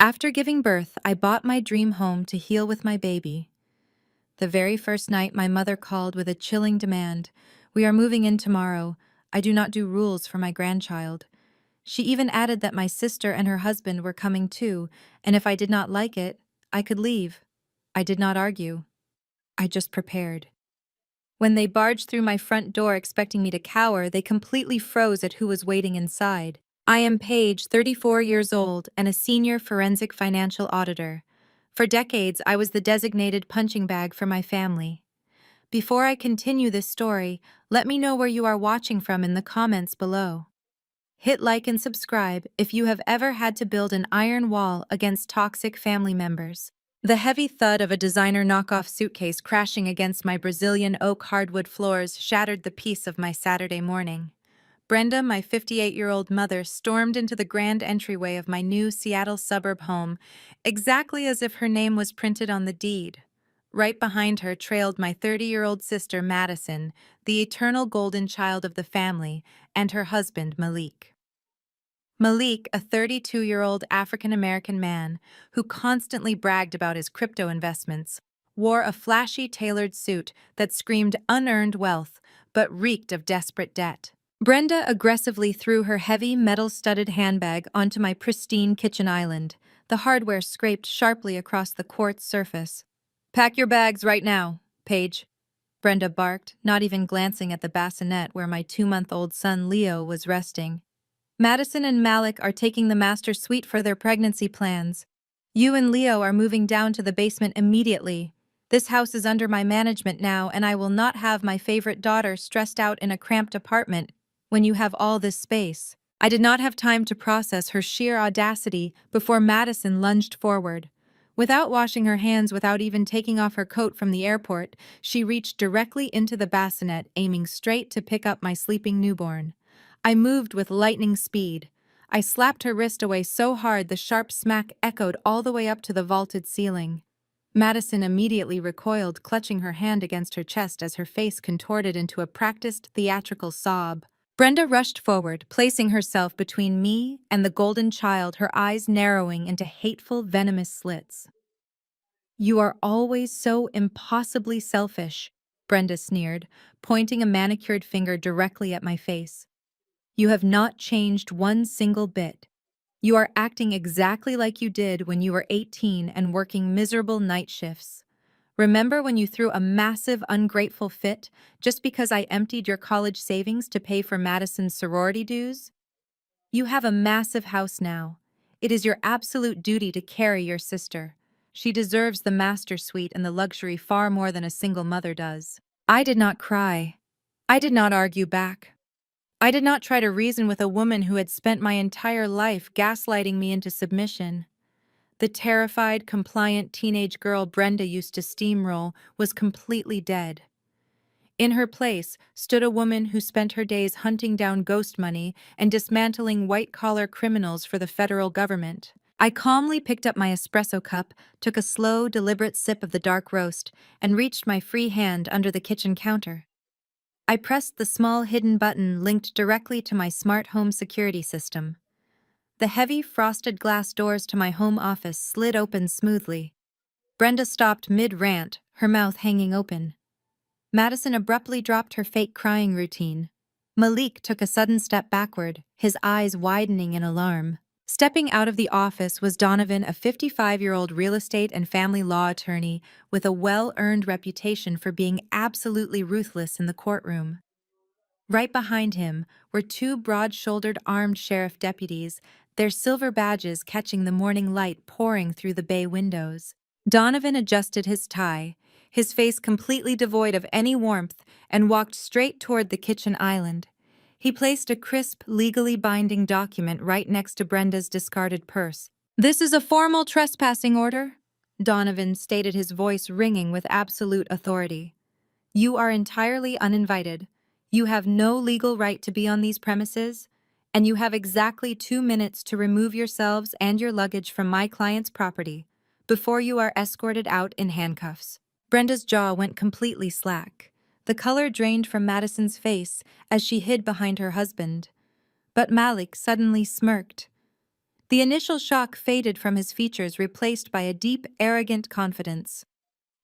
After giving birth, I bought my dream home to heal with my baby. The very first night, my mother called with a chilling demand. "We are moving in tomorrow. I do not do rules for my grandchild." She even added that my sister and her husband were coming too, and if I did not like it, I could leave. I did not argue. I just prepared. When they barged through my front door expecting me to cower, they completely froze at who was waiting inside. I am Paige, 34 years old, and a senior forensic financial auditor. For decades, I was the designated punching bag for my family. Before I continue this story, let me know where you are watching from in the comments below. Hit like and subscribe if you have ever had to build an iron wall against toxic family members. The heavy thud of a designer knockoff suitcase crashing against my Brazilian oak hardwood floors shattered the peace of my Saturday morning. Brenda, my 58-year-old mother, stormed into the grand entryway of my new Seattle suburb home, exactly as if her name was printed on the deed. Right behind her trailed my 30-year-old sister, Madison, the eternal golden child of the family, and her husband, Malik. Malik, a 32-year-old African-American man who constantly bragged about his crypto investments, wore a flashy tailored suit that screamed unearned wealth but reeked of desperate debt. Brenda aggressively threw her heavy metal-studded handbag onto my pristine kitchen island. The hardware scraped sharply across the quartz surface. "Pack your bags right now, Paige," Brenda barked, not even glancing at the bassinet where my 2-month-old son Leo was resting. "Madison and Malik are taking the master suite for their pregnancy plans. You and Leo are moving down to the basement immediately. This house is under my management now, and I will not have my favorite daughter stressed out in a cramped apartment when you have all this space." I did not have time to process her sheer audacity before Madison lunged forward. Without washing her hands, without even taking off her coat from the airport, she reached directly into the bassinet, aiming straight to pick up my sleeping newborn. I moved with lightning speed. I slapped her wrist away so hard the sharp smack echoed all the way up to the vaulted ceiling. Madison immediately recoiled, clutching her hand against her chest as her face contorted into a practiced theatrical sob. Brenda rushed forward, placing herself between me and the golden child, her eyes narrowing into hateful, venomous slits. "You are always so impossibly selfish," Brenda sneered, pointing a manicured finger directly at my face. "You have not changed one single bit. You are acting exactly like you did when you were 18 and working miserable night shifts. Remember when you threw a massive, ungrateful fit just because I emptied your college savings to pay for Madison's sorority dues? You have a massive house now. It is your absolute duty to carry your sister. She deserves the master suite and the luxury far more than a single mother does." I did not cry. I did not argue back. I did not try to reason with a woman who had spent my entire life gaslighting me into submission. The terrified, compliant teenage girl Brenda used to steamroll was completely dead. In her place stood a woman who spent her days hunting down ghost money and dismantling white-collar criminals for the federal government. I calmly picked up my espresso cup, took a slow, deliberate sip of the dark roast, and reached my free hand under the kitchen counter. I pressed the small hidden button linked directly to my smart home security system. The heavy frosted glass doors to my home office slid open smoothly. Brenda stopped mid-rant, her mouth hanging open. Madison abruptly dropped her fake crying routine. Malik took a sudden step backward, his eyes widening in alarm. Stepping out of the office was Donovan, a 55-year-old real estate and family law attorney with a well-earned reputation for being absolutely ruthless in the courtroom. Right behind him were two broad-shouldered armed sheriff deputies, their silver badges catching the morning light pouring through the bay windows. Donovan adjusted his tie, his face completely devoid of any warmth, and walked straight toward the kitchen island. He placed a crisp, legally binding document right next to Brenda's discarded purse. "This is a formal trespassing order," Donovan stated, his voice ringing with absolute authority. "You are entirely uninvited. You have no legal right to be on these premises, and you have exactly 2 minutes to remove yourselves and your luggage from my client's property before you are escorted out in handcuffs." Brenda's jaw went completely slack. The color drained from Madison's face as she hid behind her husband. But Malik suddenly smirked. The initial shock faded from his features, replaced by a deep, arrogant confidence.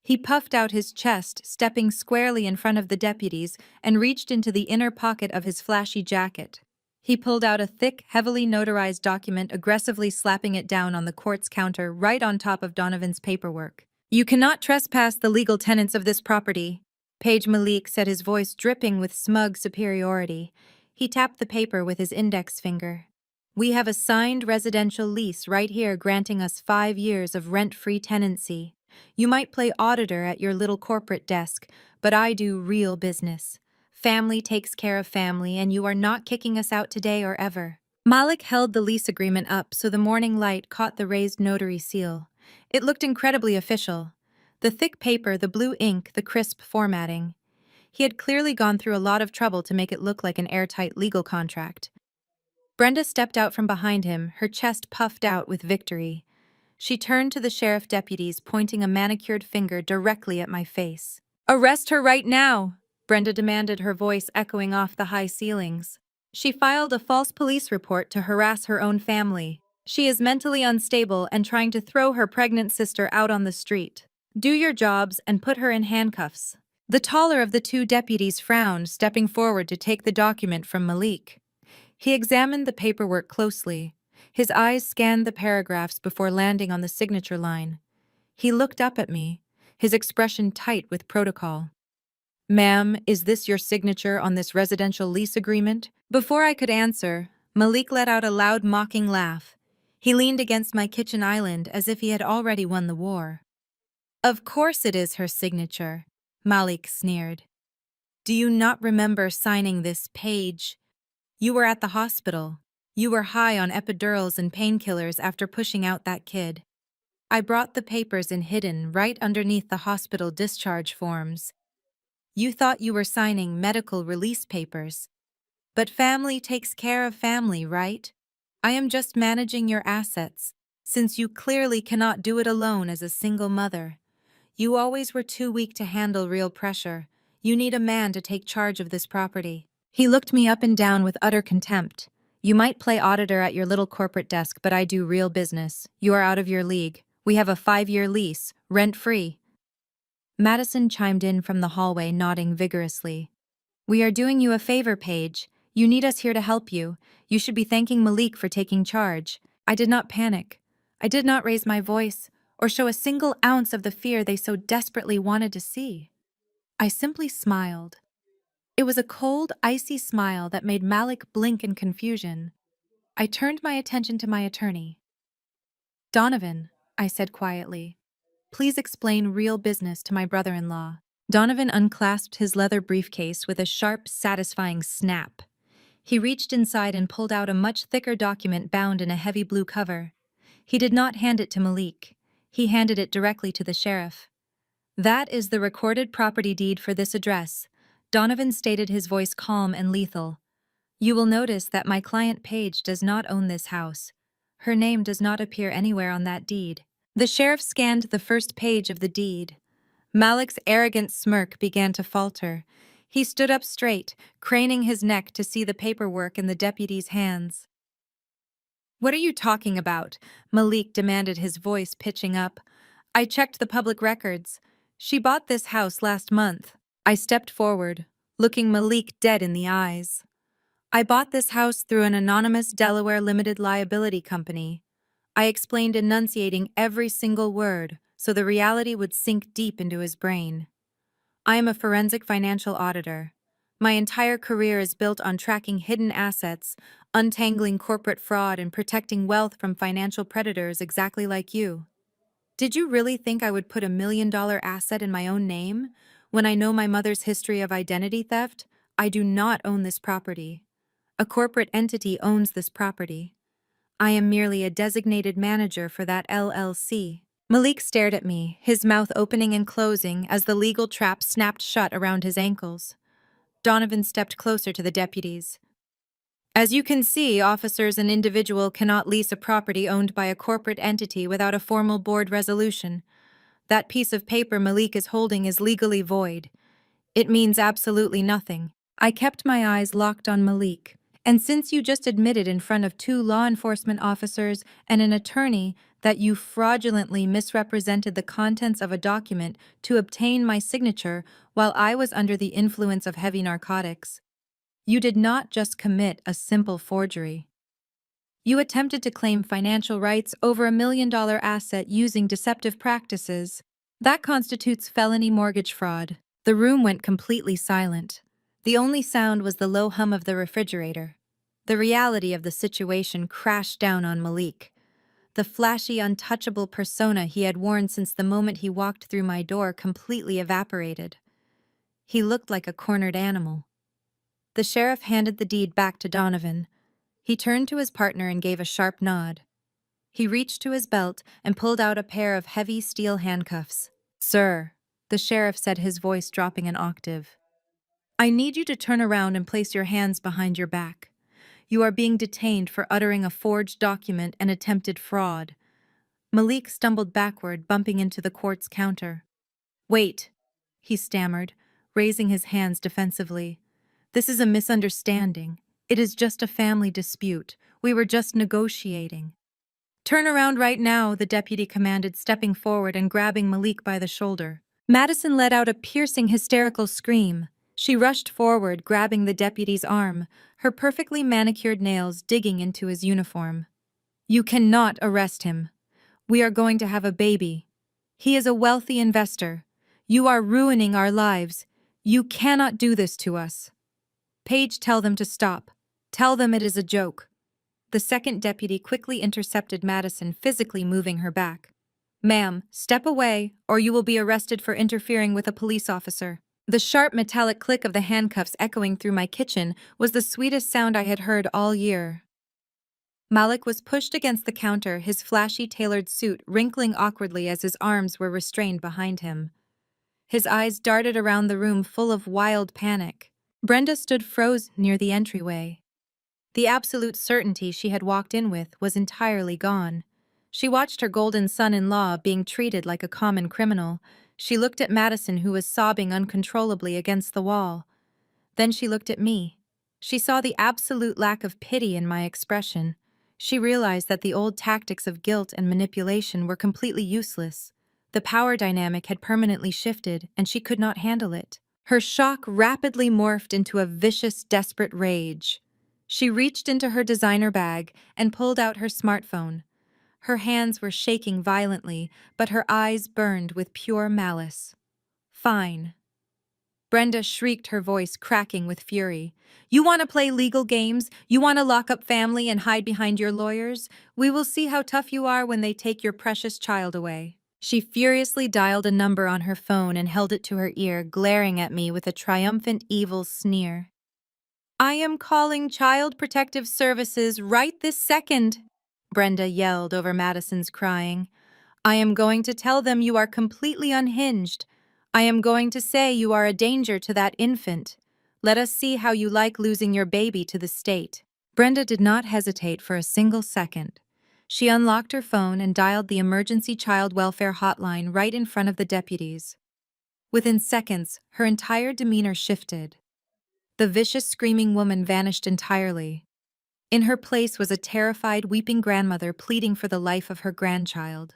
He puffed out his chest, stepping squarely in front of the deputies, and reached into the inner pocket of his flashy jacket. He pulled out a thick, heavily notarized document, aggressively slapping it down on the court's counter right on top of Donovan's paperwork. "You cannot trespass the legal tenants of this property," Page Malik said, his voice dripping with smug superiority. He tapped the paper with his index finger. "We have a signed residential lease right here granting us 5 years of rent-free tenancy. You might play auditor at your little corporate desk, but I do real business. Family takes care of family, and you are not kicking us out today or ever." Malik held the lease agreement up so the morning light caught the raised notary seal. It looked incredibly official. The thick paper, the blue ink, the crisp formatting. He had clearly gone through a lot of trouble to make it look like an airtight legal contract. Brenda stepped out from behind him, her chest puffed out with victory. She turned to the sheriff deputies, pointing a manicured finger directly at my face. "Arrest her right now!" Brenda demanded, her voice echoing off the high ceilings. "She filed a false police report to harass her own family. She is mentally unstable and trying to throw her pregnant sister out on the street. Do your jobs and put her in handcuffs." The taller of the two deputies frowned, stepping forward to take the document from Malik. He examined the paperwork closely. His eyes scanned the paragraphs before landing on the signature line. He looked up at me, his expression tight with protocol. "Ma'am, is this your signature on this residential lease agreement?" Before I could answer, Malik let out a loud, mocking laugh. He leaned against my kitchen island as if he had already won the war. "Of course it is her signature," Malik sneered. "Do you not remember signing this page? You were at the hospital. You were high on epidurals and painkillers after pushing out that kid. I brought the papers in hidden right underneath the hospital discharge forms. You thought you were signing medical release papers. But family takes care of family, right? I am just managing your assets, since you clearly cannot do it alone as a single mother. You always were too weak to handle real pressure. You need a man to take charge of this property." He looked me up and down with utter contempt. "You might play auditor at your little corporate desk, but I do real business. You are out of your league. We have a 5-year lease, rent-free." Madison chimed in from the hallway, nodding vigorously. "We are doing you a favor, Paige. You need us here to help you. You should be thanking Malik for taking charge." I did not panic. I did not raise my voice or show a single ounce of the fear they so desperately wanted to see. I simply smiled. It was a cold, icy smile that made Malik blink in confusion. I turned my attention to my attorney. "Donovan," I said quietly, "please explain real business to my brother-in-law." Donovan unclasped his leather briefcase with a sharp, satisfying snap. He reached inside and pulled out a much thicker document bound in a heavy blue cover. He did not hand it to Malik. He handed it directly to the sheriff. "That is the recorded property deed for this address," Donovan stated, his voice calm and lethal. "You will notice that my client Paige does not own this house. Her name does not appear anywhere on that deed." The sheriff scanned the first page of the deed. Malik's arrogant smirk began to falter. He stood up straight, craning his neck to see the paperwork in the deputy's hands. "What are you talking about?" Malik demanded, his voice pitching up. "I checked the public records. She bought this house last month." I stepped forward, looking Malik dead in the eyes. "I bought this house through an anonymous Delaware limited liability company." I explained, enunciating every single word so the reality would sink deep into his brain. "I am a forensic financial auditor. My entire career is built on tracking hidden assets, untangling corporate fraud, and protecting wealth from financial predators exactly like you. Did you really think I would put $1 million asset in my own name? When I know my mother's history of identity theft, I do not own this property. A corporate entity owns this property. I am merely a designated manager for that LLC." Malik stared at me, his mouth opening and closing as the legal trap snapped shut around his ankles. Donovan stepped closer to the deputies. "As you can see, officers, an individual cannot lease a property owned by a corporate entity without a formal board resolution. That piece of paper Malik is holding is legally void. It means absolutely nothing." I kept my eyes locked on Malik, And since you just admitted in front of 2 law enforcement officers and an attorney that you fraudulently misrepresented the contents of a document to obtain my signature while I was under the influence of heavy narcotics, you did not just commit a simple forgery. You attempted to claim financial rights over $1 million asset using deceptive practices. That constitutes felony mortgage fraud. The room went completely silent. The only sound was the low hum of the refrigerator. The reality of the situation crashed down on Malik. The flashy, untouchable persona he had worn since the moment he walked through my door completely evaporated. He looked like a cornered animal. The sheriff handed the deed back to Donovan. He turned to his partner and gave a sharp nod. He reached to his belt and pulled out a pair of heavy steel handcuffs. "Sir," the sheriff said, his voice dropping an octave, "I need you to turn around and place your hands behind your back. You are being detained for uttering a forged document and attempted fraud." Malik stumbled backward, bumping into the court's counter. "Wait," he stammered, raising his hands defensively. "This is a misunderstanding. It is just a family dispute. We were just negotiating." "Turn around right now," the deputy commanded, stepping forward and grabbing Malik by the shoulder. Madison let out a piercing, hysterical scream. She rushed forward, grabbing the deputy's arm, her perfectly manicured nails digging into his uniform. "You cannot arrest him. We are going to have a baby. He is a wealthy investor. You are ruining our lives. You cannot do this to us." "Paige, tell them to stop. Tell them it is a joke." The second deputy quickly intercepted Madison, physically moving her back. "Ma'am, step away, or you will be arrested for interfering with a police officer." The sharp metallic click of the handcuffs echoing through my kitchen was the sweetest sound I had heard all year. Malik was pushed against the counter, his flashy tailored suit wrinkling awkwardly as his arms were restrained behind him. His eyes darted around the room full of wild panic. Brenda stood frozen near the entryway. The absolute certainty she had walked in with was entirely gone. She watched her golden son-in-law being treated like a common criminal. She looked at Madison, who was sobbing uncontrollably against the wall. Then she looked at me. She saw the absolute lack of pity in my expression. She realized that the old tactics of guilt and manipulation were completely useless. The power dynamic had permanently shifted, and she could not handle it. Her shock rapidly morphed into a vicious, desperate rage. She reached into her designer bag and pulled out her smartphone. Her hands were shaking violently, but her eyes burned with pure malice. "Fine." Brenda shrieked, her voice cracking with fury. "You want to play legal games? You want to lock up family and hide behind your lawyers? We will see how tough you are when they take your precious child away." She furiously dialed a number on her phone and held it to her ear, glaring at me with a triumphant, evil sneer. "I am calling Child Protective Services right this second," Brenda yelled over Madison's crying. "I am going to tell them you are completely unhinged. I am going to say you are a danger to that infant. Let us see how you like losing your baby to the state." Brenda did not hesitate for a single second. She unlocked her phone and dialed the emergency child welfare hotline right in front of the deputies. Within seconds, her entire demeanor shifted. The vicious, screaming woman vanished entirely. In her place was a terrified, weeping grandmother pleading for the life of her grandchild.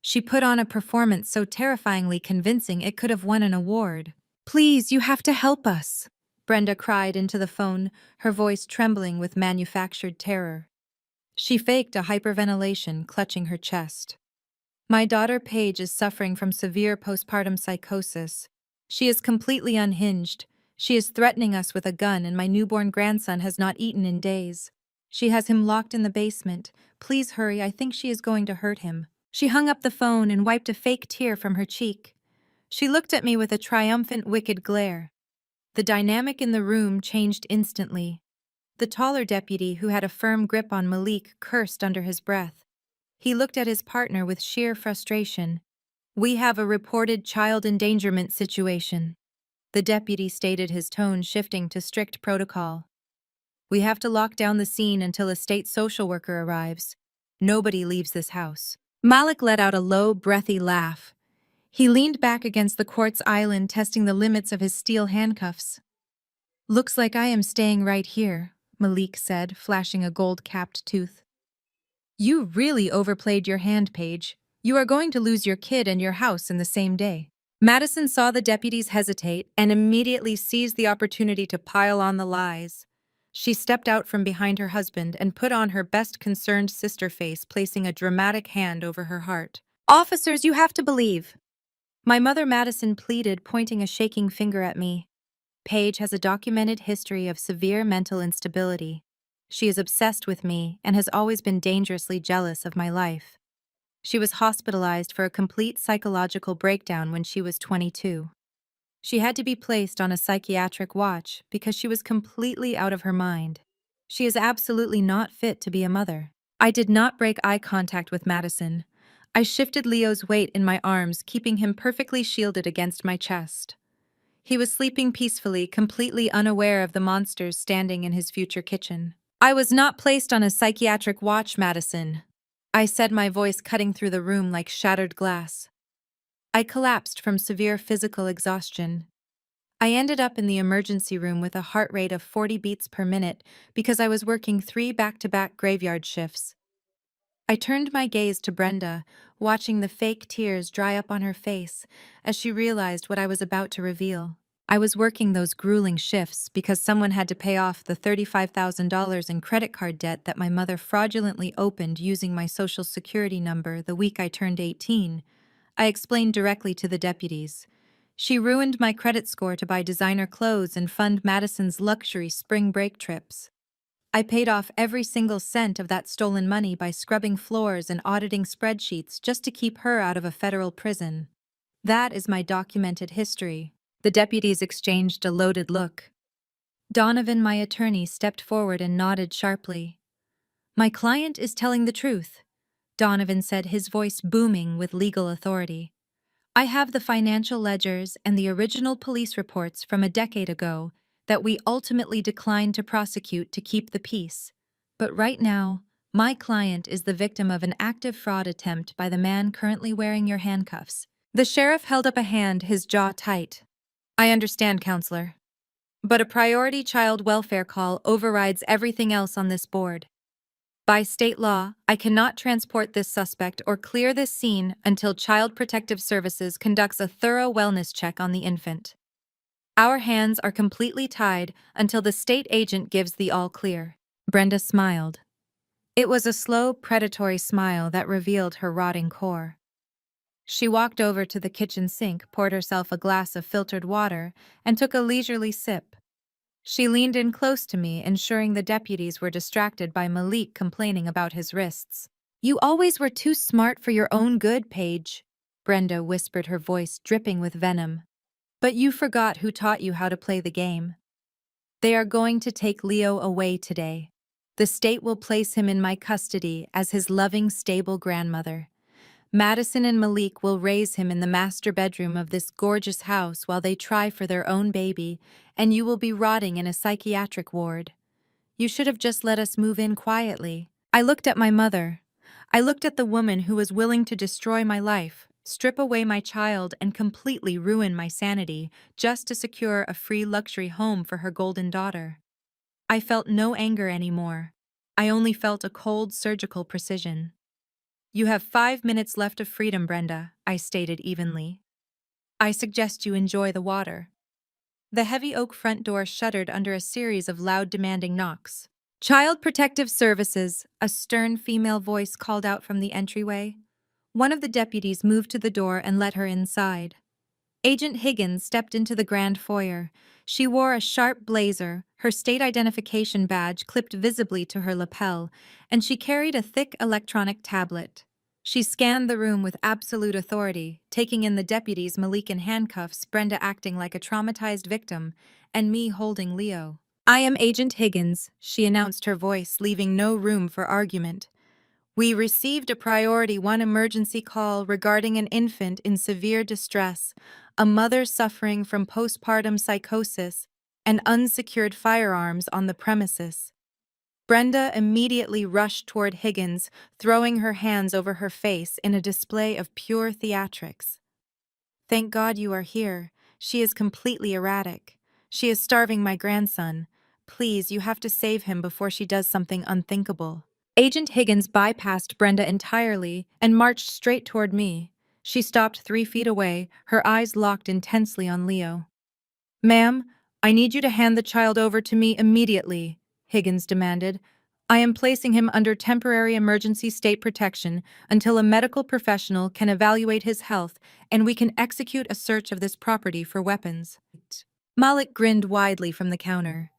She put on a performance so terrifyingly convincing it could have won an award. "Please, you have to help us," Brenda cried into the phone, her voice trembling with manufactured terror. She faked a hyperventilation, clutching her chest. "My daughter Paige is suffering from severe postpartum psychosis. She is completely unhinged. She is threatening us with a gun, and my newborn grandson has not eaten in days. She has him locked in the basement. Please hurry, I think she is going to hurt him." She hung up the phone and wiped a fake tear from her cheek. She looked at me with a triumphant, wicked glare. The dynamic in the room changed instantly. The taller deputy, who had a firm grip on Malik, cursed under his breath. He looked at his partner with sheer frustration. "We have a reported child endangerment situation." The deputy stated, his tone shifting to strict protocol. "We have to lock down the scene until a state social worker arrives. Nobody leaves this house." Malik let out a low, breathy laugh. He leaned back against the quartz island, testing the limits of his steel handcuffs. "Looks like I am staying right here," Malik said, flashing a gold-capped tooth. You really overplayed your hand, Paige. You are going to lose your kid and your house in the same day. Madison saw the deputies hesitate and immediately seized the opportunity to pile on the lies. She stepped out from behind her husband and put on her best concerned sister face, placing a dramatic hand over her heart. Officers, you have to believe. My mother Madison pleaded, pointing a shaking finger at me. Paige has a documented history of severe mental instability. She is obsessed with me and has always been dangerously jealous of my life. She was hospitalized for a complete psychological breakdown when she was 22. She had to be placed on a psychiatric watch because she was completely out of her mind. She is absolutely not fit to be a mother. I did not break eye contact with Madison. I shifted Leo's weight in my arms, keeping him perfectly shielded against my chest. He was sleeping peacefully, completely unaware of the monsters standing in his future kitchen. I was not placed on a psychiatric watch, Madison. I said, my voice cutting through the room like shattered glass. I collapsed from severe physical exhaustion. I ended up in the emergency room with a heart rate of 40 beats per minute because I was working 3 back-to-back graveyard shifts. I turned my gaze to Brenda, watching the fake tears dry up on her face as she realized what I was about to reveal. I was working those grueling shifts because someone had to pay off the $35,000 in credit card debt that my mother fraudulently opened using my social security number the week I turned 18. I explained directly to the deputies. She ruined my credit score to buy designer clothes and fund Madison's luxury spring break trips. I paid off every single cent of that stolen money by scrubbing floors and auditing spreadsheets just to keep her out of a federal prison. That is my documented history. The deputies exchanged a loaded look. Donovan, my attorney, stepped forward and nodded sharply. My client is telling the truth, Donovan said, his voice booming with legal authority. I have the financial ledgers and the original police reports from a decade ago that we ultimately declined to prosecute to keep the peace. But right now, my client is the victim of an active fraud attempt by the man currently wearing your handcuffs. The sheriff held up a hand, his jaw tight. I understand, counselor. But a priority child welfare call overrides everything else on this board. By state law, I cannot transport this suspect or clear this scene until Child Protective Services conducts a thorough wellness check on the infant. Our hands are completely tied until the state agent gives the all clear. Brenda smiled. It was a slow, predatory smile that revealed her rotting core. She walked over to the kitchen sink, poured herself a glass of filtered water, and took a leisurely sip. She leaned in close to me, ensuring the deputies were distracted by Malik complaining about his wrists. You always were too smart for your own good, Paige, Brenda whispered, her voice dripping with venom. But you forgot who taught you how to play the game. They are going to take Leo away today. The state will place him in my custody as his loving, stable grandmother. Madison and Malik will raise him in the master bedroom of this gorgeous house while they try for their own baby, and you will be rotting in a psychiatric ward. You should have just let us move in quietly. I looked at my mother. I looked at the woman who was willing to destroy my life, strip away my child, and completely ruin my sanity just to secure a free luxury home for her golden daughter. I felt no anger anymore. I only felt a cold, surgical precision. You have 5 minutes left of freedom, Brenda, I stated evenly. I suggest you enjoy the water. The heavy oak front door shuddered under a series of loud, demanding knocks. Child Protective Services, a stern female voice called out from the entryway. One of the deputies moved to the door and let her inside. Agent Higgins stepped into the grand foyer. She wore a sharp blazer, her state identification badge clipped visibly to her lapel, and she carried a thick electronic tablet. She scanned the room with absolute authority, taking in the deputies, Malik in handcuffs, Brenda acting like a traumatized victim, and me holding Leo. I am Agent Higgins, she announced, her voice leaving no room for argument. We received a Priority 1 emergency call regarding an infant in severe distress, a mother suffering from postpartum psychosis, and unsecured firearms on the premises. Brenda immediately rushed toward Higgins, throwing her hands over her face in a display of pure theatrics. Thank God you are here. She is completely erratic. She is starving my grandson. please, you have to save him before she does something unthinkable. Agent Higgins bypassed Brenda entirely and marched straight toward me. She stopped 3 feet away, her eyes locked intensely on Leo. "Ma'am, I need you to hand the child over to me immediately," Higgins demanded. "I am placing him under temporary emergency state protection until a medical professional can evaluate his health and we can execute a search of this property for weapons." Malik grinned widely from the counter.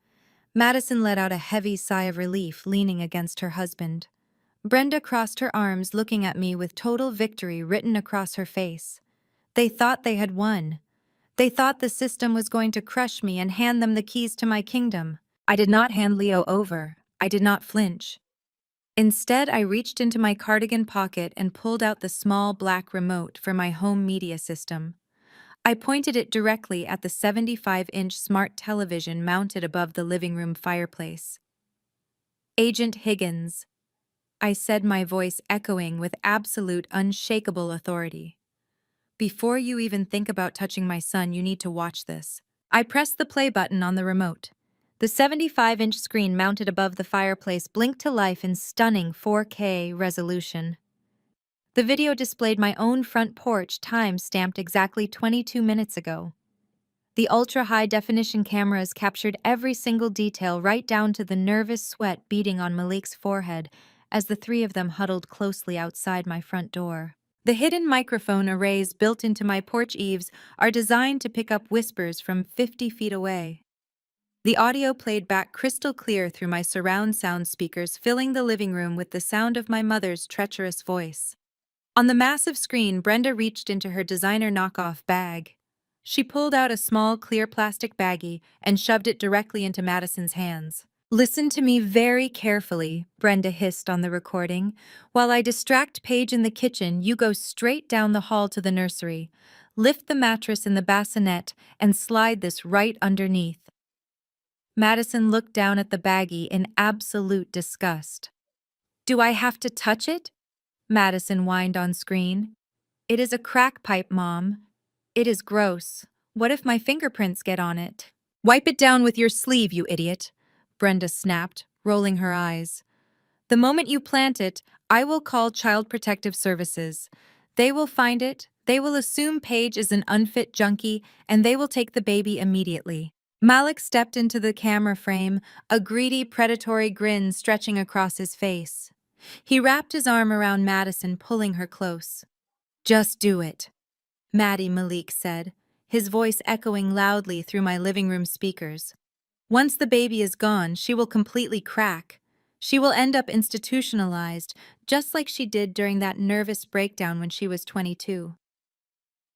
Madison let out a heavy sigh of relief, leaning against her husband. Brenda crossed her arms, looking at me with total victory written across her face. They thought they had won. They thought the system was going to crush me and hand them the keys to my kingdom. I did not hand Leo over. I did not flinch. Instead, I reached into my cardigan pocket and pulled out the small black remote for my home media system. I pointed it directly at the 75-inch smart television mounted above the living room fireplace. "Agent Higgins," I said, my voice echoing with absolute, unshakable authority. "Before you even think about touching my son, you need to watch this." I pressed the play button on the remote. The 75-inch screen mounted above the fireplace blinked to life in stunning 4K resolution. The video displayed my own front porch, time stamped exactly 22 minutes ago. The ultra-high-definition cameras captured every single detail, right down to the nervous sweat beading on Malik's forehead as the three of them huddled closely outside my front door. The hidden microphone arrays built into my porch eaves are designed to pick up whispers from 50 feet away. The audio played back crystal clear through my surround sound speakers, filling the living room with the sound of my mother's treacherous voice. On the massive screen, Brenda reached into her designer knockoff bag. She pulled out a small, clear plastic baggie and shoved it directly into Madison's hands. "Listen to me very carefully," Brenda hissed on the recording. "While I distract Paige in the kitchen, you go straight down the hall to the nursery. Lift the mattress in the bassinet and slide this right underneath." Madison looked down at the baggie in absolute disgust. "Do I have to touch it?" Madison whined on screen. "It is a crack pipe, Mom. It is gross. What if my fingerprints get on it?" "Wipe it down with your sleeve, you idiot," Brenda snapped, rolling her eyes. "The moment you plant it, I will call Child Protective Services. They will find it, they will assume Paige is an unfit junkie, and they will take the baby immediately." Malik stepped into the camera frame, a greedy, predatory grin stretching across his face. He wrapped his arm around Madison, pulling her close. "Just do it," Maddie Malik said, his voice echoing loudly through my living room speakers. "Once the baby is gone, she will completely crack. She will end up institutionalized, just like she did during that nervous breakdown when she was 22.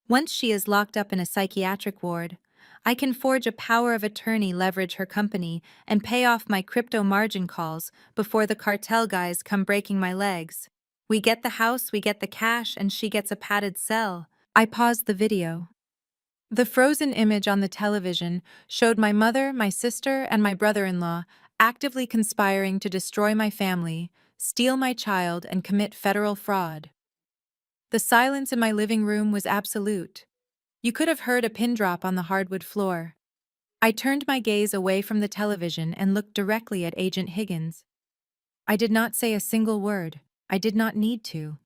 Once she is locked up in a psychiatric ward, I can forge a power of attorney, leverage her company, and pay off my crypto margin calls before the cartel guys come breaking my legs. We get the house, we get the cash, and she gets a padded cell." I paused the video. The frozen image on the television showed my mother, my sister, and my brother-in-law actively conspiring to destroy my family, steal my child, and commit federal fraud. The silence in my living room was absolute. You could have heard a pin drop on the hardwood floor. I turned my gaze away from the television and looked directly at Agent Higgins. I did not say a single word. I did not need to.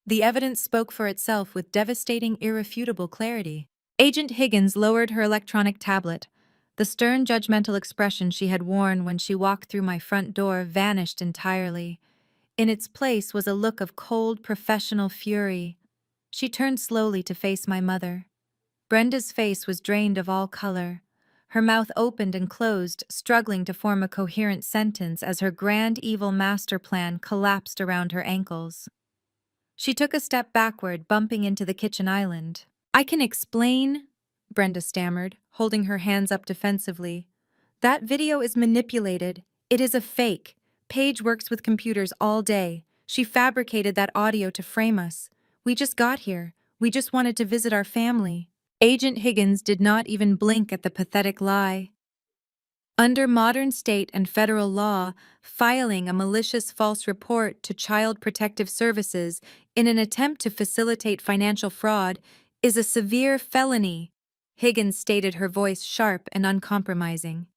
The evidence spoke for itself with devastating, irrefutable clarity. Agent Higgins lowered her electronic tablet. The stern, judgmental expression she had worn when she walked through my front door vanished entirely. In its place was a look of cold, professional fury. She turned slowly to face my mother. Brenda's face was drained of all color. Her mouth opened and closed, struggling to form a coherent sentence as her grand evil master plan collapsed around her ankles. She took a step backward, bumping into the kitchen island. "I can explain," Brenda stammered, holding her hands up defensively. "That video is manipulated. It is a fake. Paige works with computers all day. She fabricated that audio to frame us. We just got here. We just wanted to visit our family." Agent Higgins did not even blink at the pathetic lie. Under modern state and federal law, filing a malicious false report to Child Protective Services in an attempt to facilitate financial fraud is a severe felony, Higgins stated, her voice sharp and uncompromising.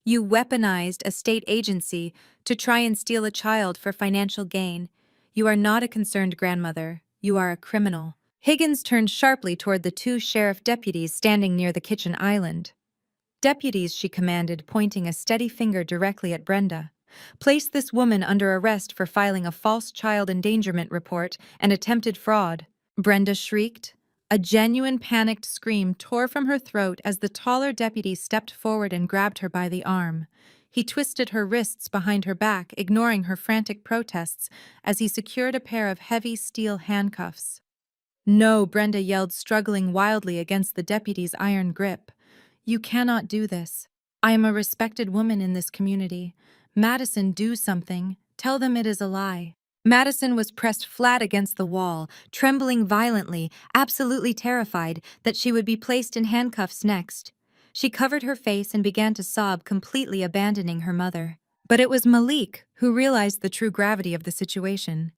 You weaponized a state agency to try and steal a child for financial gain. You are not a concerned grandmother. You are a criminal. Higgins turned sharply toward the two sheriff deputies standing near the kitchen island. Deputies, she commanded, pointing a steady finger directly at Brenda. Place this woman under arrest for filing a false child endangerment report and attempted fraud. Brenda shrieked. A genuine panicked scream tore from her throat as the taller deputy stepped forward and grabbed her by the arm. He twisted her wrists behind her back, ignoring her frantic protests as he secured a pair of heavy steel handcuffs. No, Brenda yelled, struggling wildly against the deputy's iron grip. You cannot do this. I am a respected woman in this community. Madison, do something. Tell them it is a lie. Madison was pressed flat against the wall, trembling violently, absolutely terrified that she would be placed in handcuffs next. She covered her face and began to sob, completely abandoning her mother. But it was Malik who realized the true gravity of the situation.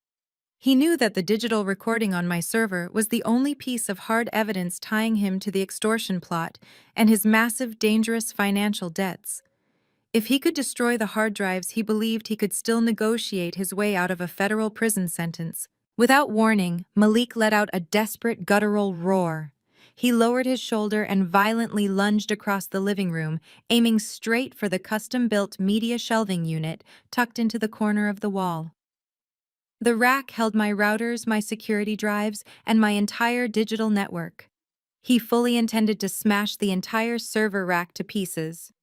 He knew that the digital recording on my server was the only piece of hard evidence tying him to the extortion plot and his massive, dangerous financial debts. If he could destroy the hard drives, he believed he could still negotiate his way out of a federal prison sentence. Without warning, Malik let out a desperate, guttural roar. He lowered his shoulder and violently lunged across the living room, aiming straight for the custom-built media shelving unit tucked into the corner of the wall. The rack held my routers, my security drives, and my entire digital network. He fully intended to smash the entire server rack to pieces.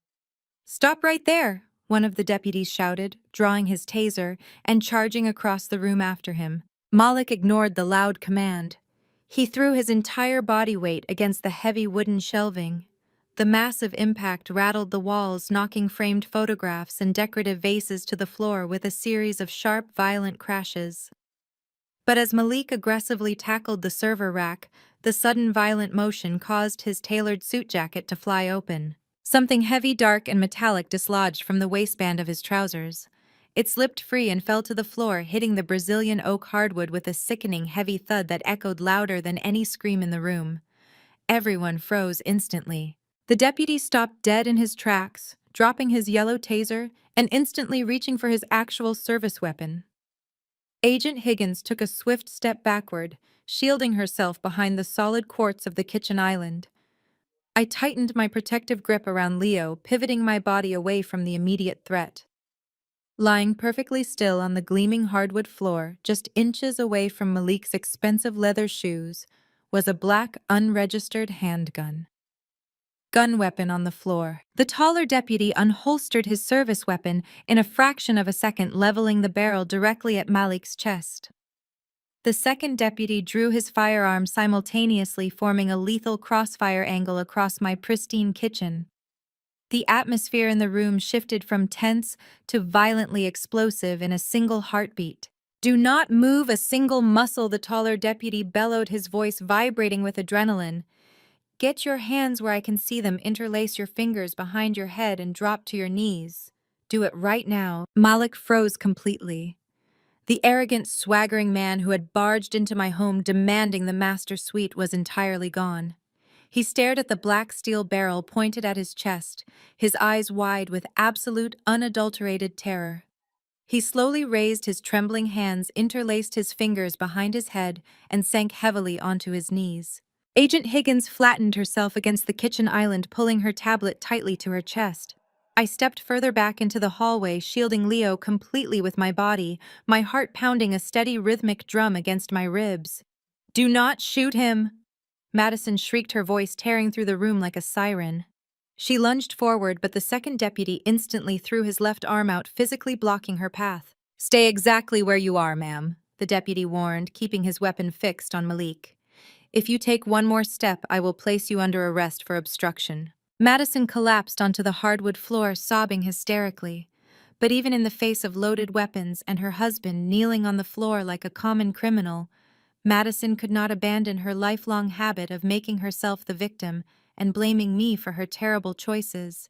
"Stop right there," one of the deputies shouted, drawing his taser and charging across the room after him. Malik ignored the loud command. He threw his entire body weight against the heavy wooden shelving. The massive impact rattled the walls, knocking framed photographs and decorative vases to the floor with a series of sharp, violent crashes. But as Malik aggressively tackled the server rack, the sudden violent motion caused his tailored suit jacket to fly open. Something heavy, dark, and metallic dislodged from the waistband of his trousers. It slipped free and fell to the floor, hitting the Brazilian oak hardwood with a sickening, heavy thud that echoed louder than any scream in the room. Everyone froze instantly. The deputy stopped dead in his tracks, dropping his yellow taser and instantly reaching for his actual service weapon. Agent Higgins took a swift step backward, shielding herself behind the solid quartz of the kitchen island. I tightened my protective grip around Leo, pivoting my body away from the immediate threat. Lying perfectly still on the gleaming hardwood floor, just inches away from Malik's expensive leather shoes, was a black, unregistered handgun. Gun weapon on the floor. The taller deputy unholstered his service weapon in a fraction of a second, leveling the barrel directly at Malik's chest. The second deputy drew his firearm simultaneously, forming a lethal crossfire angle across my pristine kitchen. The atmosphere in the room shifted from tense to violently explosive in a single heartbeat. "Do not move a single muscle," the taller deputy bellowed, his voice vibrating with adrenaline. "Get your hands where I can see them, interlace your fingers behind your head and drop to your knees. Do it right now." Malik froze completely. The arrogant, swaggering man who had barged into my home demanding the master suite was entirely gone. He stared at the black steel barrel pointed at his chest, his eyes wide with absolute, unadulterated terror. He slowly raised his trembling hands, interlaced his fingers behind his head, and sank heavily onto his knees. Agent Higgins flattened herself against the kitchen island, pulling her tablet tightly to her chest. I stepped further back into the hallway, shielding Leo completely with my body, my heart pounding a steady rhythmic drum against my ribs. "Do not shoot him!" Madison shrieked, her voice tearing through the room like a siren. She lunged forward, but the second deputy instantly threw his left arm out, physically blocking her path. "Stay exactly where you are, ma'am," the deputy warned, keeping his weapon fixed on Malik. "If you take one more step, I will place you under arrest for obstruction." Madison collapsed onto the hardwood floor, sobbing hysterically. But even in the face of loaded weapons and her husband kneeling on the floor like a common criminal, Madison could not abandon her lifelong habit of making herself the victim and blaming me for her terrible choices.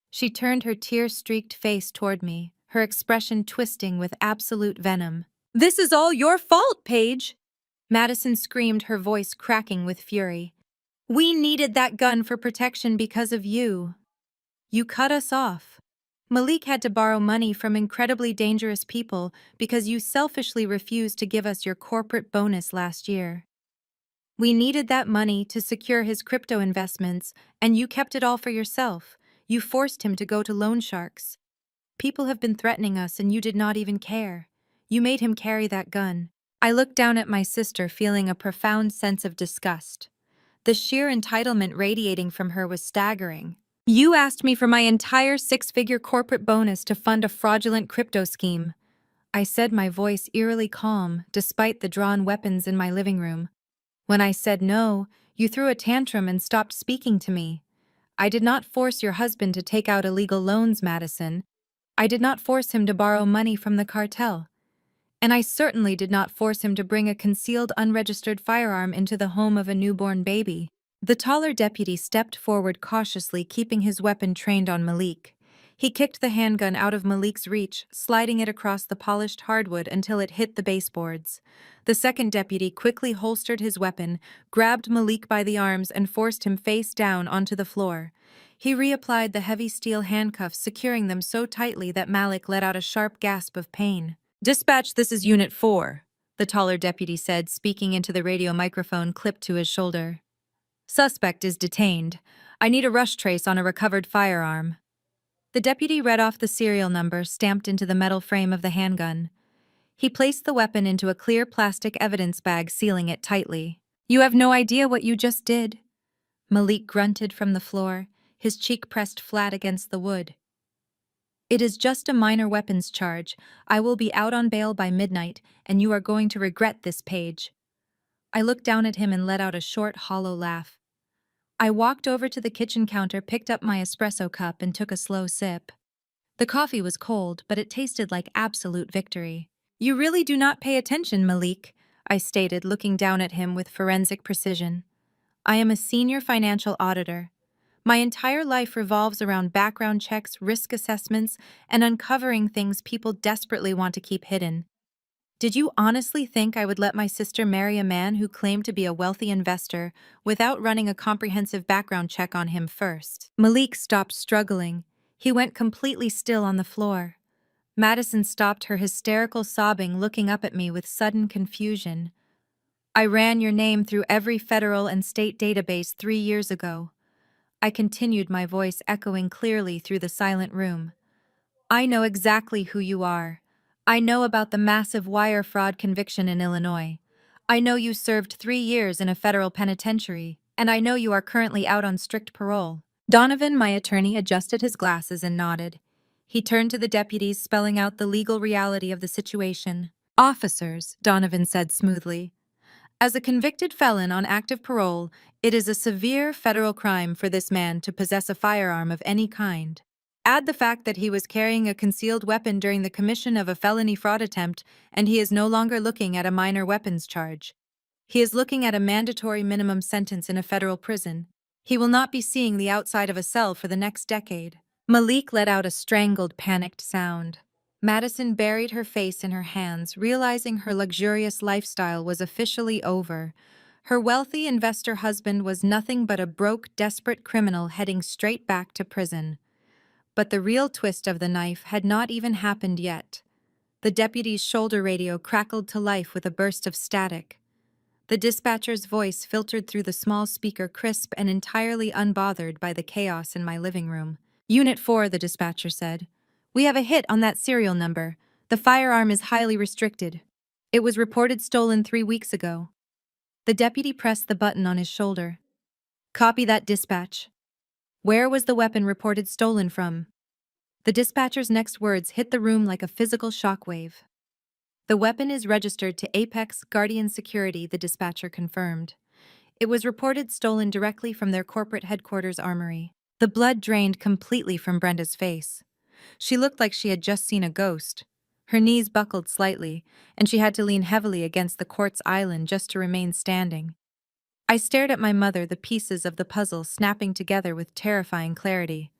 She turned her tear-streaked face toward me, her expression twisting with absolute venom. "This is all your fault, Paige!" Madison screamed, her voice cracking with fury. "We needed that gun for protection because of you. You cut us off. Malik had to borrow money from incredibly dangerous people because you selfishly refused to give us your corporate bonus last year. We needed that money to secure his crypto investments, and you kept it all for yourself. You forced him to go to loan sharks. People have been threatening us, and you did not even care. You made him carry that gun. I looked down at my sister, feeling a profound sense of disgust. The sheer entitlement radiating from her was staggering. You asked me for my entire six-figure corporate bonus to fund a fraudulent crypto scheme. I said, my voice eerily calm, despite the drawn weapons in my living room. When I said no, you threw a tantrum and stopped speaking to me. I did not force your husband to take out illegal loans, Madison. I did not force him to borrow money from the cartel. And I certainly did not force him to bring a concealed unregistered firearm into the home of a newborn baby. The taller deputy stepped forward cautiously, keeping his weapon trained on Malik. He kicked the handgun out of Malik's reach, sliding it across the polished hardwood until it hit the baseboards. The second deputy quickly holstered his weapon, grabbed Malik by the arms, and forced him face down onto the floor. He reapplied the heavy steel handcuffs, securing them so tightly that Malik let out a sharp gasp of pain. "Dispatch, this is Unit 4, the taller deputy said, speaking into the radio microphone clipped to his shoulder. "Suspect is detained. I need a rush trace on a recovered firearm." The deputy read off the serial number stamped into the metal frame of the handgun. He placed the weapon into a clear plastic evidence bag, sealing it tightly. "You have no idea what you just did," Malik grunted from the floor, his cheek pressed flat against the wood. "It is just a minor weapons charge. I will be out on bail by midnight, and you are going to regret this, Paige." I looked down at him and let out a short, hollow laugh. I walked over to the kitchen counter, picked up my espresso cup, and took a slow sip. The coffee was cold, but it tasted like absolute victory. "You really do not pay attention, Malik," I stated, looking down at him with forensic precision. "I am a senior financial auditor. My entire life revolves around background checks, risk assessments, and uncovering things people desperately want to keep hidden. Did you honestly think I would let my sister marry a man who claimed to be a wealthy investor without running a comprehensive background check on him first?" Malik stopped struggling. He went completely still on the floor. Madison stopped her hysterical sobbing, looking up at me with sudden confusion. "I ran your name through every federal and state database 3 years ago." I continued, my voice echoing clearly through the silent room. "I know exactly who you are. I know about the massive wire fraud conviction in Illinois. I know you served 3 years in a federal penitentiary, and I know you are currently out on strict parole." Donovan, my attorney, adjusted his glasses and nodded. He turned to the deputies, spelling out the legal reality of the situation. "Officers," Donovan said smoothly, "as a convicted felon on active parole, it is a severe federal crime for this man to possess a firearm of any kind. Add the fact that he was carrying a concealed weapon during the commission of a felony fraud attempt, and he is no longer looking at a minor weapons charge. He is looking at a mandatory minimum sentence in a federal prison. He will not be seeing the outside of a cell for the next decade." Malik let out a strangled, panicked sound. Madison buried her face in her hands, realizing her luxurious lifestyle was officially over. Her wealthy investor husband was nothing but a broke, desperate criminal heading straight back to prison. But the real twist of the knife had not even happened yet. The deputy's shoulder radio crackled to life with a burst of static. The dispatcher's voice filtered through the small speaker, crisp and entirely unbothered by the chaos in my living room. "Unit 4, the dispatcher said. "We have a hit on that serial number. The firearm is highly restricted. It was reported stolen 3 weeks ago." The deputy pressed the button on his shoulder. "Copy that, dispatch. Where was the weapon reported stolen from?" The dispatcher's next words hit the room like a physical shockwave. "The weapon is registered to Apex Guardian Security," the dispatcher confirmed. "It was reported stolen directly from their corporate headquarters armory." The blood drained completely from Brenda's face. She looked like she had just seen a ghost. Her knees buckled slightly, and she had to lean heavily against the quartz island just to remain standing. I stared at my mother, the pieces of the puzzle snapping together with terrifying clarity.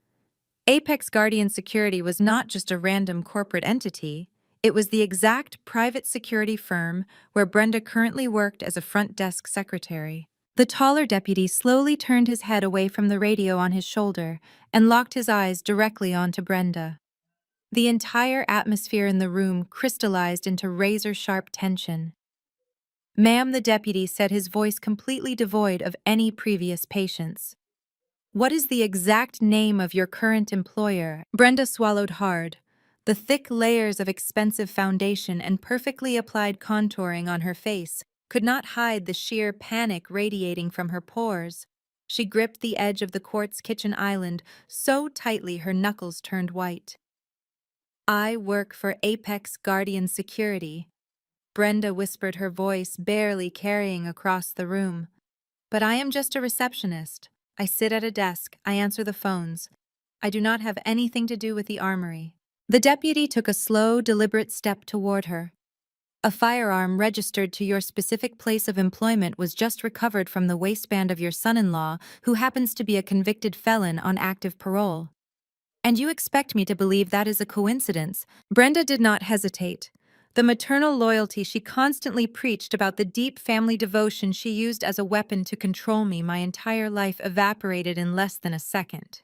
Apex Guardian Security was not just a random corporate entity. It was the exact private security firm where Brenda currently worked as a front desk secretary. The taller deputy slowly turned his head away from the radio on his shoulder and locked his eyes directly onto Brenda. The entire atmosphere in the room crystallized into razor-sharp tension. "Ma'am," the deputy said, his voice completely devoid of any previous patience. "What is the exact name of your current employer?" Brenda swallowed hard. The thick layers of expensive foundation and perfectly applied contouring on her face could not hide the sheer panic radiating from her pores. She gripped the edge of the quartz kitchen island so tightly her knuckles turned white. "I work for Apex Guardian Security," Brenda whispered, her voice barely carrying across the room. "But I am just a receptionist. I sit at a desk, I answer the phones. I do not have anything to do with the armory." The deputy took a slow, deliberate step toward her. "A firearm registered to your specific place of employment was just recovered from the waistband of your son-in-law, who happens to be a convicted felon on active parole. And you expect me to believe that is a coincidence?" Brenda did not hesitate. The maternal loyalty she constantly preached about, the deep family devotion she used as a weapon to control me my entire life, evaporated in less than a second.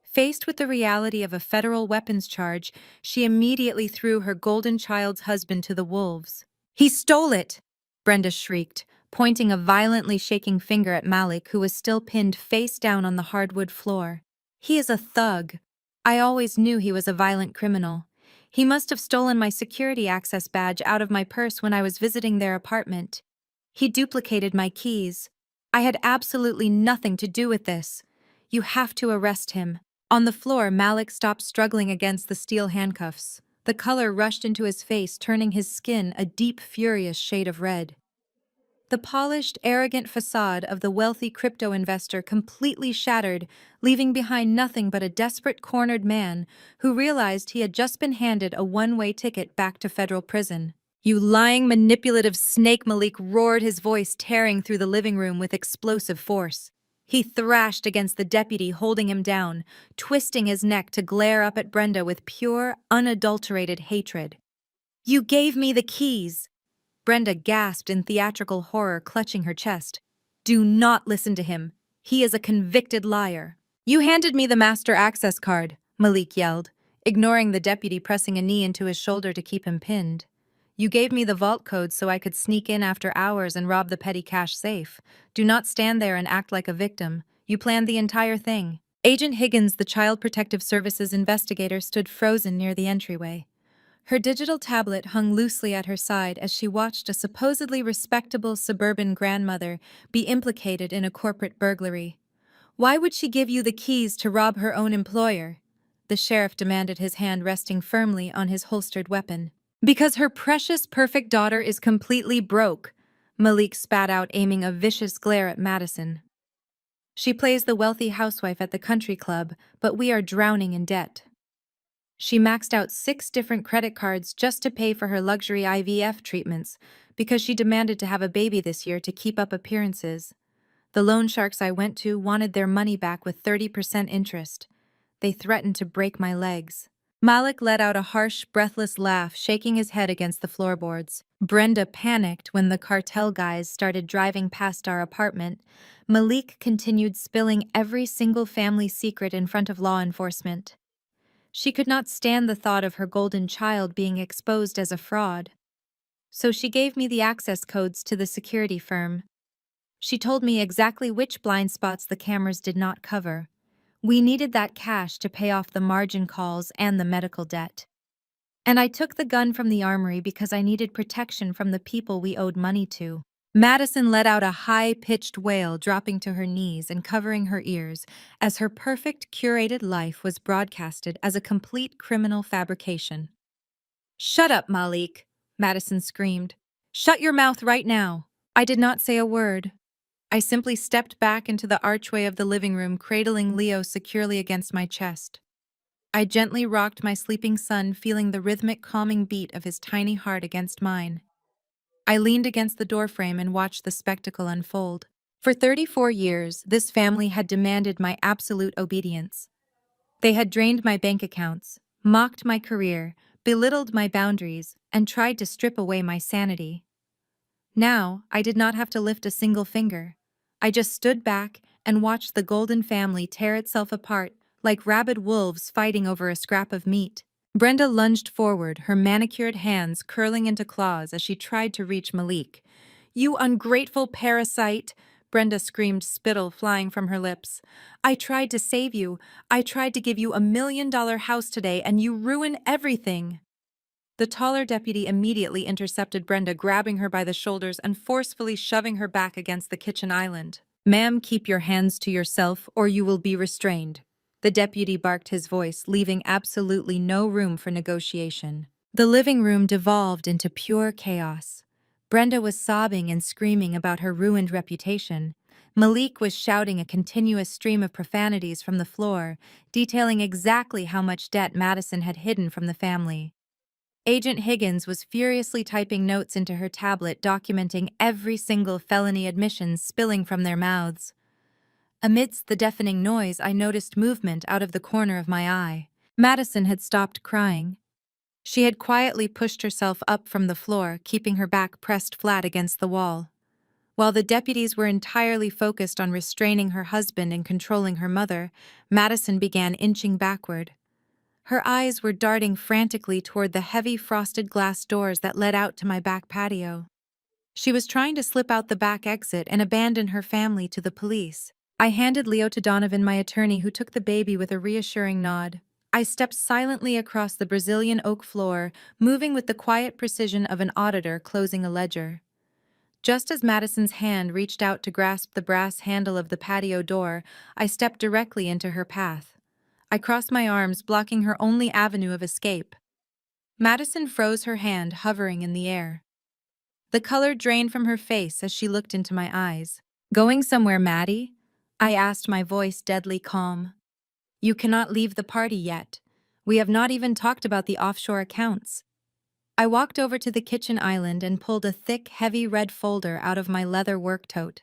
Faced with the reality of a federal weapons charge, she immediately threw her golden child's husband to the wolves. "He stole it!" Brenda shrieked, pointing a violently shaking finger at Malik, who was still pinned face down on the hardwood floor. "He is a thug. I always knew he was a violent criminal. He must have stolen my security access badge out of my purse when I was visiting their apartment. He duplicated my keys. I had absolutely nothing to do with this. You have to arrest him." On the floor, Malik stopped struggling against the steel handcuffs. The color rushed into his face, turning his skin a deep, furious shade of red. The polished, arrogant facade of the wealthy crypto investor completely shattered, leaving behind nothing but a desperate, cornered man who realized he had just been handed a one-way ticket back to federal prison. "You lying, manipulative snake!" Malik roared, his voice tearing through the living room with explosive force. He thrashed against the deputy, holding him down, twisting his neck to glare up at Brenda with pure, unadulterated hatred. "You gave me the keys!" Brenda gasped in theatrical horror, clutching her chest. "Do not listen to him. He is a convicted liar." "You handed me the master access card," Malik yelled, ignoring the deputy pressing a knee into his shoulder to keep him pinned. "You gave me the vault code so I could sneak in after hours and rob the petty cash safe. Do not stand there and act like a victim. You planned the entire thing." Agent Higgins, the Child Protective Services investigator, stood frozen near the entryway. Her digital tablet hung loosely at her side as she watched a supposedly respectable suburban grandmother be implicated in a corporate burglary. "Why would she give you the keys to rob her own employer?" the sheriff demanded, his hand resting firmly on his holstered weapon. "Because her precious, perfect daughter is completely broke," Malik spat out, aiming a vicious glare at Madison. "She plays the wealthy housewife at the country club, but we are drowning in debt. She maxed out 6 different credit cards just to pay for her luxury IVF treatments because she demanded to have a baby this year to keep up appearances. The loan sharks I went to wanted their money back with 30% interest. They threatened to break my legs." Malik let out a harsh, breathless laugh, shaking his head against the floorboards. Brenda panicked when the cartel guys started driving past our apartment. Malik continued spilling every single family secret in front of law enforcement. She could not stand the thought of her golden child being exposed as a fraud. So she gave me the access codes to the security firm. She told me exactly which blind spots the cameras did not cover. We needed that cash to pay off the margin calls and the medical debt. And I took the gun from the armory because I needed protection from the people we owed money to. Madison let out a high-pitched wail, dropping to her knees and covering her ears as her perfect, curated life was broadcasted as a complete criminal fabrication. "Shut up, Malik," Madison screamed. "Shut your mouth right now." I did not say a word. I simply stepped back into the archway of the living room, cradling Leo securely against my chest. I gently rocked my sleeping son, feeling the rhythmic, calming beat of his tiny heart against mine. I leaned against the doorframe and watched the spectacle unfold. For 34 years, this family had demanded my absolute obedience. They had drained my bank accounts, mocked my career, belittled my boundaries, and tried to strip away my sanity. Now, I did not have to lift a single finger. I just stood back and watched the Golden family tear itself apart like rabid wolves fighting over a scrap of meat. Brenda lunged forward, her manicured hands curling into claws as she tried to reach Malik. "You ungrateful parasite!" Brenda screamed, spittle flying from her lips. "I tried to save you. I tried to give you $1 million house today, and you ruin everything." The taller deputy immediately intercepted Brenda, grabbing her by the shoulders and forcefully shoving her back against the kitchen island. "Ma'am, keep your hands to yourself, or you will be restrained." The deputy barked, his voice leaving absolutely no room for negotiation. The living room devolved into pure chaos. Brenda was sobbing and screaming about her ruined reputation. Malik was shouting a continuous stream of profanities from the floor, detailing exactly how much debt Madison had hidden from the family. Agent Higgins was furiously typing notes into her tablet, documenting every single felony admission spilling from their mouths. Amidst the deafening noise, I noticed movement out of the corner of my eye. Madison had stopped crying. She had quietly pushed herself up from the floor, keeping her back pressed flat against the wall. While the deputies were entirely focused on restraining her husband and controlling her mother, Madison began inching backward. Her eyes were darting frantically toward the heavy frosted glass doors that led out to my back patio. She was trying to slip out the back exit and abandon her family to the police. I handed Leo to Donovan, my attorney, who took the baby with a reassuring nod. I stepped silently across the Brazilian oak floor, moving with the quiet precision of an auditor closing a ledger. Just as Madison's hand reached out to grasp the brass handle of the patio door, I stepped directly into her path. I crossed my arms, blocking her only avenue of escape. Madison froze, her hand hovering in the air. The color drained from her face as she looked into my eyes. "Going somewhere, Maddie?" I asked, my voice deadly calm. "You cannot leave the party yet. We have not even talked about the offshore accounts." I walked over to the kitchen island and pulled a thick, heavy red folder out of my leather work tote.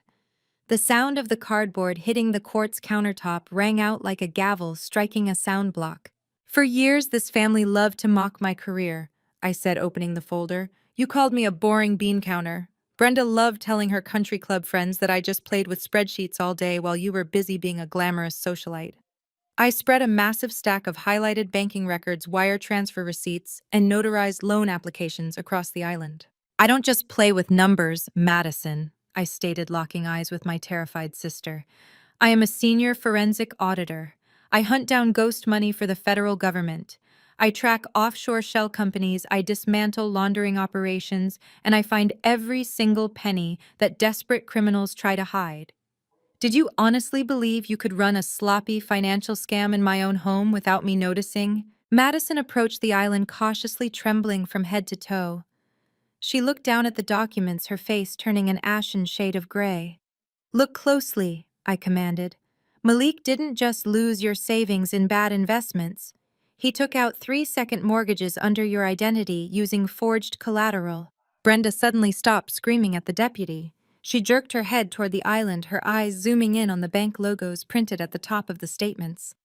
The sound of the cardboard hitting the quartz countertop rang out like a gavel striking a sound block. "For years, this family loved to mock my career," I said, opening the folder. "You called me a boring bean counter. Brenda loved telling her country club friends that I just played with spreadsheets all day while you were busy being a glamorous socialite." I spread a massive stack of highlighted banking records, wire transfer receipts, and notarized loan applications across the island. "I don't just play with numbers, Madison," I stated, locking eyes with my terrified sister. "I am a senior forensic auditor. I hunt down ghost money for the federal government. I track offshore shell companies, I dismantle laundering operations, and I find every single penny that desperate criminals try to hide. Did you honestly believe you could run a sloppy financial scam in my own home without me noticing?" Madison approached the island, cautiously trembling from head to toe. She looked down at the documents, her face turning an ashen shade of gray. "Look closely," I commanded. "Malik didn't just lose your savings in bad investments. He took out 3-second mortgages under your identity using forged collateral." Brenda suddenly stopped, screaming at the deputy. She jerked her head toward the island, her eyes zooming in on the bank logos printed at the top of the statements.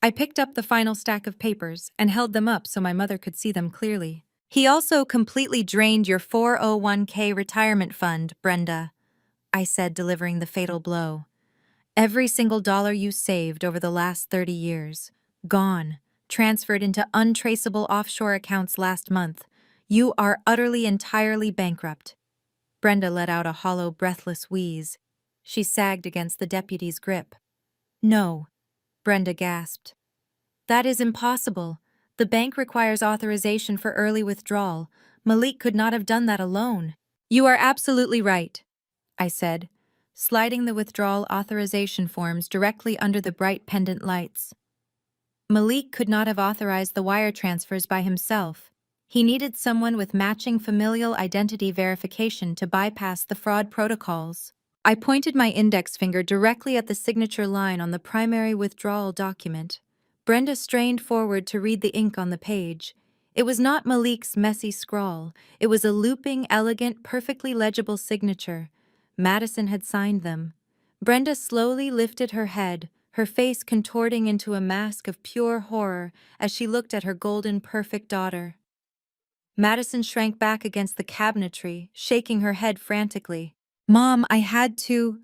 I picked up the final stack of papers and held them up so my mother could see them clearly. "He also completely drained your 401k retirement fund, Brenda," I said, delivering the fatal blow. "Every single dollar you saved over the last 30 years. Gone. Transferred into untraceable offshore accounts last month. You are utterly, entirely bankrupt." Brenda let out a hollow, breathless wheeze. She sagged against the deputy's grip. "No," Brenda gasped. "That is impossible. The bank requires authorization for early withdrawal. Malik could not have done that alone." "You are absolutely right," I said, sliding the withdrawal authorization forms directly under the bright pendant lights. "Malik could not have authorized the wire transfers by himself. He needed someone with matching familial identity verification to bypass the fraud protocols." I pointed my index finger directly at the signature line on the primary withdrawal document. Brenda strained forward to read the ink on the page. It was not Malik's messy scrawl. It was a looping, elegant, perfectly legible signature. Madison had signed them. Brenda slowly lifted her head, her face contorting into a mask of pure horror as she looked at her golden, perfect daughter. Madison shrank back against the cabinetry, shaking her head frantically. "Mom, I had to..."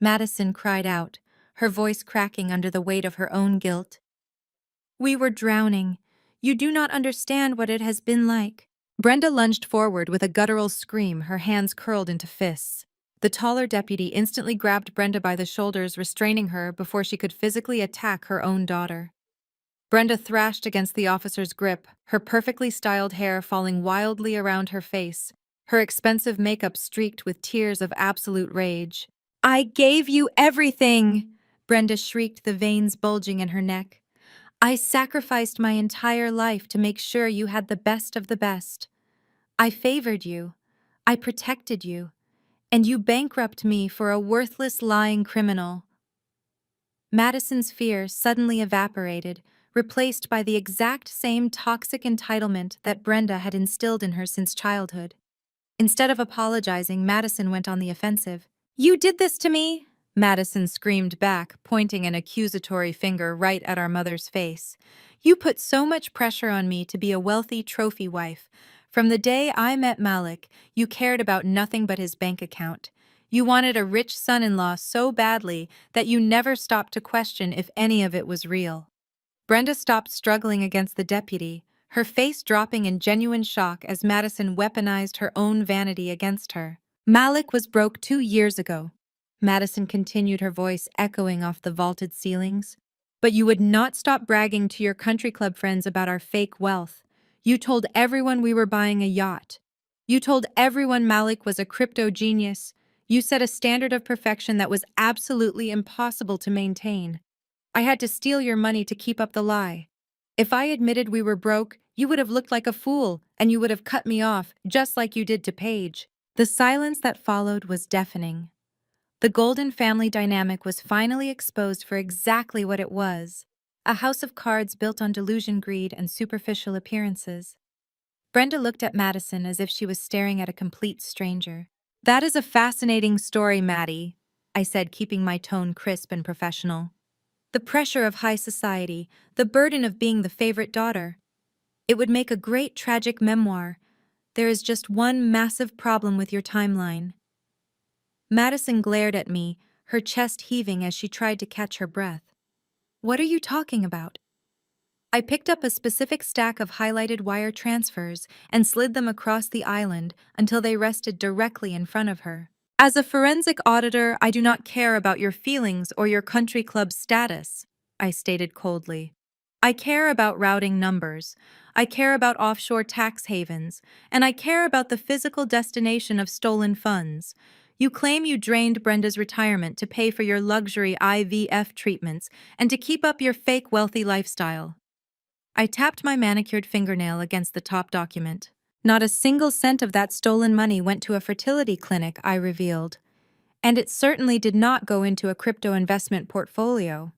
Madison cried out, her voice cracking under the weight of her own guilt. We were drowning. You do not understand what it has been like. Brenda lunged forward with a guttural scream, her hands curled into fists. The taller deputy instantly grabbed Brenda by the shoulders, restraining her before she could physically attack her own daughter. Brenda thrashed against the officer's grip, her perfectly styled hair falling wildly around her face, her expensive makeup streaked with tears of absolute rage. I gave you everything! Brenda shrieked, the veins bulging in her neck. I sacrificed my entire life to make sure you had the best of the best. I favored you. I protected you. And you bankrupt me for a worthless lying criminal. Madison's fear suddenly evaporated, replaced by the exact same toxic entitlement that Brenda had instilled in her since childhood. Instead of apologizing, Madison went on the offensive. You did this to me? Madison screamed back, pointing an accusatory finger right at our mother's face. You put so much pressure on me to be a wealthy trophy wife. From the day I met Malik, you cared about nothing but his bank account. You wanted a rich son-in-law so badly that you never stopped to question if any of it was real. Brenda stopped struggling against the deputy, her face dropping in genuine shock as Madison weaponized her own vanity against her. Malik was broke 2 years ago. Madison continued, her voice echoing off the vaulted ceilings. But you would not stop bragging to your country club friends about our fake wealth. You told everyone we were buying a yacht. You told everyone Malik was a crypto genius. You set a standard of perfection that was absolutely impossible to maintain. I had to steal your money to keep up the lie. If I admitted we were broke, you would have looked like a fool, and you would have cut me off, just like you did to Paige. The silence that followed was deafening. The Golden family dynamic was finally exposed for exactly what it was: a house of cards built on delusion, greed, and superficial appearances. Brenda looked at Madison as if she was staring at a complete stranger. That is a fascinating story, Maddie, I said, keeping my tone crisp and professional. The pressure of high society, the burden of being the favorite daughter. It would make a great tragic memoir. There is just one massive problem with your timeline. Madison glared at me, her chest heaving as she tried to catch her breath. What are you talking about? I picked up a specific stack of highlighted wire transfers and slid them across the island until they rested directly in front of her. As a forensic auditor, I do not care about your feelings or your country club's status, I stated coldly. I care about routing numbers, I care about offshore tax havens, and I care about the physical destination of stolen funds. You claim you drained Brenda's retirement to pay for your luxury IVF treatments and to keep up your fake wealthy lifestyle. I tapped my manicured fingernail against the top document. Not a single cent of that stolen money went to a fertility clinic, I revealed. And it certainly did not go into a crypto investment portfolio.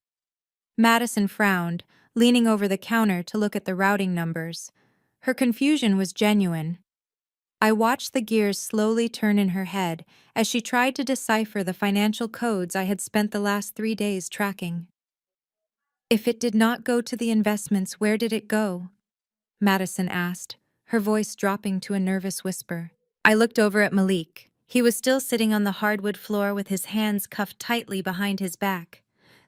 Madison frowned, leaning over the counter to look at the routing numbers. Her confusion was genuine. I watched the gears slowly turn in her head as she tried to decipher the financial codes I had spent the last 3 days tracking. If it did not go to the investments, where did it go? Madison asked, her voice dropping to a nervous whisper. I looked over at Malik. He was still sitting on the hardwood floor with his hands cuffed tightly behind his back.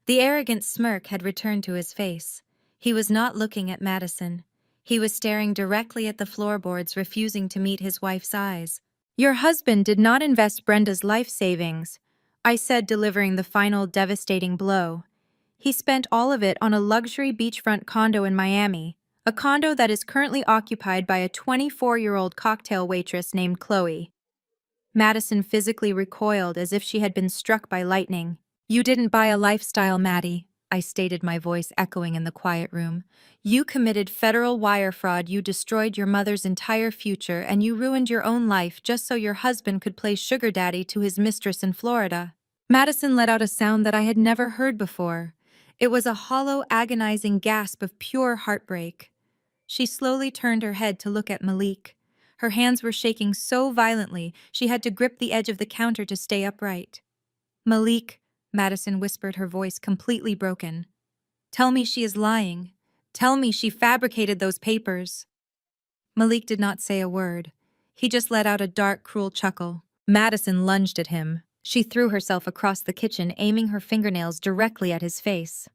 The arrogant smirk had returned to his face. He was not looking at Madison. He was staring directly at the floorboards, refusing to meet his wife's eyes. Your husband did not invest Brenda's life savings, I said, delivering the final devastating blow. He spent all of it on a luxury beachfront condo in Miami, a condo that is currently occupied by a 24-year-old cocktail waitress named Chloe. Madison physically recoiled as if she had been struck by lightning. You didn't buy a lifestyle, Maddie, I stated, my voice echoing in the quiet room. You committed federal wire fraud, you destroyed your mother's entire future, and you ruined your own life just so your husband could play sugar daddy to his mistress in Florida. Madison let out a sound that I had never heard before. It was a hollow, agonizing gasp of pure heartbreak. She slowly turned her head to look at Malik. Her hands were shaking so violently she had to grip the edge of the counter to stay upright. Malik, Madison whispered, her voice completely broken. Tell me she is lying. Tell me she fabricated those papers. Malik did not say a word. He just let out a dark, cruel chuckle. Madison lunged at him, She threw herself across the kitchen, aiming her fingernails directly at his face.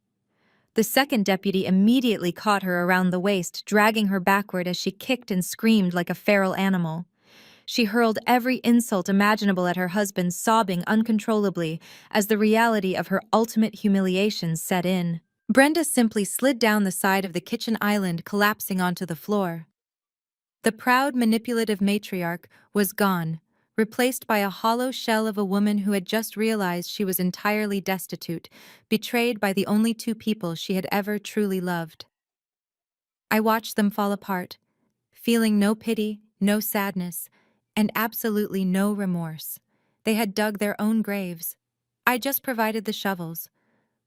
The second deputy immediately caught her around the waist, dragging her backward as she kicked and screamed like a feral animal. She hurled every insult imaginable at her husband, sobbing uncontrollably as the reality of her ultimate humiliation set in. Brenda simply slid down the side of the kitchen island, collapsing onto the floor. The proud, manipulative matriarch was gone, replaced by a hollow shell of a woman who had just realized she was entirely destitute, betrayed by the only two people she had ever truly loved. I watched them fall apart, feeling no pity, no sadness, and absolutely no remorse. They had dug their own graves. I just provided the shovels.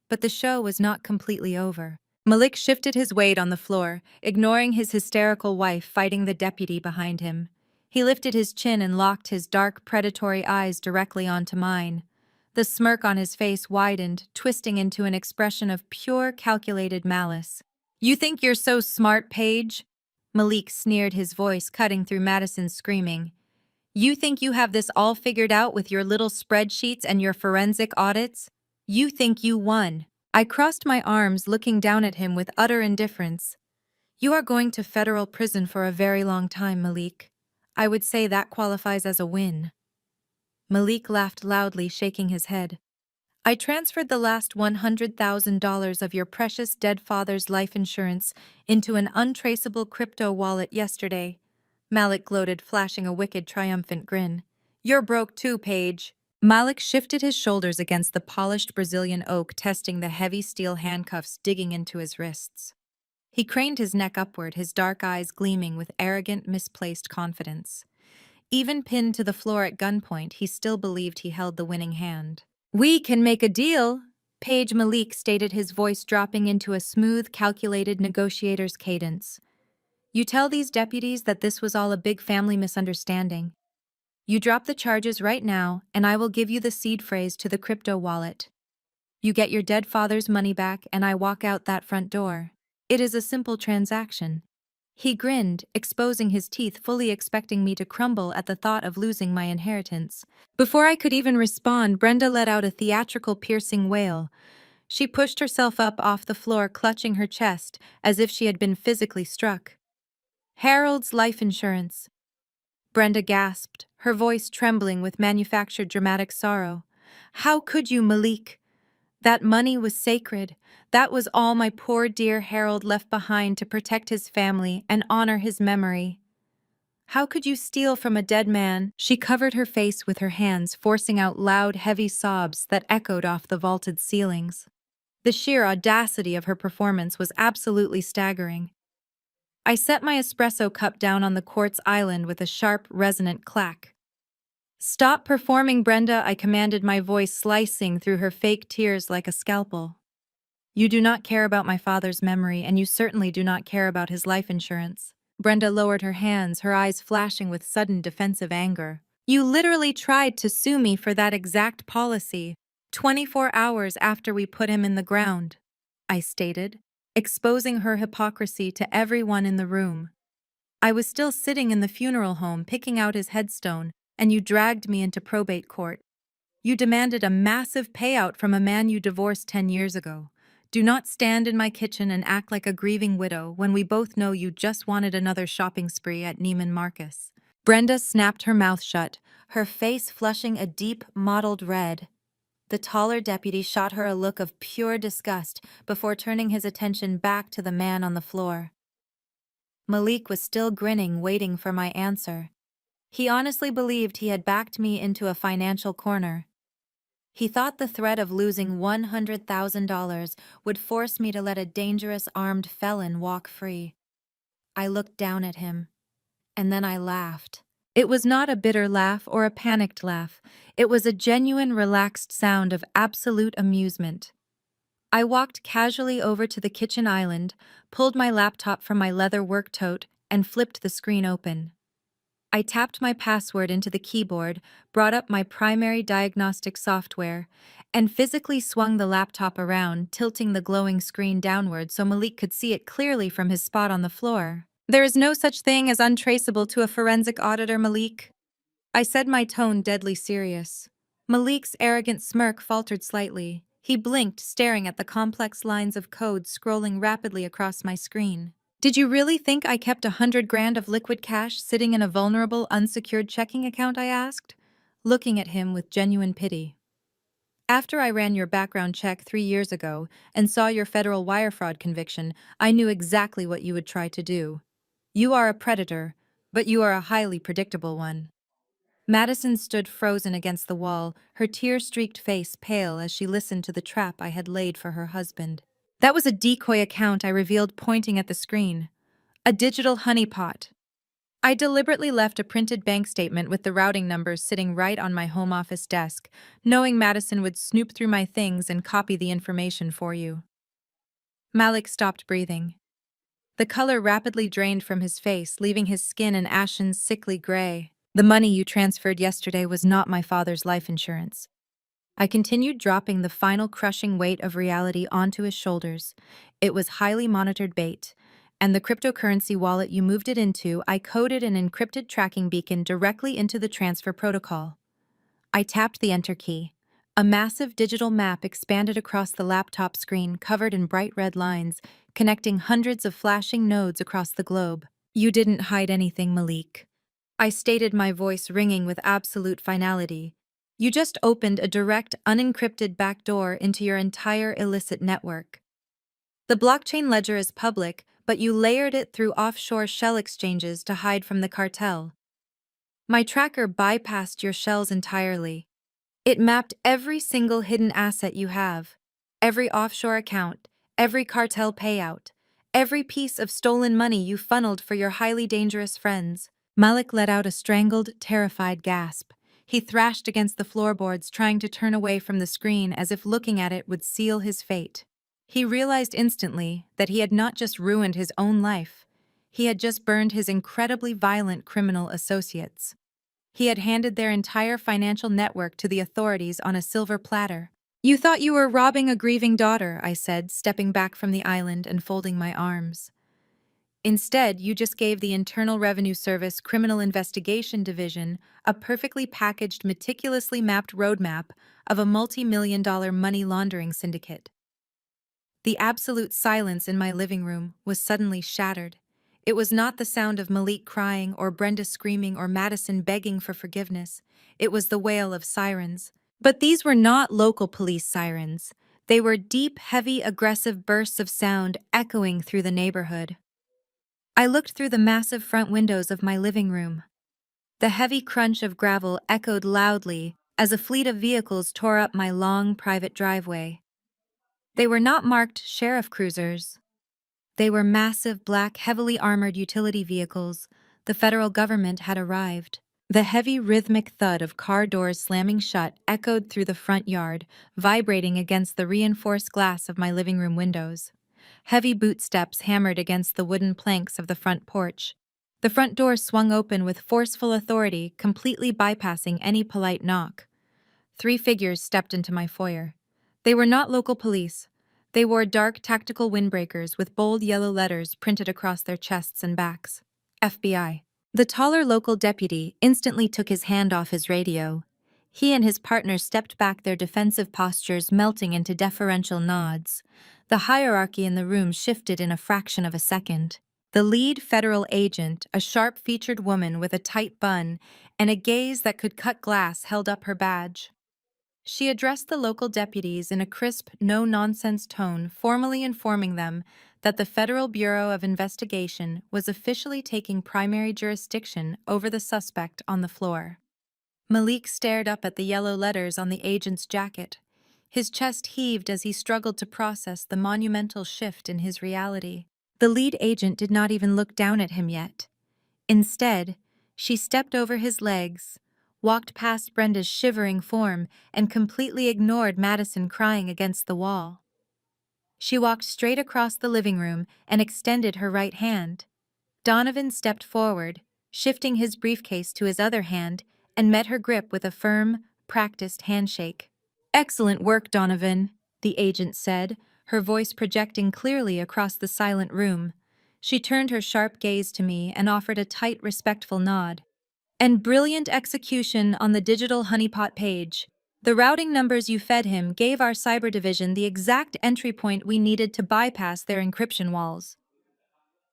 But the show was not completely over. Malik shifted his weight on the floor, ignoring his hysterical wife fighting the deputy behind him. He lifted his chin and locked his dark, predatory eyes directly onto mine. The smirk on his face widened, twisting into an expression of pure, calculated malice. "You think you're so smart, Paige?" Malik sneered, his voice cutting through Madison's screaming. "You think you have this all figured out with your little spreadsheets and your forensic audits? You think you won." I crossed my arms, looking down at him with utter indifference. "You are going to federal prison for a very long time, Malik. I would say that qualifies as a win." Malik laughed loudly, shaking his head. "I transferred the last $100,000 of your precious dead father's life insurance into an untraceable crypto wallet yesterday." Malik gloated, flashing a wicked, triumphant grin. "You're broke too, Paige." Malik shifted his shoulders against the polished Brazilian oak, testing the heavy steel handcuffs digging into his wrists. He craned his neck upward, his dark eyes gleaming with arrogant, misplaced confidence. Even pinned to the floor at gunpoint, he still believed he held the winning hand. "We can make a deal," Paige Malik stated, his voice dropping into a smooth, calculated negotiator's cadence. "You tell these deputies that this was all a big family misunderstanding. You drop the charges right now, and I will give you the seed phrase to the crypto wallet. You get your dead father's money back, and I walk out that front door. It is a simple transaction." He grinned, exposing his teeth, fully expecting me to crumble at the thought of losing my inheritance. Before I could even respond, Brenda let out a theatrical, piercing wail. She pushed herself up off the floor, clutching her chest as if she had been physically struck. "Harold's life insurance," Brenda gasped, her voice trembling with manufactured dramatic sorrow. "How could you, Malik? That money was sacred. That was all my poor dear Harold left behind to protect his family and honor his memory. How could you steal from a dead man?" She covered her face with her hands, forcing out loud, heavy sobs that echoed off the vaulted ceilings. The sheer audacity of her performance was absolutely staggering. I set my espresso cup down on the quartz island with a sharp, resonant clack. "Stop performing, Brenda," I commanded, my voice slicing through her fake tears like a scalpel. "You do not care about my father's memory, and you certainly do not care about his life insurance." Brenda lowered her hands, her eyes flashing with sudden defensive anger. "You literally tried to sue me for that exact policy, 24 hours after we put him in the ground," I stated, exposing her hypocrisy to everyone in the room. "I was still sitting in the funeral home picking out his headstone, and you dragged me into probate court. You demanded a massive payout from a man you divorced 10 years ago. Do not stand in my kitchen and act like a grieving widow when we both know you just wanted another shopping spree at Neiman Marcus." Brenda snapped her mouth shut, her face flushing a deep, mottled red. The taller deputy shot her a look of pure disgust before turning his attention back to the man on the floor. Malik was still grinning, waiting for my answer. He honestly believed he had backed me into a financial corner. He thought the threat of losing $100,000 would force me to let a dangerous armed felon walk free. I looked down at him, and then I laughed. It was not a bitter laugh or a panicked laugh. It was a genuine, relaxed sound of absolute amusement. I walked casually over to the kitchen island, pulled my laptop from my leather work tote, and flipped the screen open. I tapped my password into the keyboard, brought up my primary diagnostic software, and physically swung the laptop around, tilting the glowing screen downward so Malik could see it clearly from his spot on the floor. "There is no such thing as untraceable to a forensic auditor, Malik," I said, my tone deadly serious. Malik's arrogant smirk faltered slightly. He blinked, staring at the complex lines of code scrolling rapidly across my screen. Did you really think I kept 100 grand of liquid cash sitting in a vulnerable, unsecured checking account? I asked, looking at him with genuine pity. After I ran your background check 3 years ago and saw your federal wire fraud conviction, I knew exactly what you would try to do. You are a predator, but you are a highly predictable one. Madison stood frozen against the wall, her tear-streaked face pale as she listened to the trap I had laid for her husband. That was a decoy account, I revealed, pointing at the screen. A digital honeypot. I deliberately left a printed bank statement with the routing numbers sitting right on my home office desk, knowing Madison would snoop through my things and copy the information for you. Malik stopped breathing. The color rapidly drained from his face, leaving his skin an ashen, sickly gray. The money you transferred yesterday was not my father's life insurance. I continued, dropping the final crushing weight of reality onto his shoulders. It was highly monitored bait, and the cryptocurrency wallet you moved it into, I coded an encrypted tracking beacon directly into the transfer protocol. I tapped the enter key. A massive digital map expanded across the laptop screen, covered in bright red lines, connecting hundreds of flashing nodes across the globe. You didn't hide anything, Malik. I stated, my voice ringing with absolute finality. You just opened a direct, unencrypted backdoor into your entire illicit network. The blockchain ledger is public, but you layered it through offshore shell exchanges to hide from the cartel. My tracker bypassed your shells entirely. It mapped every single hidden asset you have, every offshore account, every cartel payout, every piece of stolen money you funneled for your highly dangerous friends. Malik let out a strangled, terrified gasp. He thrashed against the floorboards, trying to turn away from the screen as if looking at it would seal his fate. He realized instantly that he had not just ruined his own life, he had just burned his incredibly violent criminal associates. He had handed their entire financial network to the authorities on a silver platter. You thought you were robbing a grieving daughter, I said, stepping back from the island and folding my arms. Instead, you just gave the Internal Revenue Service Criminal Investigation Division a perfectly packaged, meticulously mapped roadmap of a multi-million-dollar money laundering syndicate. The absolute silence in my living room was suddenly shattered. It was not the sound of Malik crying or Brenda screaming or Madison begging for forgiveness. It was the wail of sirens. But these were not local police sirens. They were deep, heavy, aggressive bursts of sound echoing through the neighborhood. I looked through the massive front windows of my living room. The heavy crunch of gravel echoed loudly as a fleet of vehicles tore up my long, private driveway. They were not marked sheriff cruisers. They were massive, black, heavily armored utility vehicles. The federal government had arrived. The heavy, rhythmic thud of car doors slamming shut echoed through the front yard, vibrating against the reinforced glass of my living room windows. Heavy boot steps hammered against the wooden planks of the front porch. The front door swung open with forceful authority, completely bypassing any polite knock. 3 figures stepped into my foyer. They were not local police. They wore dark tactical windbreakers with bold yellow letters printed across their chests and backs. FBI. The taller local deputy instantly took his hand off his radio. He and his partner stepped back, their defensive postures melting into deferential nods. The hierarchy in the room shifted in a fraction of a second. The lead federal agent, a sharp-featured woman with a tight bun and a gaze that could cut glass, held up her badge. She addressed the local deputies in a crisp, no-nonsense tone, formally informing them that the Federal Bureau of Investigation was officially taking primary jurisdiction over the suspect on the floor. Malik stared up at the yellow letters on the agent's jacket. His chest heaved as he struggled to process the monumental shift in his reality. The lead agent did not even look down at him yet. Instead, she stepped over his legs, walked past Brenda's shivering form, and completely ignored Madison crying against the wall. She walked straight across the living room and extended her right hand. Donovan stepped forward, shifting his briefcase to his other hand, and met her grip with a firm, practiced handshake. "Excellent work, Donovan," the agent said, her voice projecting clearly across the silent room. She turned her sharp gaze to me and offered a tight, respectful nod. "And brilliant execution on the digital honeypot page. The routing numbers you fed him gave our cyber division the exact entry point we needed to bypass their encryption walls.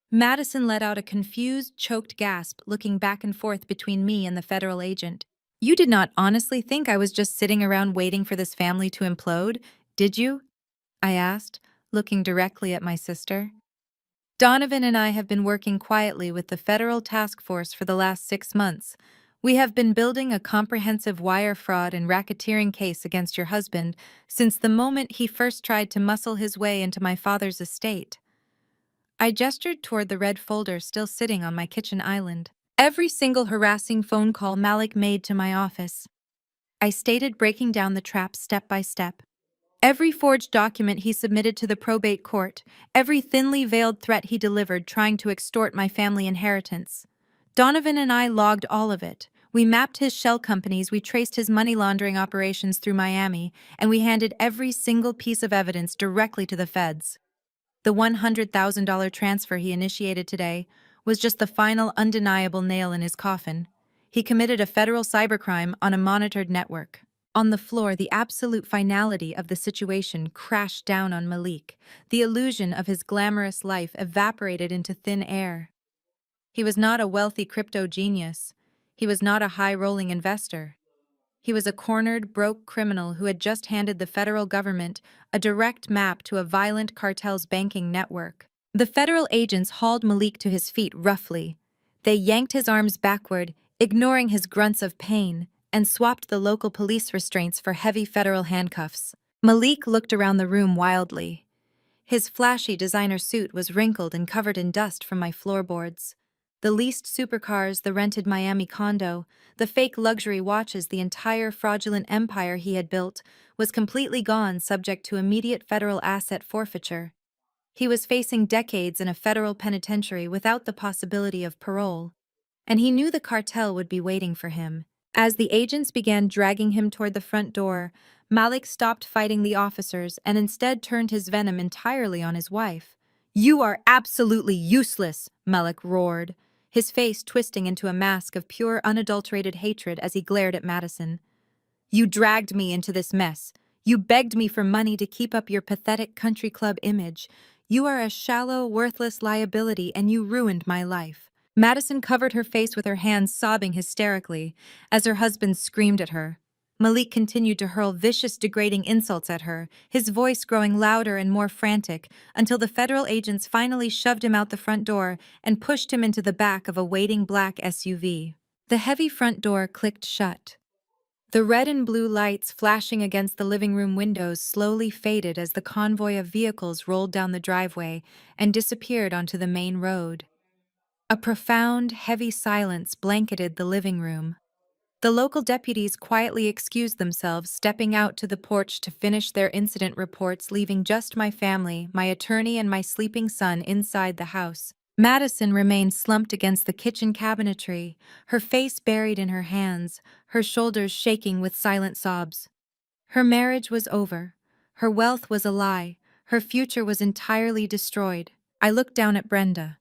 Madison let out a confused, choked gasp, looking back and forth between me and the federal agent. You did not honestly think I was just sitting around waiting for this family to implode, did you? I asked, looking directly at my sister. Donovan and I have been working quietly with the federal task force for the last 6 months. We have been building a comprehensive wire fraud and racketeering case against your husband since the moment he first tried to muscle his way into my father's estate. I gestured toward the red folder still sitting on my kitchen island. Every single harassing phone call Malik made to my office. I stated, breaking down the trap step by step. Every forged document he submitted to the probate court, every thinly veiled threat he delivered trying to extort my family inheritance. Donovan and I logged all of it. We mapped his shell companies, we traced his money laundering operations through Miami, and we handed every single piece of evidence directly to the feds. The $100,000 transfer he initiated today was just the final undeniable nail in his coffin. He committed a federal cybercrime on a monitored network. On the floor, the absolute finality of the situation crashed down on Malik. The illusion of his glamorous life evaporated into thin air. He was not a wealthy crypto genius. He was not a high-rolling investor. He was a cornered, broke criminal who had just handed the federal government a direct map to a violent cartel's banking network. The federal agents hauled Malik to his feet roughly. They yanked his arms backward, ignoring his grunts of pain, and swapped the local police restraints for heavy federal handcuffs. Malik looked around the room wildly. His flashy designer suit was wrinkled and covered in dust from my floorboards. The leased supercars, the rented Miami condo, the fake luxury watches, the entire fraudulent empire he had built was completely gone, subject to immediate federal asset forfeiture. He was facing decades in a federal penitentiary without the possibility of parole. And he knew the cartel would be waiting for him. As the agents began dragging him toward the front door, Malik stopped fighting the officers and instead turned his venom entirely on his wife. "You are absolutely useless," Malik roared, his face twisting into a mask of pure, unadulterated hatred as he glared at Madison. "You dragged me into this mess. You begged me for money to keep up your pathetic country club image. You are a shallow, worthless liability, and you ruined my life." Madison covered her face with her hands, sobbing hysterically, as her husband screamed at her. Malik continued to hurl vicious, degrading insults at her, his voice growing louder and more frantic, until the federal agents finally shoved him out the front door and pushed him into the back of a waiting black SUV. The heavy front door clicked shut. The red and blue lights flashing against the living room windows slowly faded as the convoy of vehicles rolled down the driveway and disappeared onto the main road. A profound, heavy silence blanketed the living room. The local deputies quietly excused themselves, stepping out to the porch to finish their incident reports, leaving just my family, my attorney, and my sleeping son inside the house. Madison remained slumped against the kitchen cabinetry, her face buried in her hands, her shoulders shaking with silent sobs. Her marriage was over. Her wealth was a lie. Her future was entirely destroyed. I looked down at Brenda.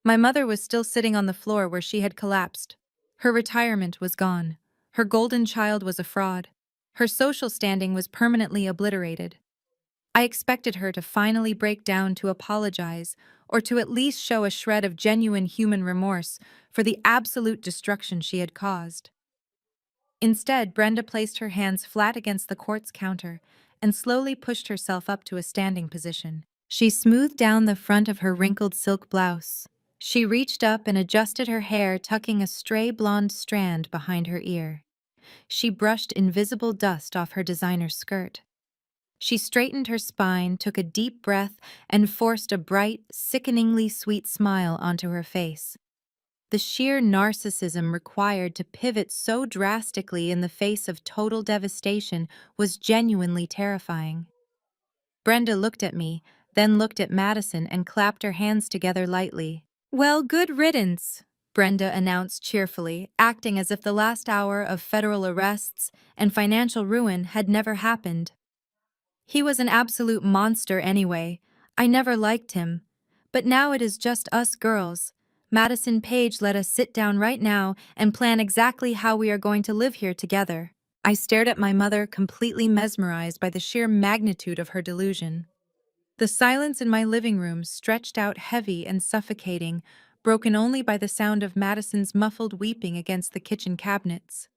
My mother was still sitting on the floor where she had collapsed. Her retirement was gone. Her golden child was a fraud. Her social standing was permanently obliterated. I expected her to finally break down, to apologize, or to at least show a shred of genuine human remorse for the absolute destruction she had caused. Instead, Brenda placed her hands flat against the quartz counter and slowly pushed herself up to a standing position. She smoothed down the front of her wrinkled silk blouse. She reached up and adjusted her hair, tucking a stray blonde strand behind her ear. She brushed invisible dust off her designer skirt. She straightened her spine, took a deep breath, and forced a bright, sickeningly sweet smile onto her face. The sheer narcissism required to pivot so drastically in the face of total devastation was genuinely terrifying. Brenda looked at me, then looked at Madison and clapped her hands together lightly. "Well, good riddance," Brenda announced cheerfully, acting as if the last hour of federal arrests and financial ruin had never happened. "He was an absolute monster anyway. I never liked him. But now it is just us girls. Madison Page let us sit down right now and plan exactly how we are going to live here together." I stared at my mother, completely mesmerized by the sheer magnitude of her delusion. The silence in my living room stretched out heavy and suffocating, broken only by the sound of Madison's muffled weeping against the kitchen cabinets.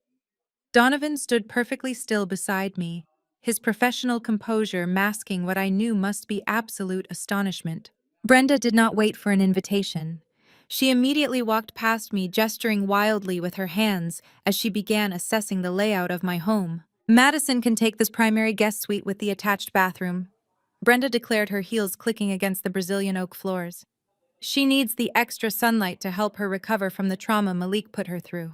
Donovan stood perfectly still beside me, his professional composure masking what I knew must be absolute astonishment. Brenda did not wait for an invitation. She immediately walked past me, gesturing wildly with her hands as she began assessing the layout of my home. Madison can take this primary guest suite with the attached bathroom, Brenda declared, her heels clicking against the Brazilian oak floors. She needs the extra sunlight to help her recover from the trauma Malik put her through.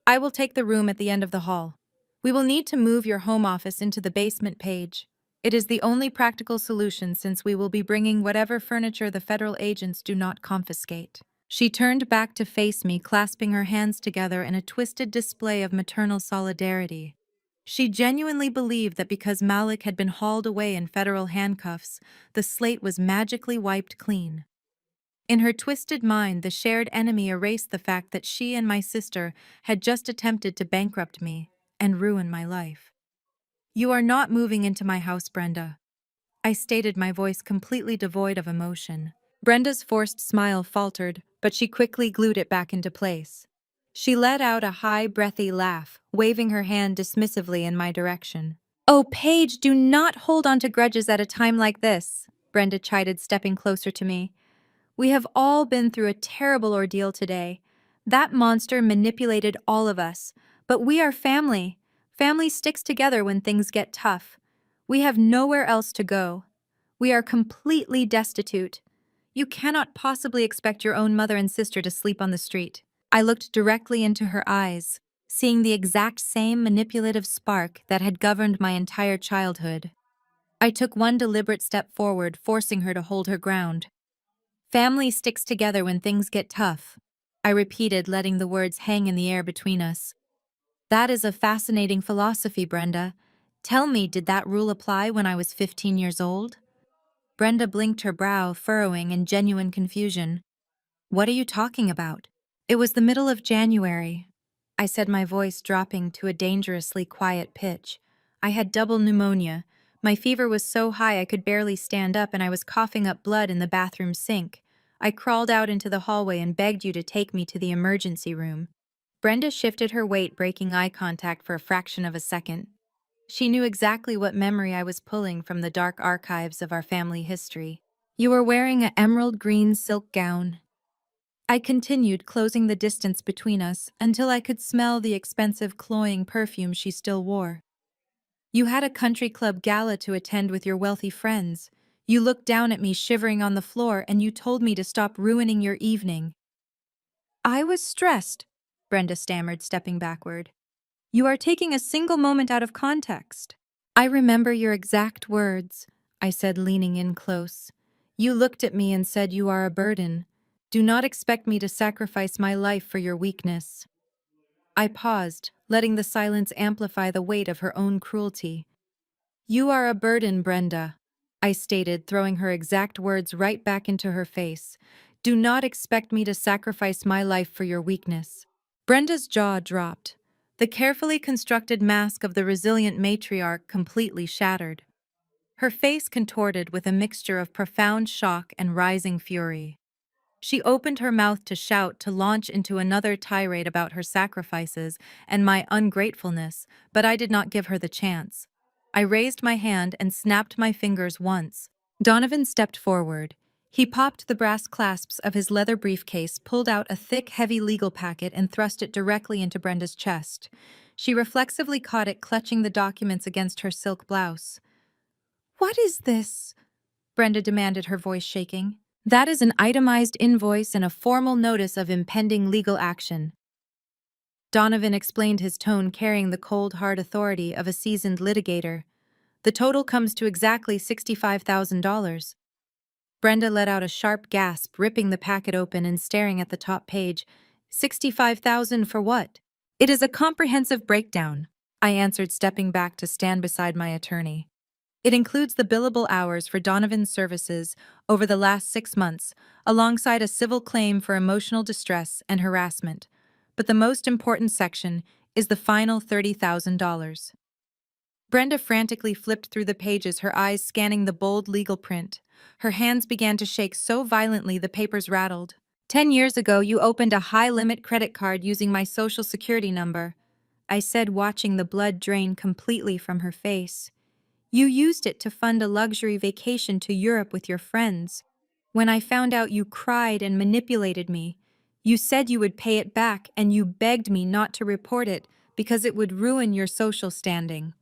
I will take the room at the end of the hall. We will need to move your home office into the basement page. It is the only practical solution since we will be bringing whatever furniture the federal agents do not confiscate. She turned back to face me, clasping her hands together in a twisted display of maternal solidarity. She genuinely believed that because Malik had been hauled away in federal handcuffs, the slate was magically wiped clean. In her twisted mind, the shared enemy erased the fact that she and my sister had just attempted to bankrupt me and ruin my life. "You are not moving into my house, Brenda," I stated, my voice completely devoid of emotion. Brenda's forced smile faltered, but she quickly glued it back into place. She let out a high, breathy laugh, waving her hand dismissively in my direction. "Oh, Paige, do not hold on to grudges at a time like this," Brenda chided, stepping closer to me. "We have all been through a terrible ordeal today. That monster manipulated all of us, but we are family. Family sticks together when things get tough. We have nowhere else to go. We are completely destitute. You cannot possibly expect your own mother and sister to sleep on the street." I looked directly into her eyes, seeing the exact same manipulative spark that had governed my entire childhood. I took one deliberate step forward, forcing her to hold her ground. "Family sticks together when things get tough," I repeated, letting the words hang in the air between us. "That is a fascinating philosophy, Brenda. Tell me, did that rule apply when I was 15 years old?" Brenda blinked, her brow furrowing in genuine confusion. "What are you talking about?" "It was the middle of January," I said, my voice dropping to a dangerously quiet pitch. "I had double pneumonia. My fever was so high I could barely stand up, and I was coughing up blood in the bathroom sink. I crawled out into the hallway and begged you to take me to the emergency room." Brenda shifted her weight, breaking eye contact for a fraction of a second. She knew exactly what memory I was pulling from the dark archives of our family history. "You were wearing an emerald green silk gown," I continued, closing the distance between us until I could smell the expensive, cloying perfume she still wore. "You had a country club gala to attend with your wealthy friends. You looked down at me shivering on the floor and you told me to stop ruining your evening." "I was stressed," Brenda stammered, stepping backward. "You are taking a single moment out of context." "I remember your exact words," I said, leaning in close. "You looked at me and said, 'You are a burden. Do not expect me to sacrifice my life for your weakness.'" I paused, letting the silence amplify the weight of her own cruelty. "You are a burden, Brenda," I stated, throwing her exact words right back into her face. "Do not expect me to sacrifice my life for your weakness." Brenda's jaw dropped. The carefully constructed mask of the resilient matriarch completely shattered. Her face contorted with a mixture of profound shock and rising fury. She opened her mouth to shout, to launch into another tirade about her sacrifices and my ungratefulness, but I did not give her the chance. I raised my hand and snapped my fingers once. Donovan stepped forward. He popped the brass clasps of his leather briefcase, pulled out a thick, heavy legal packet, and thrust it directly into Brenda's chest. She reflexively caught it, clutching the documents against her silk blouse. "What is this?" Brenda demanded, her voice shaking. "That is an itemized invoice and a formal notice of impending legal action," Donovan explained, his tone carrying the cold, hard authority of a seasoned litigator. "The total comes to exactly $65,000. Brenda let out a sharp gasp, ripping the packet open and staring at the top page. "65,000 for what?" "It is a comprehensive breakdown," I answered, stepping back to stand beside my attorney. "It includes the billable hours for Donovan's services over the last 6 months, alongside a civil claim for emotional distress and harassment. But the most important section is the final $30,000. Brenda frantically flipped through the pages, her eyes scanning the bold legal print. Her hands began to shake so violently the papers rattled. 10 years ago, you opened a high-limit credit card using my social security number, I said, watching the blood drain completely from her face. You used it to fund a luxury vacation to Europe with your friends. When I found out, you cried and manipulated me. You said you would pay it back, and you begged me not to report it because it would ruin your social standing.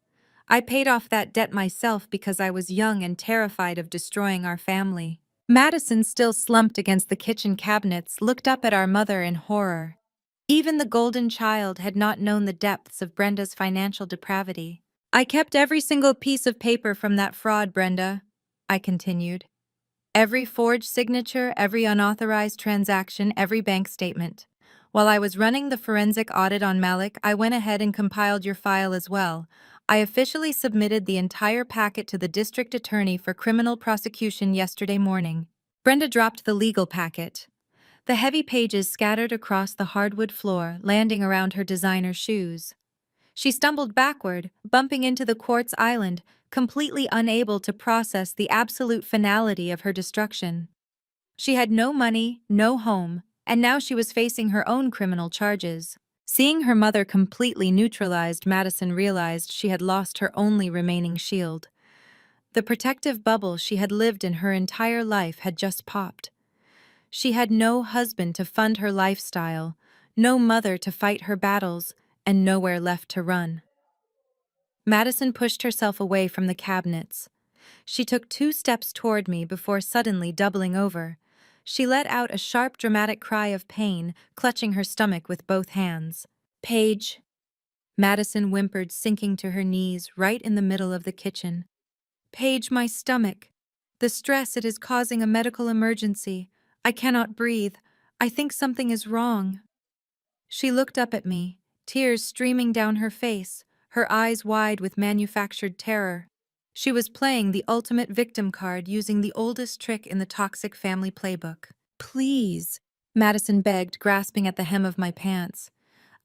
I paid off that debt myself because I was young and terrified of destroying our family. Madison, still slumped against the kitchen cabinets, looked up at our mother in horror. Even the golden child had not known the depths of Brenda's financial depravity. I kept every single piece of paper from that fraud, Brenda, I continued. Every forged signature, every unauthorized transaction, every bank statement. While I was running the forensic audit on Malik, I went ahead and compiled your file as well. I officially submitted the entire packet to the district attorney for criminal prosecution yesterday morning. Brenda dropped the legal packet. The heavy pages scattered across the hardwood floor, landing around her designer shoes. She stumbled backward, bumping into the quartz island, completely unable to process the absolute finality of her destruction. She had no money, no home, and now she was facing her own criminal charges. Seeing her mother completely neutralized, Madison realized she had lost her only remaining shield. The protective bubble she had lived in her entire life had just popped. She had no husband to fund her lifestyle, no mother to fight her battles, and nowhere left to run. Madison pushed herself away from the cabinets. She took 2 steps toward me before suddenly doubling over. She let out a sharp, dramatic cry of pain, clutching her stomach with both hands. Paige, Madison whimpered, sinking to her knees right in the middle of the kitchen. Paige, my stomach. The stress, it is causing a medical emergency. I cannot breathe. I think something is wrong. She looked up at me, tears streaming down her face, her eyes wide with manufactured terror. She was playing the ultimate victim card using the oldest trick in the toxic family playbook. Please, Madison begged, grasping at the hem of my pants.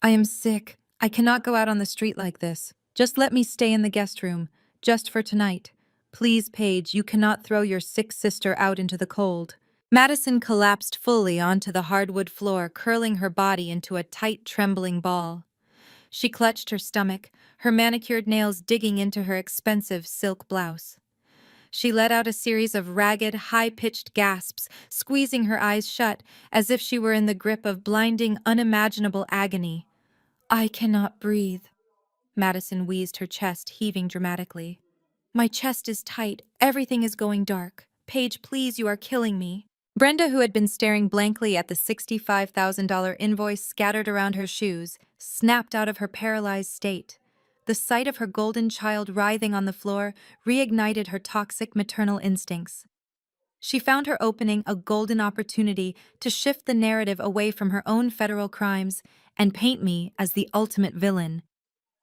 I am sick. I cannot go out on the street like this. Just let me stay in the guest room, just for tonight. Please, Paige, you cannot throw your sick sister out into the cold. Madison collapsed fully onto the hardwood floor, curling her body into a tight, trembling ball. She clutched her stomach, her manicured nails digging into her expensive silk blouse. She let out a series of ragged, high-pitched gasps, squeezing her eyes shut, as if she were in the grip of blinding, unimaginable agony. I cannot breathe. Madison wheezed, her chest heaving dramatically. My chest is tight. Everything is going dark. Paige, please, you are killing me. Brenda, who had been staring blankly at the $65,000 invoice scattered around her shoes, snapped out of her paralyzed state. The sight of her golden child writhing on the floor reignited her toxic maternal instincts. She found her opening a golden opportunity to shift the narrative away from her own federal crimes and paint me as the ultimate villain.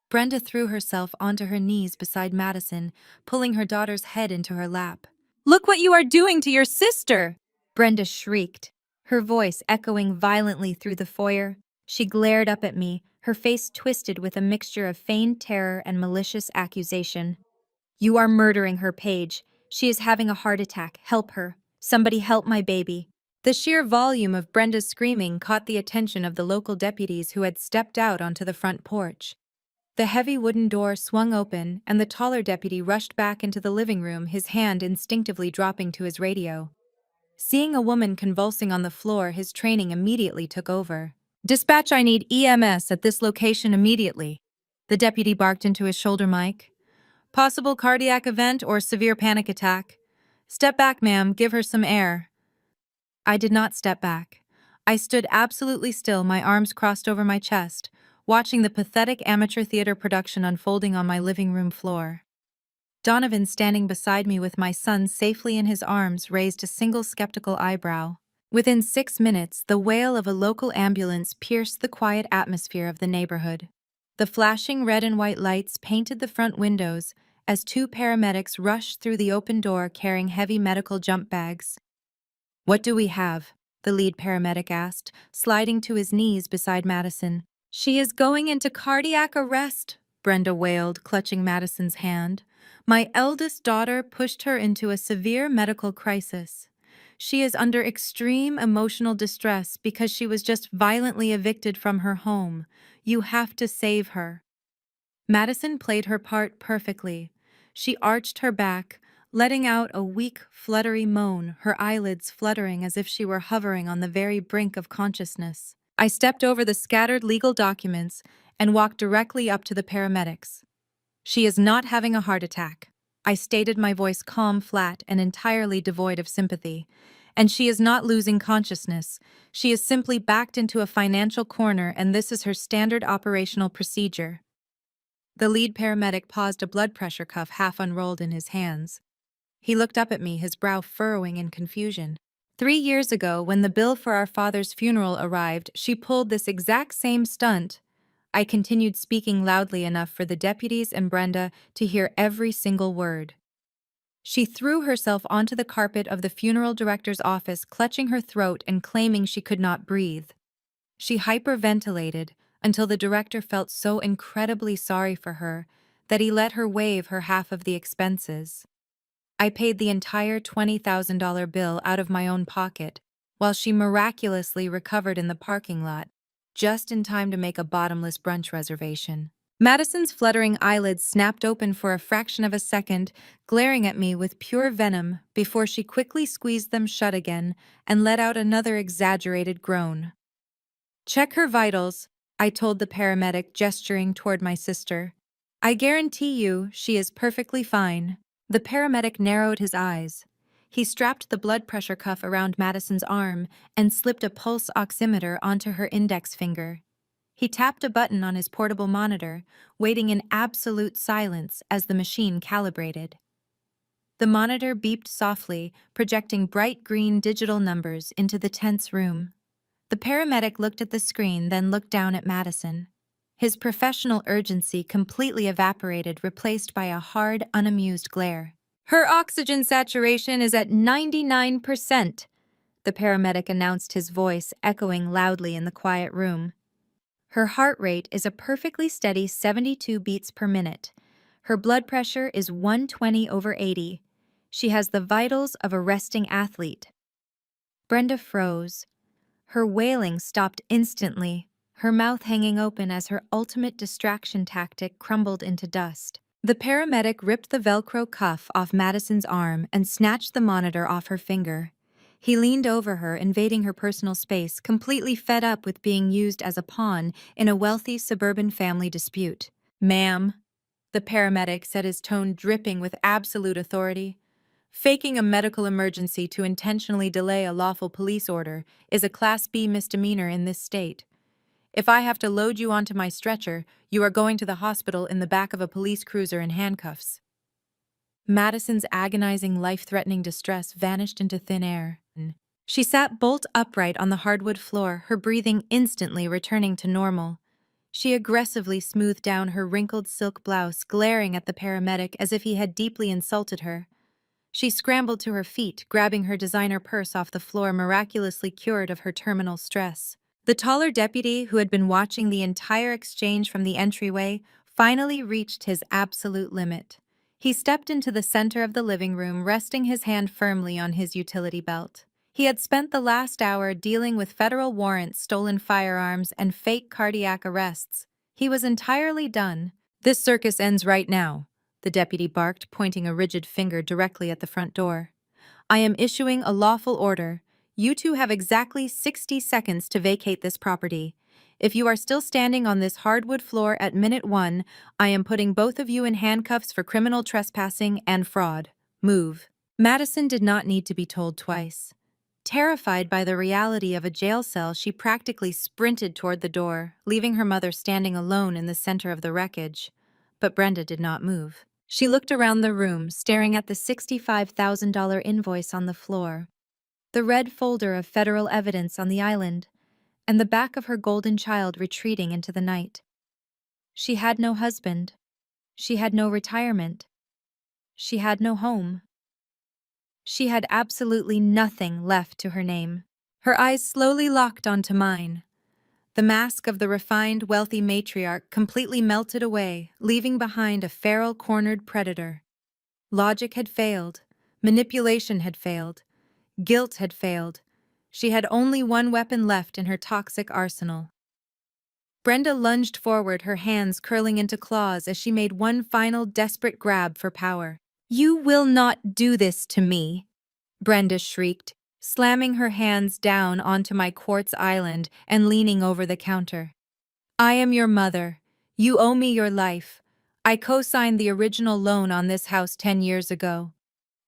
Brenda threw herself onto her knees beside Madison, pulling her daughter's head into her lap. Look what you are doing to your sister! Brenda shrieked, her voice echoing violently through the foyer. She glared up at me, her face twisted with a mixture of feigned terror and malicious accusation. You are murdering her, Paige. She is having a heart attack. Help her. Somebody help my baby. The sheer volume of Brenda's screaming caught the attention of the local deputies who had stepped out onto the front porch. The heavy wooden door swung open, and the taller deputy rushed back into the living room, his hand instinctively dropping to his radio. Seeing a woman convulsing on the floor, his training immediately took over. Dispatch, I need EMS at this location immediately. The deputy barked into his shoulder mic. Possible cardiac event or severe panic attack. Step back, ma'am, give her some air. I did not step back. I stood absolutely still, my arms crossed over my chest, watching the pathetic amateur theater production unfolding on my living room floor. Donovan, standing beside me with my son safely in his arms, raised a single skeptical eyebrow. Within 6 minutes, the wail of a local ambulance pierced the quiet atmosphere of the neighborhood. The flashing red and white lights painted the front windows as 2 paramedics rushed through the open door carrying heavy medical jump bags. What do we have? The lead paramedic asked, sliding to his knees beside Madison. She is going into cardiac arrest, Brenda wailed, clutching Madison's hand. My eldest daughter pushed her into a severe medical crisis. She is under extreme emotional distress because she was just violently evicted from her home. You have to save her. Madison played her part perfectly. She arched her back, letting out a weak, fluttery moan, her eyelids fluttering as if she were hovering on the very brink of consciousness. I stepped over the scattered legal documents and walked directly up to the paramedics. She is not having a heart attack. I stated, my voice calm, flat, and entirely devoid of sympathy. And she is not losing consciousness. She is simply backed into a financial corner, and this is her standard operational procedure. The lead paramedic paused, a blood pressure cuff half unrolled in his hands. He looked up at me, his brow furrowing in confusion. 3 years ago, when the bill for our father's funeral arrived, she pulled this exact same stunt. I continued, speaking loudly enough for the deputies and Brenda to hear every single word. She threw herself onto the carpet of the funeral director's office, clutching her throat and claiming she could not breathe. She hyperventilated until the director felt so incredibly sorry for her that he let her waive her half of the expenses. I paid the entire $20,000 bill out of my own pocket, while she miraculously recovered in the parking lot, just in time to make a bottomless brunch reservation. Madison's fluttering eyelids snapped open for a fraction of a second, glaring at me with pure venom before she quickly squeezed them shut again and let out another exaggerated groan. Check her vitals, I told the paramedic, gesturing toward my sister. I guarantee you she is perfectly fine. The paramedic narrowed his eyes. He strapped the blood pressure cuff around Madison's arm and slipped a pulse oximeter onto her index finger. He tapped a button on his portable monitor, waiting in absolute silence as the machine calibrated. The monitor beeped softly, projecting bright green digital numbers into the tense room. The paramedic looked at the screen, then looked down at Madison. His professional urgency completely evaporated, replaced by a hard, unamused glare. Her oxygen saturation is at 99%, the paramedic announced, his voice echoing loudly in the quiet room. Her heart rate is a perfectly steady 72 beats per minute. Her blood pressure is 120/80. She has the vitals of a resting athlete. Brenda froze. Her wailing stopped instantly, her mouth hanging open as her ultimate distraction tactic crumbled into dust. The paramedic ripped the Velcro cuff off Madison's arm and snatched the monitor off her finger. He leaned over her, invading her personal space, completely fed up with being used as a pawn in a wealthy suburban family dispute. Ma'am, the paramedic said, his tone dripping with absolute authority. Faking a medical emergency to intentionally delay a lawful police order is a Class B misdemeanor in this state. If I have to load you onto my stretcher, you are going to the hospital in the back of a police cruiser in handcuffs. Madison's agonizing, life-threatening distress vanished into thin air. She sat bolt upright on the hardwood floor, her breathing instantly returning to normal. She aggressively smoothed down her wrinkled silk blouse, glaring at the paramedic as if he had deeply insulted her. She scrambled to her feet, grabbing her designer purse off the floor, miraculously cured of her terminal stress. The taller deputy, who had been watching the entire exchange from the entryway, finally reached his absolute limit. He stepped into the center of the living room, resting his hand firmly on his utility belt. He had spent the last hour dealing with federal warrants, stolen firearms, and fake cardiac arrests. He was entirely done. This circus ends right now, the deputy barked, pointing a rigid finger directly at the front door. I am issuing a lawful order. You two have exactly 60 seconds to vacate this property. If you are still standing on this hardwood floor at minute 1, I am putting both of you in handcuffs for criminal trespassing and fraud. Move. Madison did not need to be told twice. Terrified by the reality of a jail cell, she practically sprinted toward the door, leaving her mother standing alone in the center of the wreckage. But Brenda did not move. She looked around the room, staring at the $65,000 invoice on the floor, the red folder of federal evidence on the island, and the back of her golden child retreating into the night. She had no husband. She had no retirement. She had no home. She had absolutely nothing left to her name. Her eyes slowly locked onto mine. The mask of the refined, wealthy matriarch completely melted away, leaving behind a feral, cornered predator. Logic had failed. Manipulation had failed. Guilt had failed. She had only one weapon left in her toxic arsenal. Brenda lunged forward, her hands curling into claws as she made one final desperate grab for power. "You will not do this to me," Brenda shrieked, slamming her hands down onto my quartz island and leaning over the counter. "I am your mother. You owe me your life. I co-signed the original loan on this house 10 years ago.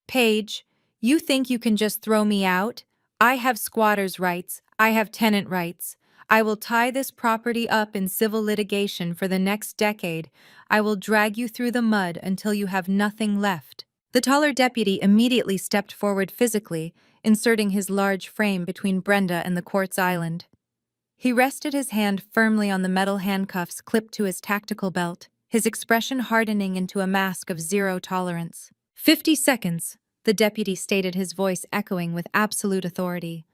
Paige, you think you can just throw me out? I have squatter's rights. I have tenant rights. I will tie this property up in civil litigation for the next decade. I will drag you through the mud until you have nothing left." The taller deputy immediately stepped forward physically, inserting his large frame between Brenda and the quartz island. He rested his hand firmly on the metal handcuffs clipped to his tactical belt, his expression hardening into a mask of zero tolerance. 50 seconds, the deputy stated, his voice echoing with absolute authority.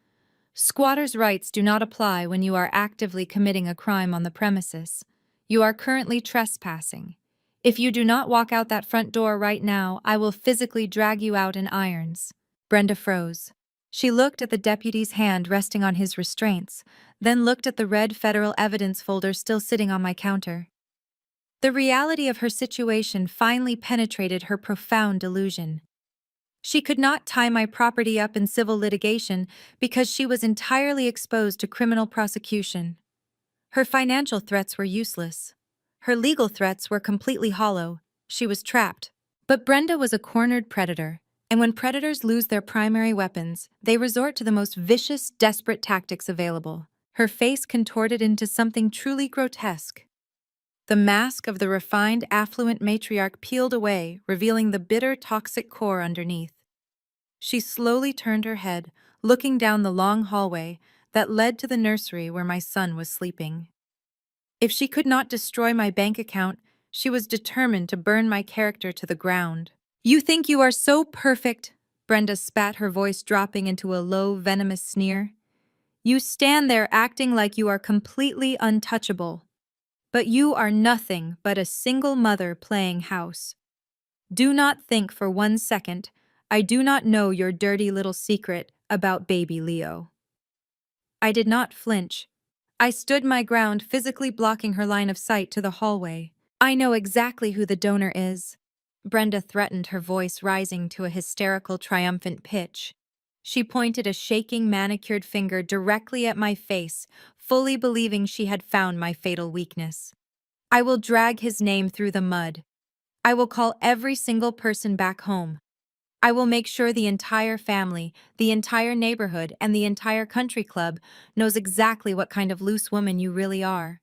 "Squatters' rights do not apply when you are actively committing a crime on the premises. You are currently trespassing. If you do not walk out that front door right now, I will physically drag you out in irons." Brenda froze. She looked at the deputy's hand resting on his restraints, then looked at the red federal evidence folder still sitting on my counter. The reality of her situation finally penetrated her profound delusion. She could not tie my property up in civil litigation because she was entirely exposed to criminal prosecution. Her financial threats were useless. Her legal threats were completely hollow. She was trapped. But Brenda was a cornered predator, and when predators lose their primary weapons, they resort to the most vicious, desperate tactics available. Her face contorted into something truly grotesque. The mask of the refined, affluent matriarch peeled away, revealing the bitter, toxic core underneath. She slowly turned her head, looking down the long hallway that led to the nursery where my son was sleeping. If she could not destroy my bank account, she was determined to burn my character to the ground. "You think you are so perfect," Brenda spat, her voice dropping into a low, venomous sneer. "You stand there acting like you are completely untouchable. But you are nothing but a single mother playing house. Do not think for 1 second I do not know your dirty little secret about baby Leo." I did not flinch. I stood my ground, physically blocking her line of sight to the hallway. "I know exactly who the donor is," Brenda threatened, her voice rising to a hysterical, triumphant pitch. She pointed a shaking, manicured finger directly at my face, fully believing she had found my fatal weakness. "I will drag his name through the mud. I will call every single person back home. I will make sure the entire family, the entire neighborhood, and the entire country club knows exactly what kind of loose woman you really are.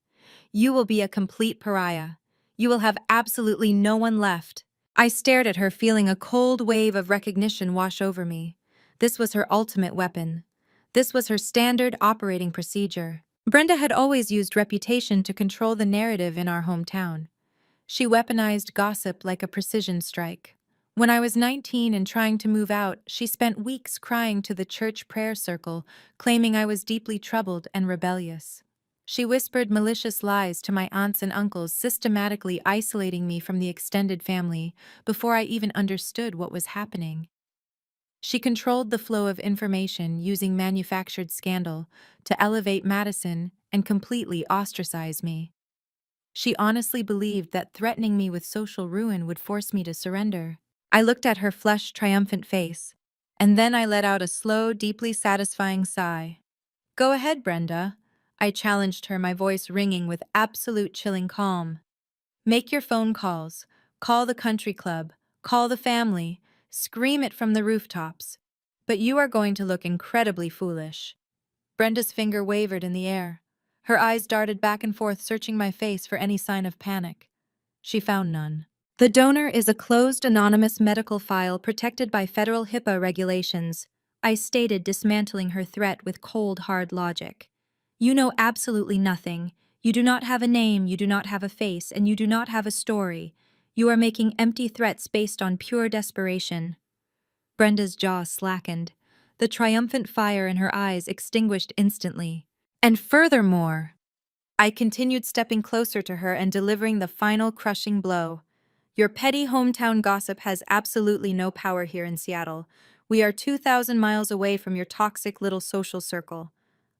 You will be a complete pariah. You will have absolutely no one left." I stared at her, feeling a cold wave of recognition wash over me. This was her ultimate weapon. This was her standard operating procedure. Brenda had always used reputation to control the narrative in our hometown. She weaponized gossip like a precision strike. When I was 19 and trying to move out, she spent weeks crying to the church prayer circle, claiming I was deeply troubled and rebellious. She whispered malicious lies to my aunts and uncles, systematically isolating me from the extended family before I even understood what was happening. She controlled the flow of information using manufactured scandal to elevate Madison and completely ostracize me. She honestly believed that threatening me with social ruin would force me to surrender. I looked at her flushed, triumphant face, and then I let out a slow, deeply satisfying sigh. "Go ahead, Brenda," I challenged her, my voice ringing with absolute chilling calm. "Make your phone calls. Call the country club. Call the family. Scream it from the rooftops. But you are going to look incredibly foolish." Brenda's finger wavered in the air. Her eyes darted back and forth, searching my face for any sign of panic. She found none. "The donor is a closed, anonymous medical file protected by federal HIPAA regulations," I stated, dismantling her threat with cold, hard logic. "You know absolutely nothing. You do not have a name, you do not have a face, and you do not have a story. You are making empty threats based on pure desperation." Brenda's jaw slackened. The triumphant fire in her eyes extinguished instantly. "And furthermore," I continued stepping closer to her and delivering the final crushing blow. Your petty hometown gossip has absolutely no power here in Seattle. We are 2,000 miles away from your toxic little social circle.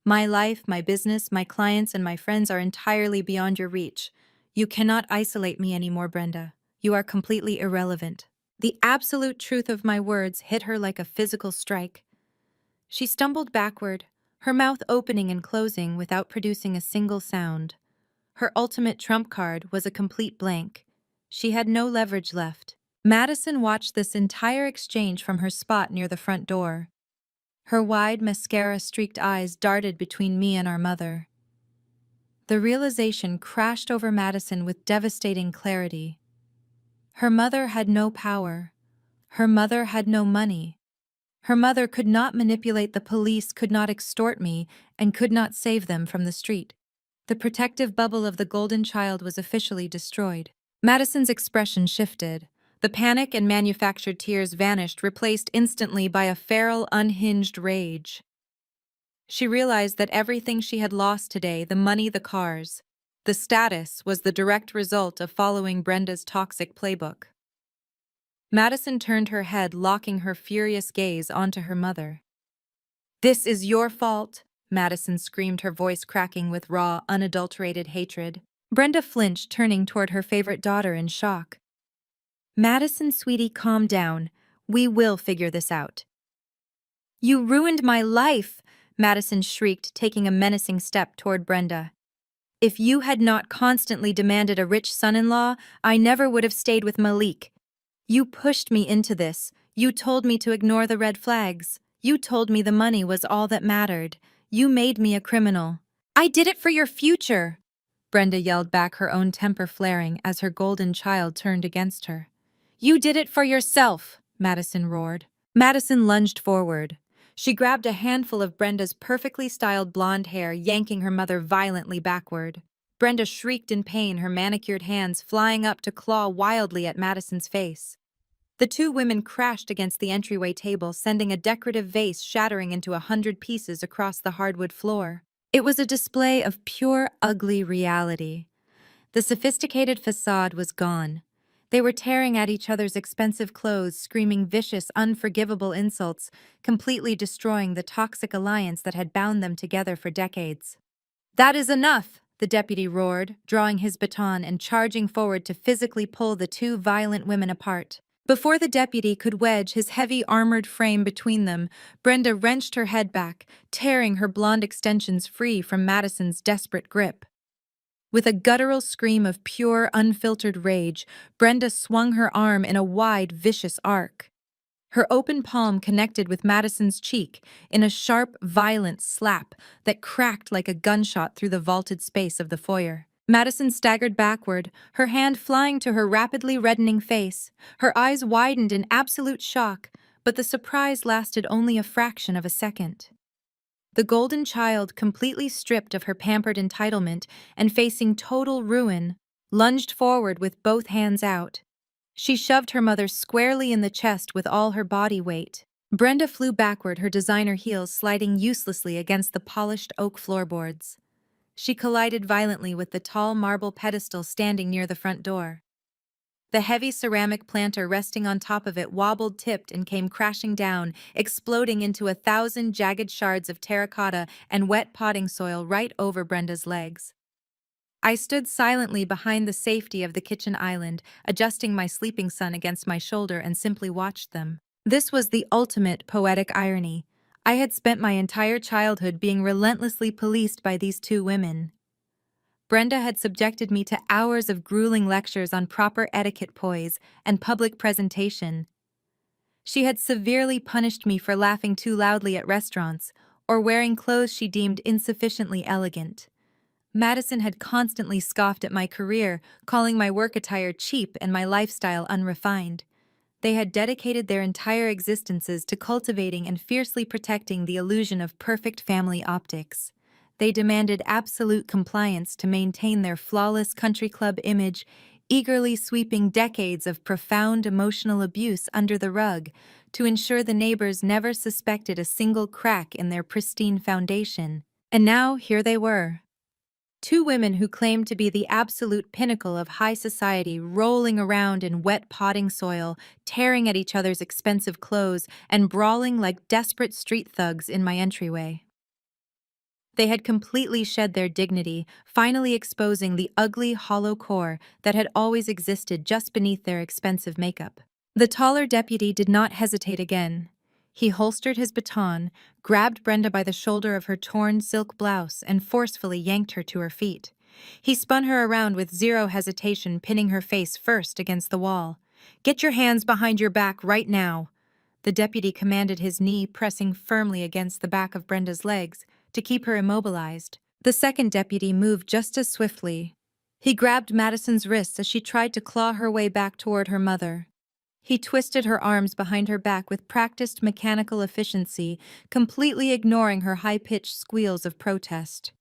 My life, my business, my clients, and my friends are entirely beyond your reach. You cannot isolate me anymore, Brenda. You are completely irrelevant. The absolute truth of my words hit her like a physical strike. She stumbled backward, her mouth opening and closing without producing a single sound. Her ultimate trump card was a complete blank. She had no leverage left. Madison watched this entire exchange from her spot near the front door. Her wide, mascara-streaked eyes darted between me and our mother. The realization crashed over Madison with devastating clarity. Her mother had no power. Her mother had no money. Her mother could not manipulate the police, could not extort me, and could not save them from the street. The protective bubble of the golden child was officially destroyed. Madison's expression shifted. The panic and manufactured tears vanished, replaced instantly by a feral, unhinged rage. She realized that everything she had lost today, the money, the cars, the status, was the direct result of following Brenda's toxic playbook. Madison turned her head, locking her furious gaze onto her mother. "This is your fault," Madison screamed, her voice cracking with raw, unadulterated hatred. Brenda flinched, turning toward her favorite daughter in shock. "Madison, sweetie, calm down. We will figure this out." "You ruined my life," Madison shrieked, taking a menacing step toward Brenda. "If you had not constantly demanded a rich son-in-law, I never would have stayed with Malik. You pushed me into this. You told me to ignore the red flags. You told me the money was all that mattered. You made me a criminal." "I did it for your future," Brenda yelled back, her own temper flaring as her golden child turned against her. "You did it for yourself," Madison roared. Madison lunged forward. She grabbed a handful of Brenda's perfectly styled blonde hair, yanking her mother violently backward. Brenda shrieked in pain, her manicured hands flying up to claw wildly at Madison's face. The two women crashed against the entryway table, sending a decorative vase shattering into 100 pieces across the hardwood floor. It was a display of pure, ugly reality. The sophisticated facade was gone. They were tearing at each other's expensive clothes, screaming vicious, unforgivable insults, completely destroying the toxic alliance that had bound them together for decades. "That is enough," the deputy roared, drawing his baton and charging forward to physically pull the two violent women apart. Before the deputy could wedge his heavy armored frame between them, Brenda wrenched her head back, tearing her blonde extensions free from Madison's desperate grip. With a guttural scream of pure, unfiltered rage, Brenda swung her arm in a wide, vicious arc. Her open palm connected with Madison's cheek in a sharp, violent slap that cracked like a gunshot through the vaulted space of the foyer. Madison staggered backward, her hand flying to her rapidly reddening face. Her eyes widened in absolute shock, but the surprise lasted only a fraction of a second. The golden child, completely stripped of her pampered entitlement and facing total ruin, lunged forward with both hands out. She shoved her mother squarely in the chest with all her body weight. Brenda flew backward, her designer heels sliding uselessly against the polished oak floorboards. She collided violently with the tall marble pedestal standing near the front door. The heavy ceramic planter resting on top of it wobbled, tipped, and came crashing down, exploding into 1,000 jagged shards of terracotta and wet potting soil right over Brenda's legs. I stood silently behind the safety of the kitchen island, adjusting my sleeping son against my shoulder, and simply watched them. This was the ultimate poetic irony. I had spent my entire childhood being relentlessly policed by these two women. Brenda had subjected me to hours of grueling lectures on proper etiquette, poise, and public presentation. She had severely punished me for laughing too loudly at restaurants or wearing clothes she deemed insufficiently elegant. Madison had constantly scoffed at my career, calling my work attire cheap and my lifestyle unrefined. They had dedicated their entire existences to cultivating and fiercely protecting the illusion of perfect family optics. They demanded absolute compliance to maintain their flawless country club image, eagerly sweeping decades of profound emotional abuse under the rug to ensure the neighbors never suspected a single crack in their pristine foundation. And now here they were, Two women who claimed to be the absolute pinnacle of high society rolling around in wet potting soil, tearing at each other's expensive clothes, and brawling like desperate street thugs in my entryway. They had completely shed their dignity, finally exposing the ugly, hollow core that had always existed just beneath their expensive makeup. The taller deputy did not hesitate again. He holstered his baton, grabbed Brenda by the shoulder of her torn silk blouse, and forcefully yanked her to her feet. He spun her around with zero hesitation, pinning her face first against the wall. "Get your hands behind your back right now." The deputy commanded, his knee pressing firmly against the back of Brenda's legs to keep her immobilized. The second deputy moved just as swiftly. He grabbed Madison's wrists as she tried to claw her way back toward her mother. He twisted her arms behind her back with practiced mechanical efficiency, completely ignoring her high-pitched squeals of protest.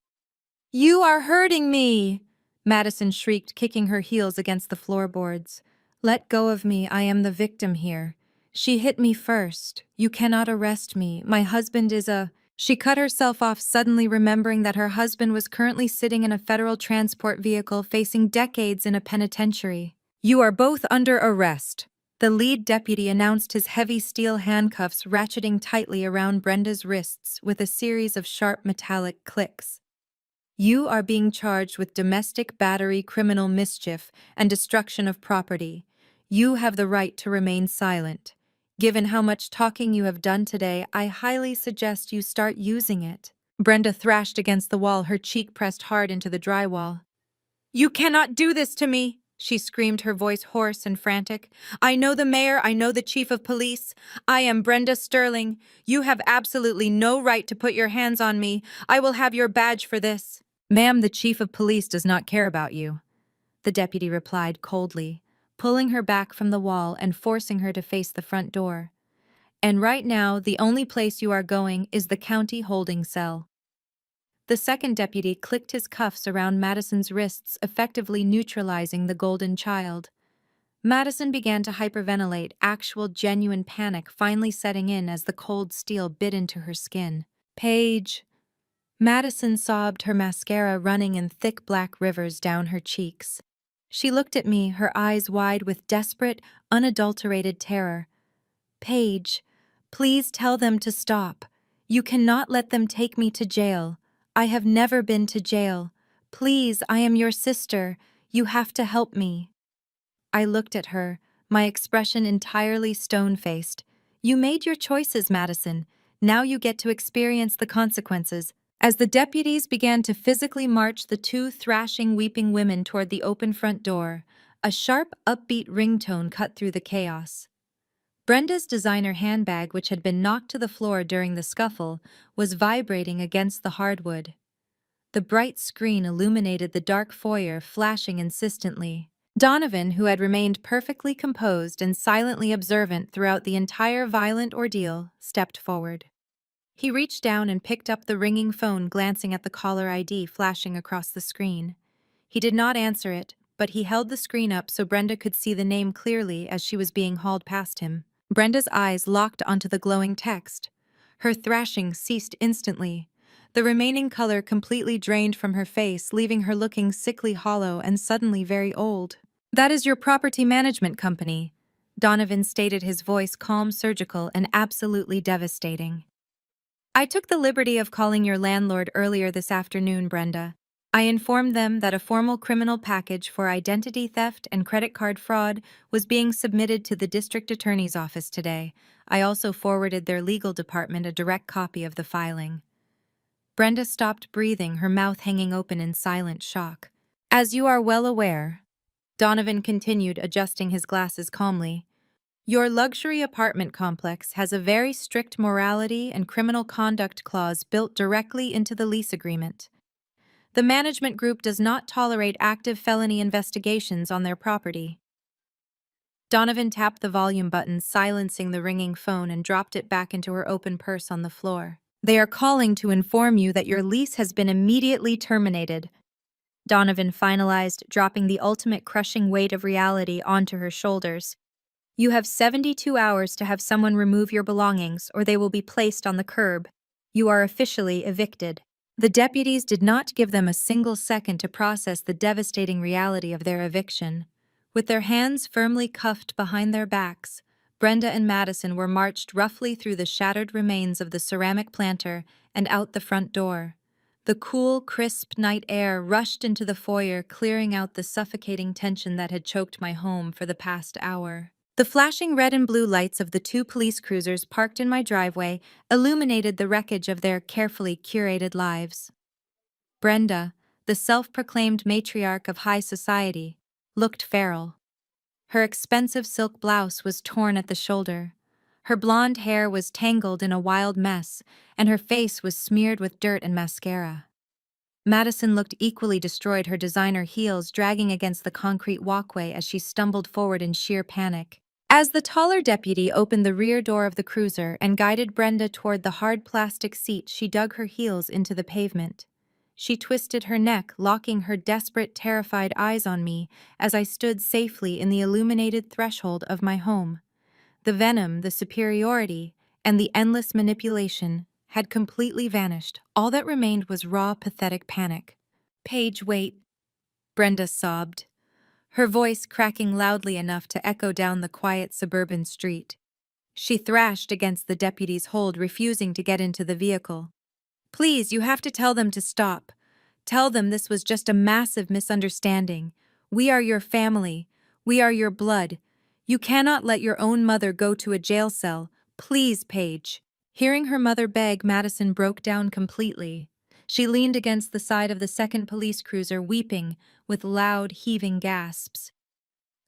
"You are hurting me!" Madison shrieked, kicking her heels against the floorboards. "Let go of me, I am the victim here. She hit me first. You cannot arrest me. My husband is a—" She cut herself off, suddenly remembering that her husband was currently sitting in a federal transport vehicle facing decades in a penitentiary. "You are both under arrest." The lead deputy announced, his heavy steel handcuffs ratcheting tightly around Brenda's wrists with a series of sharp metallic clicks. "You are being charged with domestic battery, criminal mischief, and destruction of property. You have the right to remain silent. Given how much talking you have done today, I highly suggest you start using it." Brenda thrashed against the wall, her cheek pressed hard into the drywall. "You cannot do this to me!" she screamed, her voice hoarse and frantic. "I know the mayor, I know the chief of police. I am Brenda Sterling. You have absolutely no right to put your hands on me. I will have your badge for this." "Ma'am, the chief of police does not care about you," the deputy replied coldly, pulling her back from the wall and forcing her to face the front door. "And right now, the only place you are going is the county holding cell." The second deputy clicked his cuffs around Madison's wrists, effectively neutralizing the golden child. Madison began to hyperventilate, actual genuine panic finally setting in as the cold steel bit into her skin. "Paige." Madison sobbed, her mascara running in thick black rivers down her cheeks. She looked at me, her eyes wide with desperate, unadulterated terror. "Paige, please tell them to stop. You cannot let them take me to jail. I have never been to jail. Please, I am your sister. You have to help me." I looked at her, my expression entirely stone-faced. "You made your choices, Madison. Now you get to experience the consequences." As the deputies began to physically march the two thrashing, weeping women toward the open front door, a sharp, upbeat ringtone cut through the chaos. Brenda's designer handbag, which had been knocked to the floor during the scuffle, was vibrating against the hardwood. The bright screen illuminated the dark foyer, flashing insistently. Donovan, who had remained perfectly composed and silently observant throughout the entire violent ordeal, stepped forward. He reached down and picked up the ringing phone, glancing at the caller ID flashing across the screen. He did not answer it, but he held the screen up so Brenda could see the name clearly as she was being hauled past him. Brenda's eyes locked onto the glowing text. Her thrashing ceased instantly. The remaining color completely drained from her face, leaving her looking sickly hollow and suddenly very old. "That is your property management company," Donovan stated, his voice calm, surgical, and absolutely devastating. "I took the liberty of calling your landlord earlier this afternoon, Brenda. I informed them that a formal criminal package for identity theft and credit card fraud was being submitted to the district attorney's office today. I also forwarded their legal department a direct copy of the filing." Brenda stopped breathing, her mouth hanging open in silent shock. "As you are well aware," Donovan continued, adjusting his glasses calmly, "your luxury apartment complex has a very strict morality and criminal conduct clause built directly into the lease agreement. The management group does not tolerate active felony investigations on their property." Donovan tapped the volume button, silencing the ringing phone, and dropped it back into her open purse on the floor. "They are calling to inform you that your lease has been immediately terminated," Donovan finalized, dropping the ultimate crushing weight of reality onto her shoulders. "You have 72 hours to have someone remove your belongings, or they will be placed on the curb. You are officially evicted." The deputies did not give them a single second to process the devastating reality of their eviction. With their hands firmly cuffed behind their backs, Brenda and Madison were marched roughly through the shattered remains of the ceramic planter and out the front door. The cool, crisp night air rushed into the foyer, clearing out the suffocating tension that had choked my home for the past hour. The flashing red and blue lights of the two police cruisers parked in my driveway illuminated the wreckage of their carefully curated lives. Brenda, the self-proclaimed matriarch of high society, looked feral. Her expensive silk blouse was torn at the shoulder. Her blonde hair was tangled in a wild mess, and her face was smeared with dirt and mascara. Madison looked equally destroyed, her designer heels dragging against the concrete walkway as she stumbled forward in sheer panic. As the taller deputy opened the rear door of the cruiser and guided Brenda toward the hard plastic seat, she dug her heels into the pavement. She twisted her neck, locking her desperate, terrified eyes on me as I stood safely in the illuminated threshold of my home. The venom, the superiority, and the endless manipulation had completely vanished. All that remained was raw, pathetic panic. "Paige, wait," Brenda sobbed, her voice cracking loudly enough to echo down the quiet suburban street. She thrashed against the deputy's hold, refusing to get into the vehicle. "Please, you have to tell them to stop. Tell them this was just a massive misunderstanding. We are your family. We are your blood. You cannot let your own mother go to a jail cell. Please, Paige." Hearing her mother beg, Madison broke down completely. She leaned against the side of the second police cruiser, weeping with loud, heaving gasps.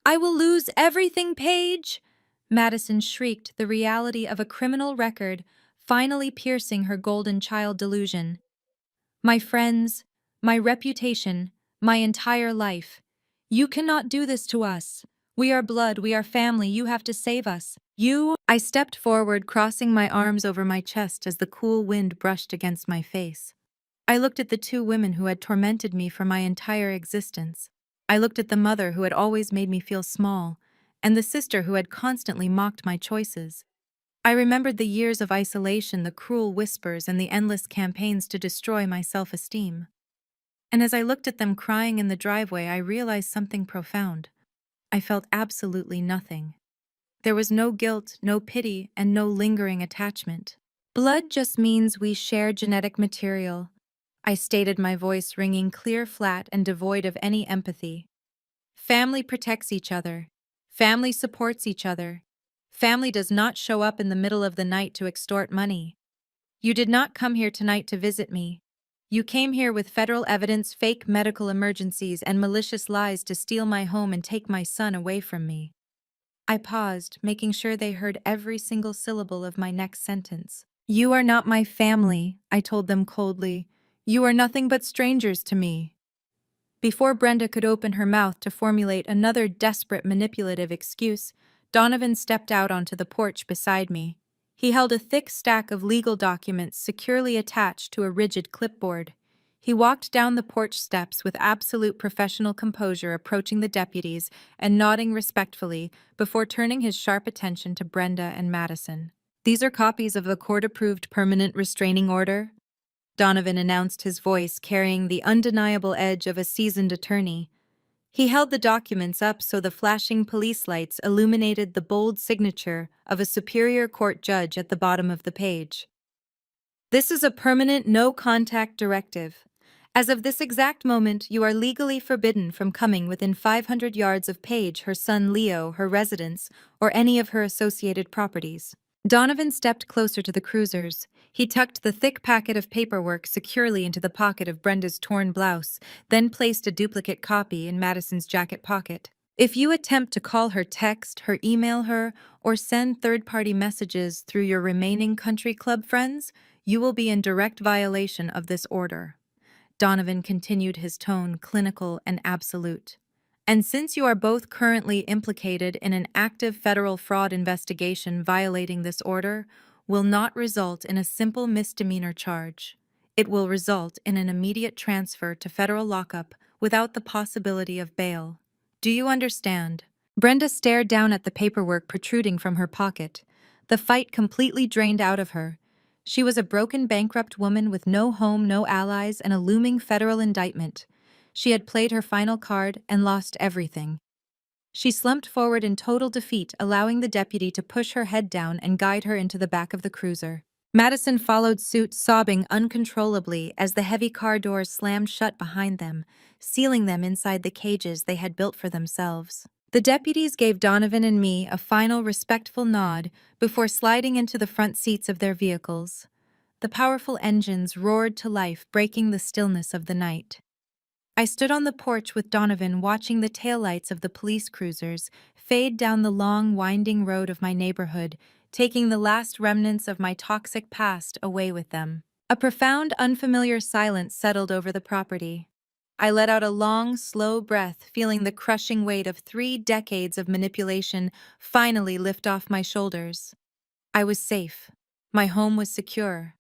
"I will lose everything, Paige!" Madison shrieked, the reality of a criminal record finally piercing her golden child delusion. "My friends, my reputation, my entire life. You cannot do this to us. We are blood, we are family, you have to save us. You—" I stepped forward, crossing my arms over my chest as the cool wind brushed against my face. I looked at the two women who had tormented me for my entire existence. I looked at the mother who had always made me feel small, and the sister who had constantly mocked my choices. I remembered the years of isolation, the cruel whispers, and the endless campaigns to destroy my self-esteem. And as I looked at them crying in the driveway, I realized something profound. I felt absolutely nothing. There was no guilt, no pity, and no lingering attachment. "Blood just means we share genetic material," I stated, my voice ringing clear, flat, and devoid of any empathy. "Family protects each other. Family supports each other. Family does not show up in the middle of the night to extort money. You did not come here tonight to visit me. You came here with federal evidence, fake medical emergencies, and malicious lies to steal my home and take my son away from me." I paused, making sure they heard every single syllable of my next sentence. "You are not my family," I told them coldly. "You are nothing but strangers to me." Before Brenda could open her mouth to formulate another desperate, manipulative excuse, Donovan stepped out onto the porch beside me. He held a thick stack of legal documents securely attached to a rigid clipboard. He walked down the porch steps with absolute professional composure, approaching the deputies and nodding respectfully before turning his sharp attention to Brenda and Madison. "These are copies of the court-approved permanent restraining order," Donovan announced, his voice carrying the undeniable edge of a seasoned attorney. He held the documents up so the flashing police lights illuminated the bold signature of a superior court judge at the bottom of the page. "This is a permanent no-contact directive. As of this exact moment, you are legally forbidden from coming within 500 yards of Paige, her son Leo, her residence, or any of her associated properties." Donovan stepped closer to the cruisers. He tucked the thick packet of paperwork securely into the pocket of Brenda's torn blouse, then placed a duplicate copy in Madison's jacket pocket. "If you attempt to call her, text her, email her, or send third-party messages through your remaining country club friends, you will be in direct violation of this order." Donovan continued, his tone clinical and absolute. "And since you are both currently implicated in an active federal fraud investigation, violating this order will not result in a simple misdemeanor charge. It will result in an immediate transfer to federal lockup without the possibility of bail. Do you understand?" Brenda stared down at the paperwork protruding from her pocket. The fight completely drained out of her. She was a broken, bankrupt woman with no home, no allies, and a looming federal indictment. She had played her final card and lost everything. She slumped forward in total defeat, allowing the deputy to push her head down and guide her into the back of the cruiser. Madison followed suit, sobbing uncontrollably as the heavy car doors slammed shut behind them, sealing them inside the cages they had built for themselves. The deputies gave Donovan and me a final respectful nod before sliding into the front seats of their vehicles. The powerful engines roared to life, breaking the stillness of the night. I stood on the porch with Donovan, watching the taillights of the police cruisers fade down the long, winding road of my neighborhood, taking the last remnants of my toxic past away with them. A profound, unfamiliar silence settled over the property. I let out a long, slow breath, feeling the crushing weight of 3 decades of manipulation finally lift off my shoulders. I was safe. My home was secure.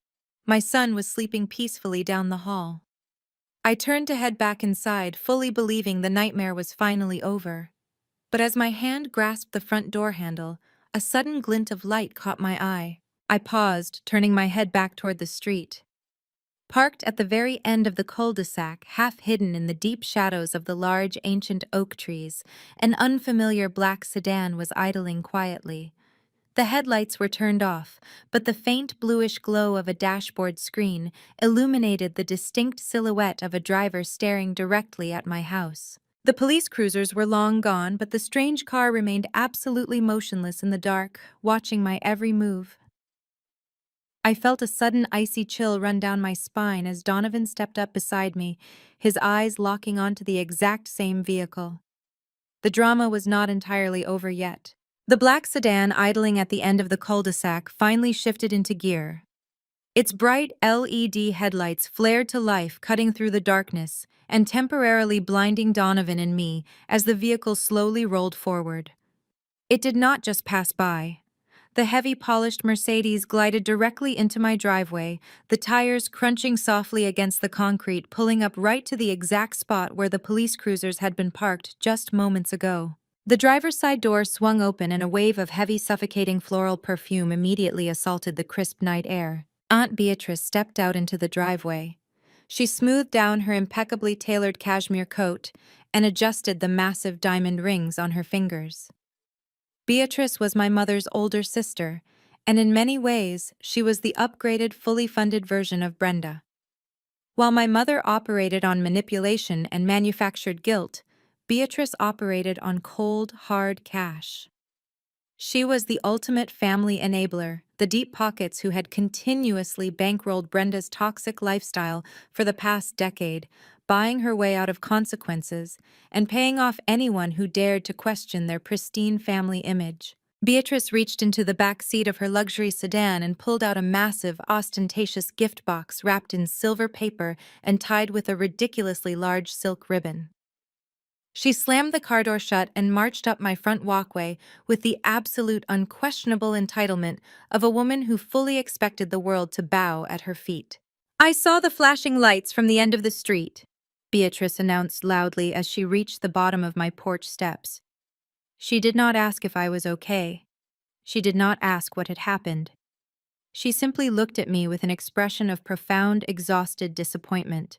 My son was sleeping peacefully down the hall. I turned to head back inside, fully believing the nightmare was finally over. But as my hand grasped the front door handle, a sudden glint of light caught my eye. I paused, turning my head back toward the street. Parked at the very end of the cul-de-sac, half hidden in the deep shadows of the large ancient oak trees, an unfamiliar black sedan was idling quietly. The headlights were turned off, but the faint bluish glow of a dashboard screen illuminated the distinct silhouette of a driver staring directly at my house. The police cruisers were long gone, but the strange car remained absolutely motionless in the dark, watching my every move. I felt a sudden icy chill run down my spine as Donovan stepped up beside me, his eyes locking onto the exact same vehicle. The drama was not entirely over yet. The black sedan idling at the end of the cul-de-sac finally shifted into gear. Its bright LED headlights flared to life, cutting through the darkness and temporarily blinding Donovan and me as the vehicle slowly rolled forward. It did not just pass by. The heavy polished Mercedes glided directly into my driveway, the tires crunching softly against the concrete, pulling up right to the exact spot where the police cruisers had been parked just moments ago. The driver's side door swung open and a wave of heavy, suffocating floral perfume immediately assaulted the crisp night air. Aunt Beatrice stepped out into the driveway. She smoothed down her impeccably tailored cashmere coat and adjusted the massive diamond rings on her fingers. Beatrice was my mother's older sister, and in many ways, she was the upgraded, fully funded version of Brenda. While my mother operated on manipulation and manufactured guilt, Beatrice operated on cold, hard cash. She was the ultimate family enabler, the deep pockets who had continuously bankrolled Brenda's toxic lifestyle for the past decade, buying her way out of consequences and paying off anyone who dared to question their pristine family image. Beatrice reached into the back seat of her luxury sedan and pulled out a massive, ostentatious gift box wrapped in silver paper and tied with a ridiculously large silk ribbon. She slammed the car door shut and marched up my front walkway with the absolute unquestionable entitlement of a woman who fully expected the world to bow at her feet. "I saw the flashing lights from the end of the street," Beatrice announced loudly as she reached the bottom of my porch steps. She did not ask if I was okay. She did not ask what had happened. She simply looked at me with an expression of profound, exhausted disappointment.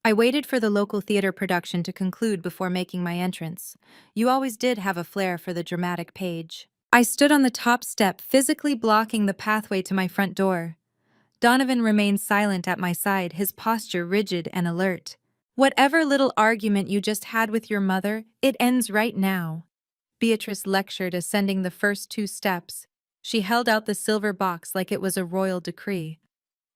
I waited for the local theater production to conclude before making my entrance. You always did have a flair for the dramatic page. I stood on the top step, physically blocking the pathway to my front door. Donovan remained silent at my side, his posture rigid and alert. "Whatever little argument you just had with your mother, it ends right now," Beatrice lectured, ascending the first 2 steps. She held out the silver box like it was a royal decree.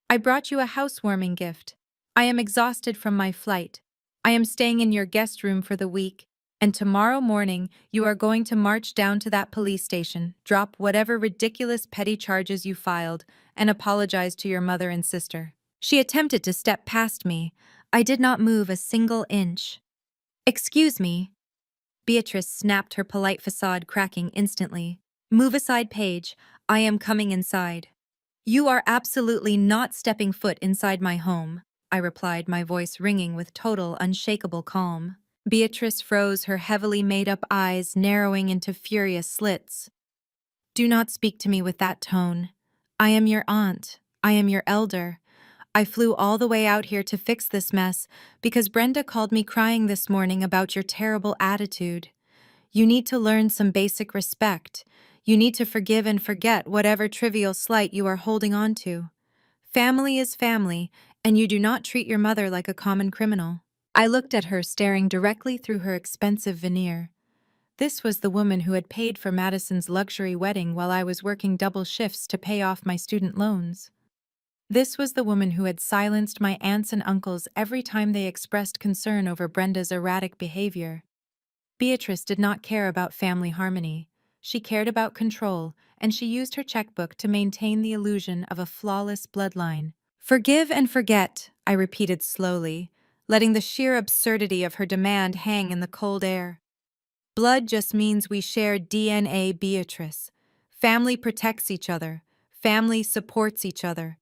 "I brought you a housewarming gift. I am exhausted from my flight. I am staying in your guest room for the week, and tomorrow morning you are going to march down to that police station, drop whatever ridiculous petty charges you filed, and apologize to your mother and sister." She attempted to step past me. I did not move a single inch. "Excuse me." Beatrice snapped, her polite facade cracking instantly. "Move aside, Paige. I am coming inside." "You are absolutely not stepping foot inside my home," I replied, my voice ringing with total, unshakable calm. Beatrice froze, her heavily made-up eyes narrowing into furious slits. "Do not speak to me with that tone. I am your aunt. I am your elder. I flew all the way out here to fix this mess because Brenda called me crying this morning about your terrible attitude. You need to learn some basic respect. You need to forgive and forget whatever trivial slight you are holding on to. Family is family, and you do not treat your mother like a common criminal. I looked at her, staring directly through her expensive veneer. This was the woman who had paid for Madison's luxury wedding while I was working double shifts to pay off my student loans. This was the woman who had silenced my aunts and uncles every time they expressed concern over Brenda's erratic behavior. Beatrice did not care about family harmony. She cared about control, and she used her checkbook to maintain the illusion of a flawless bloodline. Forgive and forget, I repeated slowly, letting the sheer absurdity of her demand hang in the cold air. Blood just means we share DNA, Beatrice. Family protects each other. Family supports each other.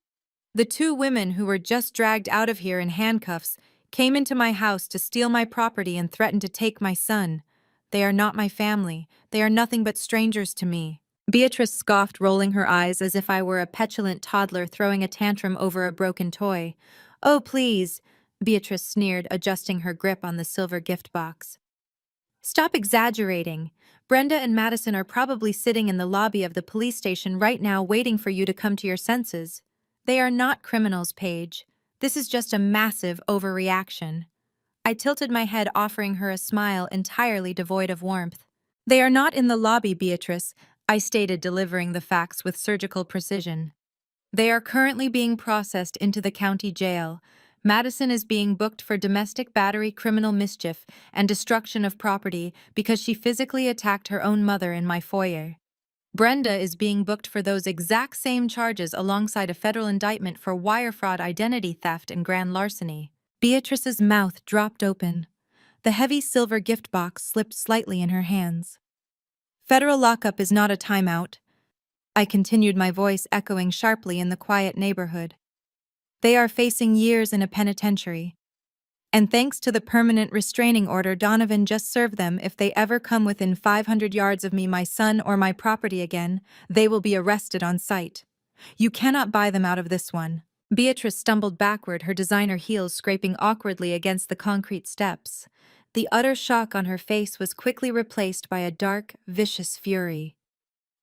The two women who were just dragged out of here in handcuffs came into my house to steal my property and threaten to take my son. They are not my family. They are nothing but strangers to me. Beatrice scoffed, rolling her eyes as if I were a petulant toddler throwing a tantrum over a broken toy. Oh, please, Beatrice sneered, adjusting her grip on the silver gift box. Stop exaggerating. Brenda and Madison are probably sitting in the lobby of the police station right now waiting for you to come to your senses. They are not criminals, Paige. This is just a massive overreaction. I tilted my head, offering her a smile entirely devoid of warmth. They are not in the lobby, Beatrice, I stated, delivering the facts with surgical precision. They are currently being processed into the county jail. Madison is being booked for domestic battery, criminal mischief, and destruction of property because she physically attacked her own mother in my foyer. Brenda is being booked for those exact same charges alongside a federal indictment for wire fraud, identity theft, and grand larceny. Beatrice's mouth dropped open. The heavy silver gift box slipped slightly in her hands. Federal lockup is not a timeout, I continued, my voice echoing sharply in the quiet neighborhood. They are facing years in a penitentiary. And thanks to the permanent restraining order Donovan just served them, if they ever come within 500 yards of me, my son, or my property again, they will be arrested on sight. You cannot buy them out of this one. Beatrice stumbled backward, her designer heels scraping awkwardly against the concrete steps. The utter shock on her face was quickly replaced by a dark, vicious fury.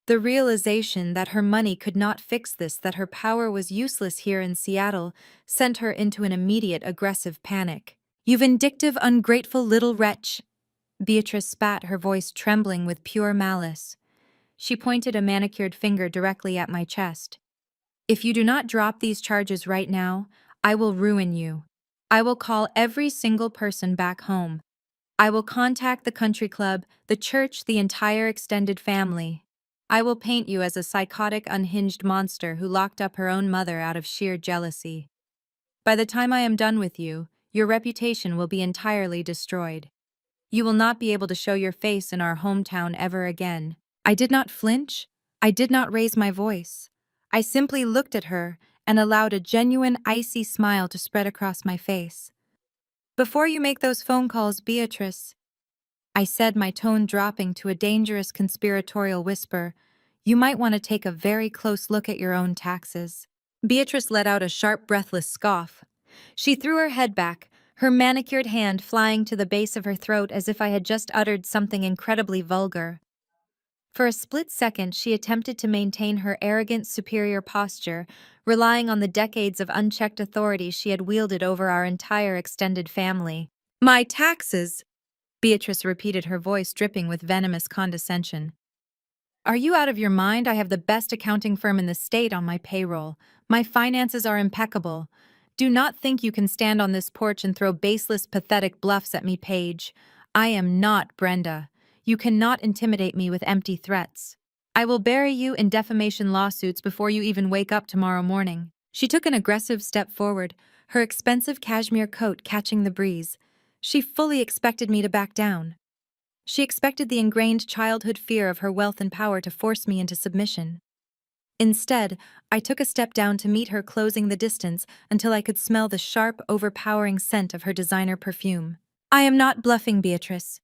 The realization that her money could not fix this, that her power was useless here in Seattle, sent her into an immediate aggressive panic. You vindictive, ungrateful little wretch! Beatrice spat, her voice trembling with pure malice. She pointed a manicured finger directly at my chest. If you do not drop these charges right now, I will ruin you. I will call every single person back home. I will contact the country club, the church, the entire extended family. I will paint you as a psychotic, unhinged monster who locked up her own mother out of sheer jealousy. By the time I am done with you, your reputation will be entirely destroyed. You will not be able to show your face in our hometown ever again. I did not flinch. I did not raise my voice. I simply looked at her and allowed a genuine, icy smile to spread across my face. Before you make those phone calls, Beatrice, I said, my tone dropping to a dangerous conspiratorial whisper, you might want to take a very close look at your own taxes. Beatrice let out a sharp, breathless scoff. She threw her head back, her manicured hand flying to the base of her throat as if I had just uttered something incredibly vulgar. For a split second, she attempted to maintain her arrogant, superior posture, relying on the decades of unchecked authority she had wielded over our entire extended family. My taxes! Beatrice repeated, her voice dripping with venomous condescension. Are you out of your mind? I have the best accounting firm in the state on my payroll. My finances are impeccable. Do not think you can stand on this porch and throw baseless, pathetic bluffs at me, Paige. I am not Brenda. You cannot intimidate me with empty threats. I will bury you in defamation lawsuits before you even wake up tomorrow morning. She took an aggressive step forward, her expensive cashmere coat catching the breeze. She fully expected me to back down. She expected the ingrained childhood fear of her wealth and power to force me into submission. Instead, I took a step down to meet her, closing the distance until I could smell the sharp, overpowering scent of her designer perfume. I am not bluffing, Beatrice,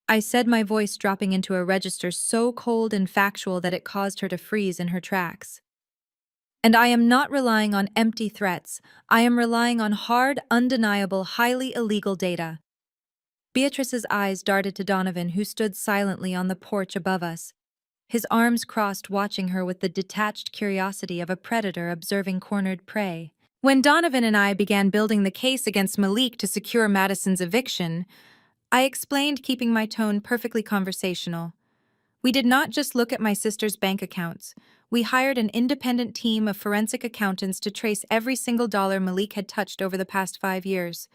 I said, my voice dropping into a register so cold and factual that it caused her to freeze in her tracks. And I am not relying on empty threats. I am relying on hard, undeniable, highly illegal data. Beatrice's eyes darted to Donovan, who stood silently on the porch above us, his arms crossed, watching her with the detached curiosity of a predator observing cornered prey. When Donovan and I began building the case against Malik to secure Madison's eviction, I explained, keeping my tone perfectly conversational. We did not just look at my sister's bank accounts. We hired an independent team of forensic accountants to trace every single dollar Malik had touched over the past 5 years.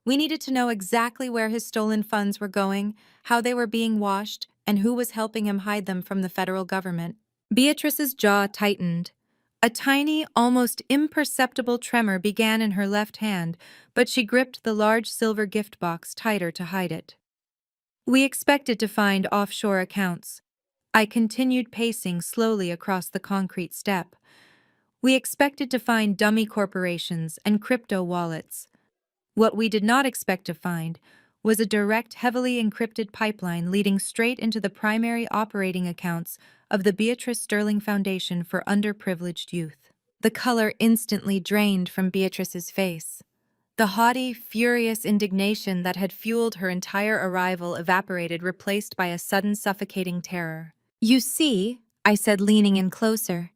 We needed to know exactly where his stolen funds were going, how they were being washed, and who was helping him hide them from the federal government. Beatrice's jaw tightened. A tiny, almost imperceptible tremor began in her left hand, but she gripped the large silver gift box tighter to hide it. We expected to find offshore accounts. I continued pacing slowly across the concrete step. We expected to find dummy corporations and crypto wallets. What we did not expect to find was a direct, heavily encrypted pipeline leading straight into the primary operating accounts of the Beatrice Sterling Foundation for Underprivileged Youth. The color instantly drained from Beatrice's face. The haughty, furious indignation that had fueled her entire arrival evaporated, replaced by a sudden suffocating terror. "You see," I said, leaning in closer,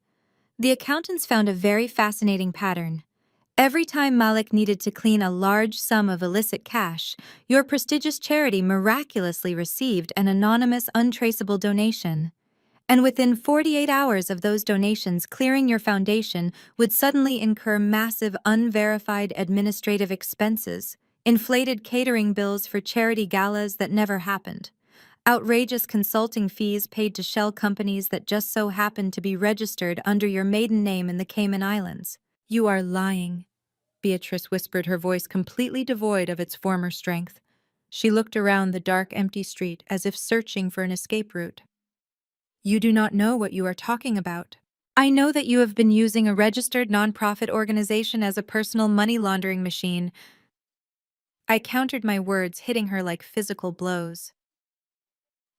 "the accountants found a very fascinating pattern. Every time Malik needed to clean a large sum of illicit cash, your prestigious charity miraculously received an anonymous, untraceable donation. And within 48 hours of those donations clearing, your foundation would suddenly incur massive, unverified administrative expenses, inflated catering bills for charity galas that never happened, outrageous consulting fees paid to shell companies that just so happened to be registered under your maiden name in the Cayman Islands. You are lying," Beatrice whispered, her voice completely devoid of its former strength. She looked around the dark, empty street as if searching for an escape route. "You do not know what you are talking about. I know that you have been using a registered nonprofit organization as a personal money laundering machine." I countered my words, hitting her like physical blows.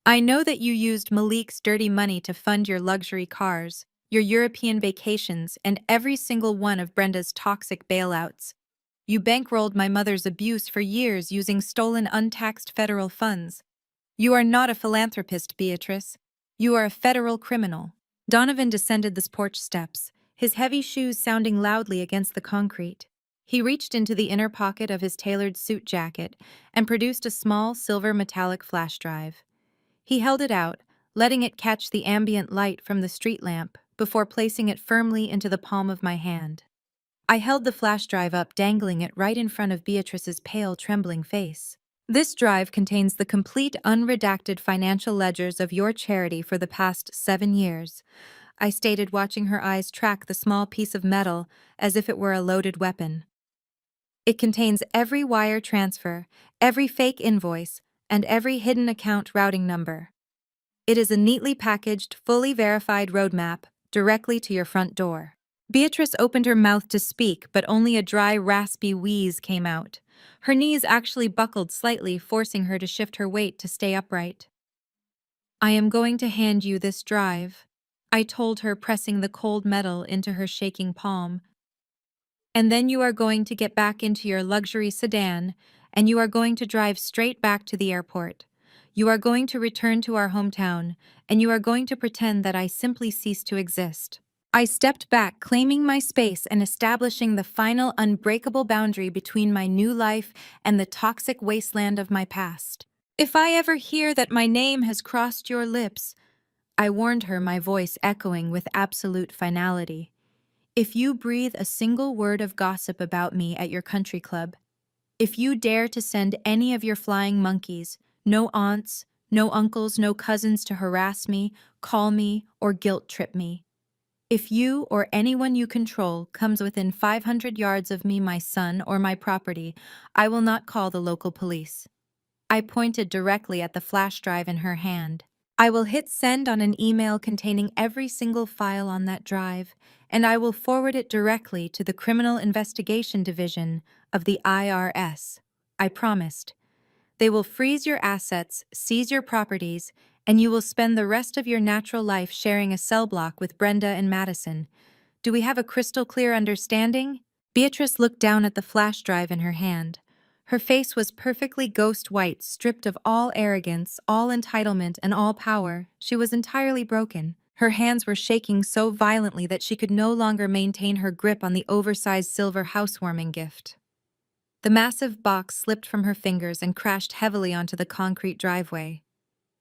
"I know that you used Malik's dirty money to fund your luxury cars, your European vacations, and every single one of Brenda's toxic bailouts. You bankrolled my mother's abuse for years using stolen, untaxed federal funds. You are not a philanthropist, Beatrice. You are a federal criminal." Donovan descended the porch steps, his heavy shoes sounding loudly against the concrete. He reached into the inner pocket of his tailored suit jacket and produced a small, silver metallic flash drive. He held it out, letting it catch the ambient light from the street lamp before placing it firmly into the palm of my hand. I held the flash drive up, dangling it right in front of Beatrice's pale, trembling face. "This drive contains the complete, unredacted financial ledgers of your charity for the past 7 years," I stated, watching her eyes track the small piece of metal as if it were a loaded weapon. "It contains every wire transfer, every fake invoice, and every hidden account routing number. It is a neatly packaged, fully verified roadmap directly to your front door." Beatrice opened her mouth to speak, but only a dry, raspy wheeze came out. Her knees actually buckled slightly, forcing her to shift her weight to stay upright. "I am going to hand you this drive," I told her, pressing the cold metal into her shaking palm. "And then you are going to get back into your luxury sedan, and you are going to drive straight back to the airport. You are going to return to our hometown, and you are going to pretend that I simply ceased to exist." I stepped back, claiming my space and establishing the final, unbreakable boundary between my new life and the toxic wasteland of my past. "If I ever hear that my name has crossed your lips," I warned her, my voice echoing with absolute finality, "if you breathe a single word of gossip about me at your country club, if you dare to send any of your flying monkeys, no aunts, no uncles, no cousins, to harass me, call me, or guilt trip me, if you or anyone you control comes within 500 yards of me, my son, or my property, I will not call the local police." I pointed directly at the flash drive in her hand. "I will hit send on an email containing every single file on that drive, and I will forward it directly to the Criminal Investigation Division of the IRS. I promised. They will freeze your assets, seize your properties, and you will spend the rest of your natural life sharing a cell block with Brenda and Madison. Do we have a crystal clear understanding? Beatrice looked down at the flash drive in her hand. Her face was perfectly ghost white, stripped of all arrogance, all entitlement, and all power. She was entirely broken. Her hands were shaking so violently that she could no longer maintain her grip on the oversized silver housewarming gift. The massive box slipped from her fingers and crashed heavily onto the concrete driveway.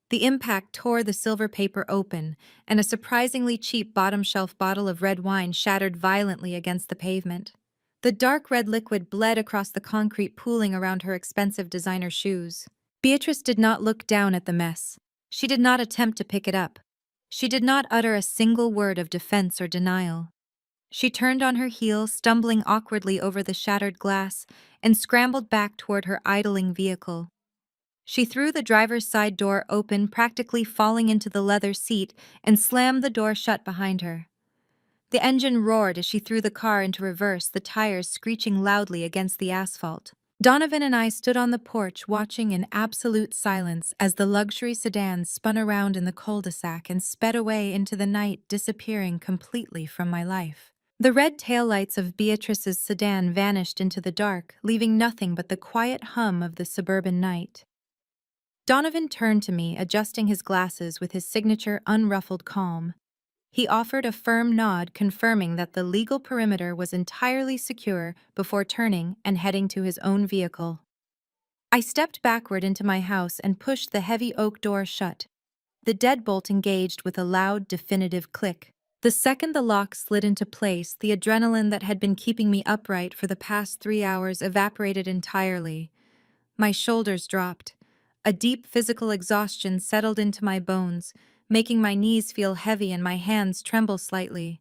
The impact tore the silver paper open, and a surprisingly cheap bottom-shelf bottle of red wine shattered violently against the pavement. The dark red liquid bled across the concrete, pooling around her expensive designer shoes. Beatrice did not look down at the mess. She did not attempt to pick it up. She did not utter a single word of defense or denial. She turned on her heel, stumbling awkwardly over the shattered glass, and scrambled back toward her idling vehicle. She threw the driver's side door open, practically falling into the leather seat, and slammed the door shut behind her. The engine roared as she threw the car into reverse, the tires screeching loudly against the asphalt. Donovan and I stood on the porch watching in absolute silence as the luxury sedan spun around in the cul-de-sac and sped away into the night, disappearing completely from my life. The red taillights of Beatrice's sedan vanished into the dark, leaving nothing but the quiet hum of the suburban night. Donovan turned to me, adjusting his glasses with his signature unruffled calm. He offered a firm nod, confirming that the legal perimeter was entirely secure before turning and heading to his own vehicle. I stepped backward into my house and pushed the heavy oak door shut. The deadbolt engaged with a loud, definitive click. The second the lock slid into place, the adrenaline that had been keeping me upright for the past 3 hours evaporated entirely. My shoulders dropped. A deep physical exhaustion settled into my bones, making my knees feel heavy and my hands tremble slightly.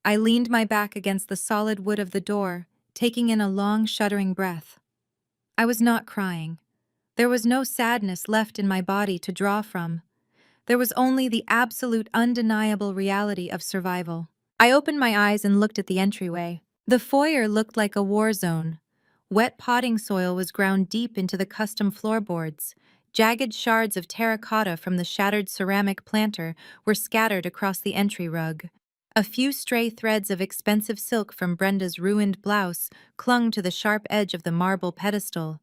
I leaned my back against the solid wood of the door, taking in a long, shuddering breath. I was not crying. There was no sadness left in my body to draw from. There was only the absolute, undeniable reality of survival. I opened my eyes and looked at the entryway. The foyer looked like a war zone. Wet potting soil was ground deep into the custom floorboards. Jagged shards of terracotta from the shattered ceramic planter were scattered across the entry rug. A few stray threads of expensive silk from Brenda's ruined blouse clung to the sharp edge of the marble pedestal.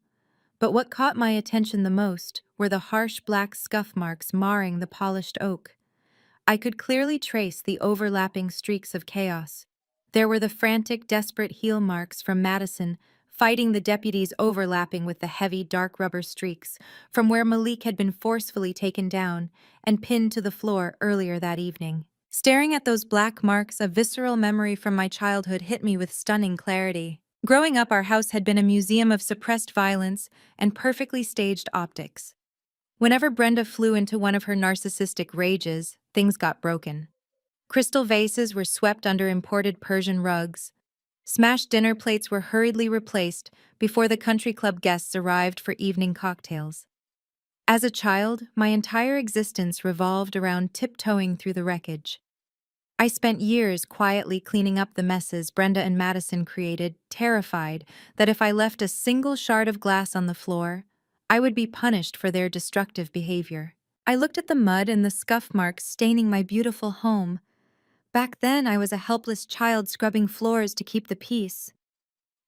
But what caught my attention the most were the harsh black scuff marks marring the polished oak. I could clearly trace the overlapping streaks of chaos. There were the frantic, desperate heel marks from Madison, fighting the deputies, overlapping with the heavy, dark rubber streaks from where Malik had been forcefully taken down and pinned to the floor earlier that evening. Staring at those black marks, a visceral memory from my childhood hit me with stunning clarity. Growing up, our house had been a museum of suppressed violence and perfectly staged optics. Whenever Brenda flew into one of her narcissistic rages, things got broken. Crystal vases were swept under imported Persian rugs. Smashed dinner plates were hurriedly replaced before the country club guests arrived for evening cocktails. As a child, my entire existence revolved around tiptoeing through the wreckage. I spent years quietly cleaning up the messes Brenda and Madison created, terrified that if I left a single shard of glass on the floor, I would be punished for their destructive behavior. I looked at the mud and the scuff marks staining my beautiful home. Back then, I was a helpless child scrubbing floors to keep the peace.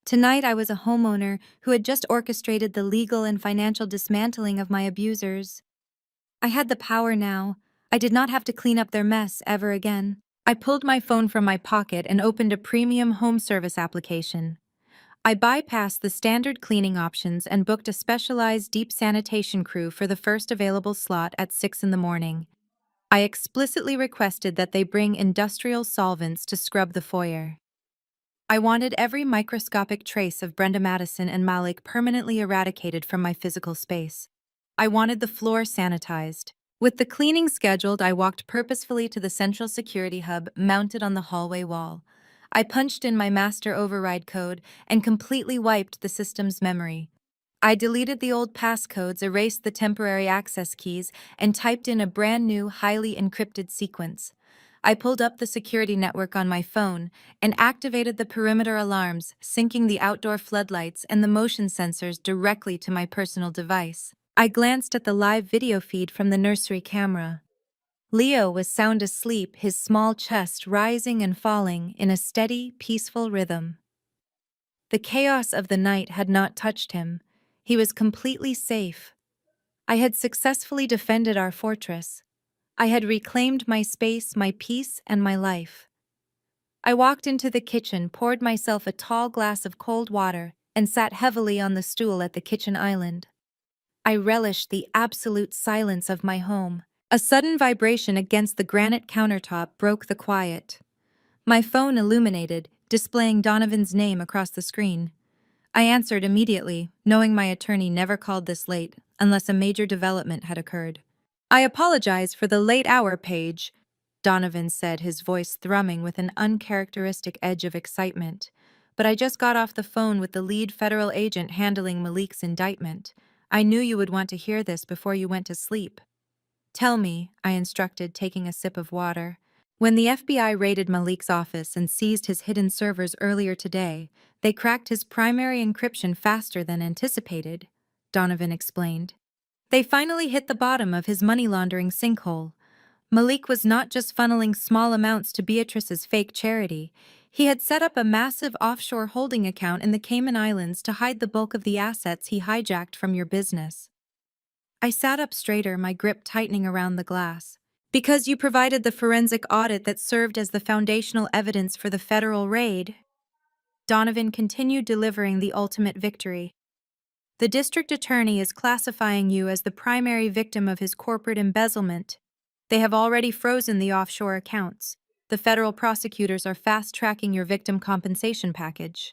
Tonight, I was a homeowner who had just orchestrated the legal and financial dismantling of my abusers. I had the power now. I did not have to clean up their mess ever again. I pulled my phone from my pocket and opened a premium home service application. I bypassed the standard cleaning options and booked a specialized deep sanitation crew for the first available slot at 6 in the morning. I explicitly requested that they bring industrial solvents to scrub the foyer. I wanted every microscopic trace of Brenda Madison and Malik permanently eradicated from my physical space. I wanted the floor sanitized. With the cleaning scheduled, I walked purposefully to the central security hub mounted on the hallway wall. I punched in my master override code and completely wiped the system's memory. I deleted the old passcodes, erased the temporary access keys, and typed in a brand new, highly encrypted sequence. I pulled up the security network on my phone and activated the perimeter alarms, syncing the outdoor floodlights and the motion sensors directly to my personal device. I glanced at the live video feed from the nursery camera. Leo was sound asleep, his small chest rising and falling in a steady, peaceful rhythm. The chaos of the night had not touched him. He was completely safe. I had successfully defended our fortress. I had reclaimed my space, my peace, and my life. I walked into the kitchen, poured myself a tall glass of cold water, and sat heavily on the stool at the kitchen island. I relished the absolute silence of my home. A sudden vibration against the granite countertop broke the quiet. My phone illuminated, displaying Donovan's name across the screen. I answered immediately, knowing my attorney never called this late, unless a major development had occurred. "I apologize for the late hour, Paige," Donovan said, his voice thrumming with an uncharacteristic edge of excitement. "But I just got off the phone with the lead federal agent handling Malik's indictment. I knew you would want to hear this before you went to sleep." "Tell me," I instructed, taking a sip of water. "When the FBI raided Malik's office and seized his hidden servers earlier today, they cracked his primary encryption faster than anticipated," Donovan explained. "They finally hit the bottom of his money laundering sinkhole. Malik was not just funneling small amounts to Beatrice's fake charity. He had set up a massive offshore holding account in the Cayman Islands to hide the bulk of the assets he hijacked from your business." I sat up straighter, my grip tightening around the glass. "Because you provided the forensic audit that served as the foundational evidence for the federal raid," Donovan continued, delivering the ultimate victory. "The district attorney is classifying you as the primary victim of his corporate embezzlement. They have already frozen the offshore accounts. The federal prosecutors are fast-tracking your victim compensation package."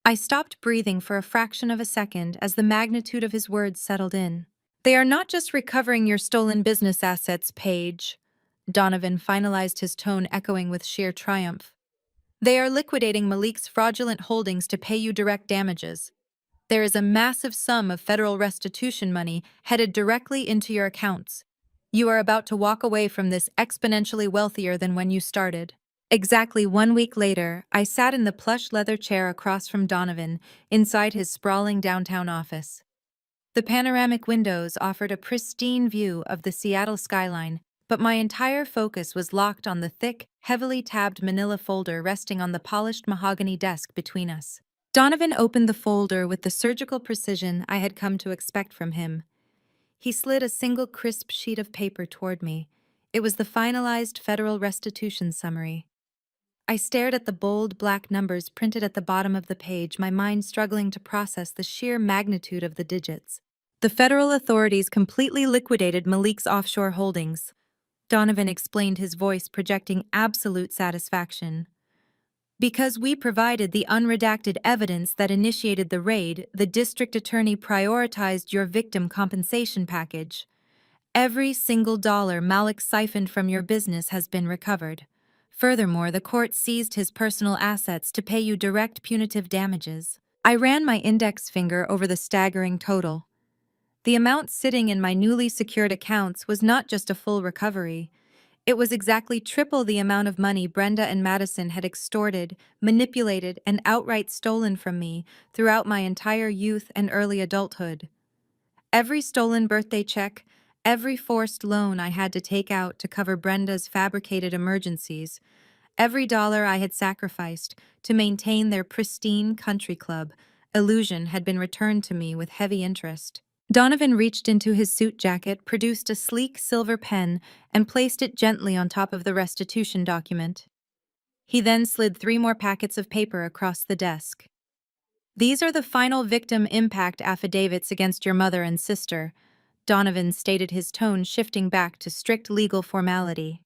I stopped breathing for a fraction of a second as the magnitude of his words settled in. "They are not just recovering your stolen business assets, Paige," Donovan finalized, his tone echoing with sheer triumph. "They are liquidating Malik's fraudulent holdings to pay you direct damages. There is a massive sum of federal restitution money headed directly into your accounts. You are about to walk away from this exponentially wealthier than when you started." Exactly 1 week later, I sat in the plush leather chair across from Donovan, inside his sprawling downtown office. The panoramic windows offered a pristine view of the Seattle skyline, but my entire focus was locked on the thick, heavily tabbed manila folder resting on the polished mahogany desk between us. Donovan opened the folder with the surgical precision I had come to expect from him. He slid a single crisp sheet of paper toward me. It was the finalized federal restitution summary. I stared at the bold black numbers printed at the bottom of the page, my mind struggling to process the sheer magnitude of the digits. "The federal authorities completely liquidated Malik's offshore holdings," Donovan explained, his voice projecting absolute satisfaction. "Because we provided the unredacted evidence that initiated the raid, the district attorney prioritized your victim compensation package. Every single dollar Malik siphoned from your business has been recovered. Furthermore, the court seized his personal assets to pay you direct punitive damages." I ran my index finger over the staggering total. The amount sitting in my newly secured accounts was not just a full recovery. It was exactly triple the amount of money Brenda and Madison had extorted, manipulated, and outright stolen from me throughout my entire youth and early adulthood. Every stolen birthday check, every forced loan I had to take out to cover Brenda's fabricated emergencies, every dollar I had sacrificed to maintain their pristine country club illusion had been returned to me with heavy interest. Donovan reached into his suit jacket, produced a sleek silver pen, and placed it gently on top of the restitution document. He then slid 3 more packets of paper across the desk. "These are the final victim impact affidavits against your mother and sister," Donovan stated, his tone shifting back to strict legal formality.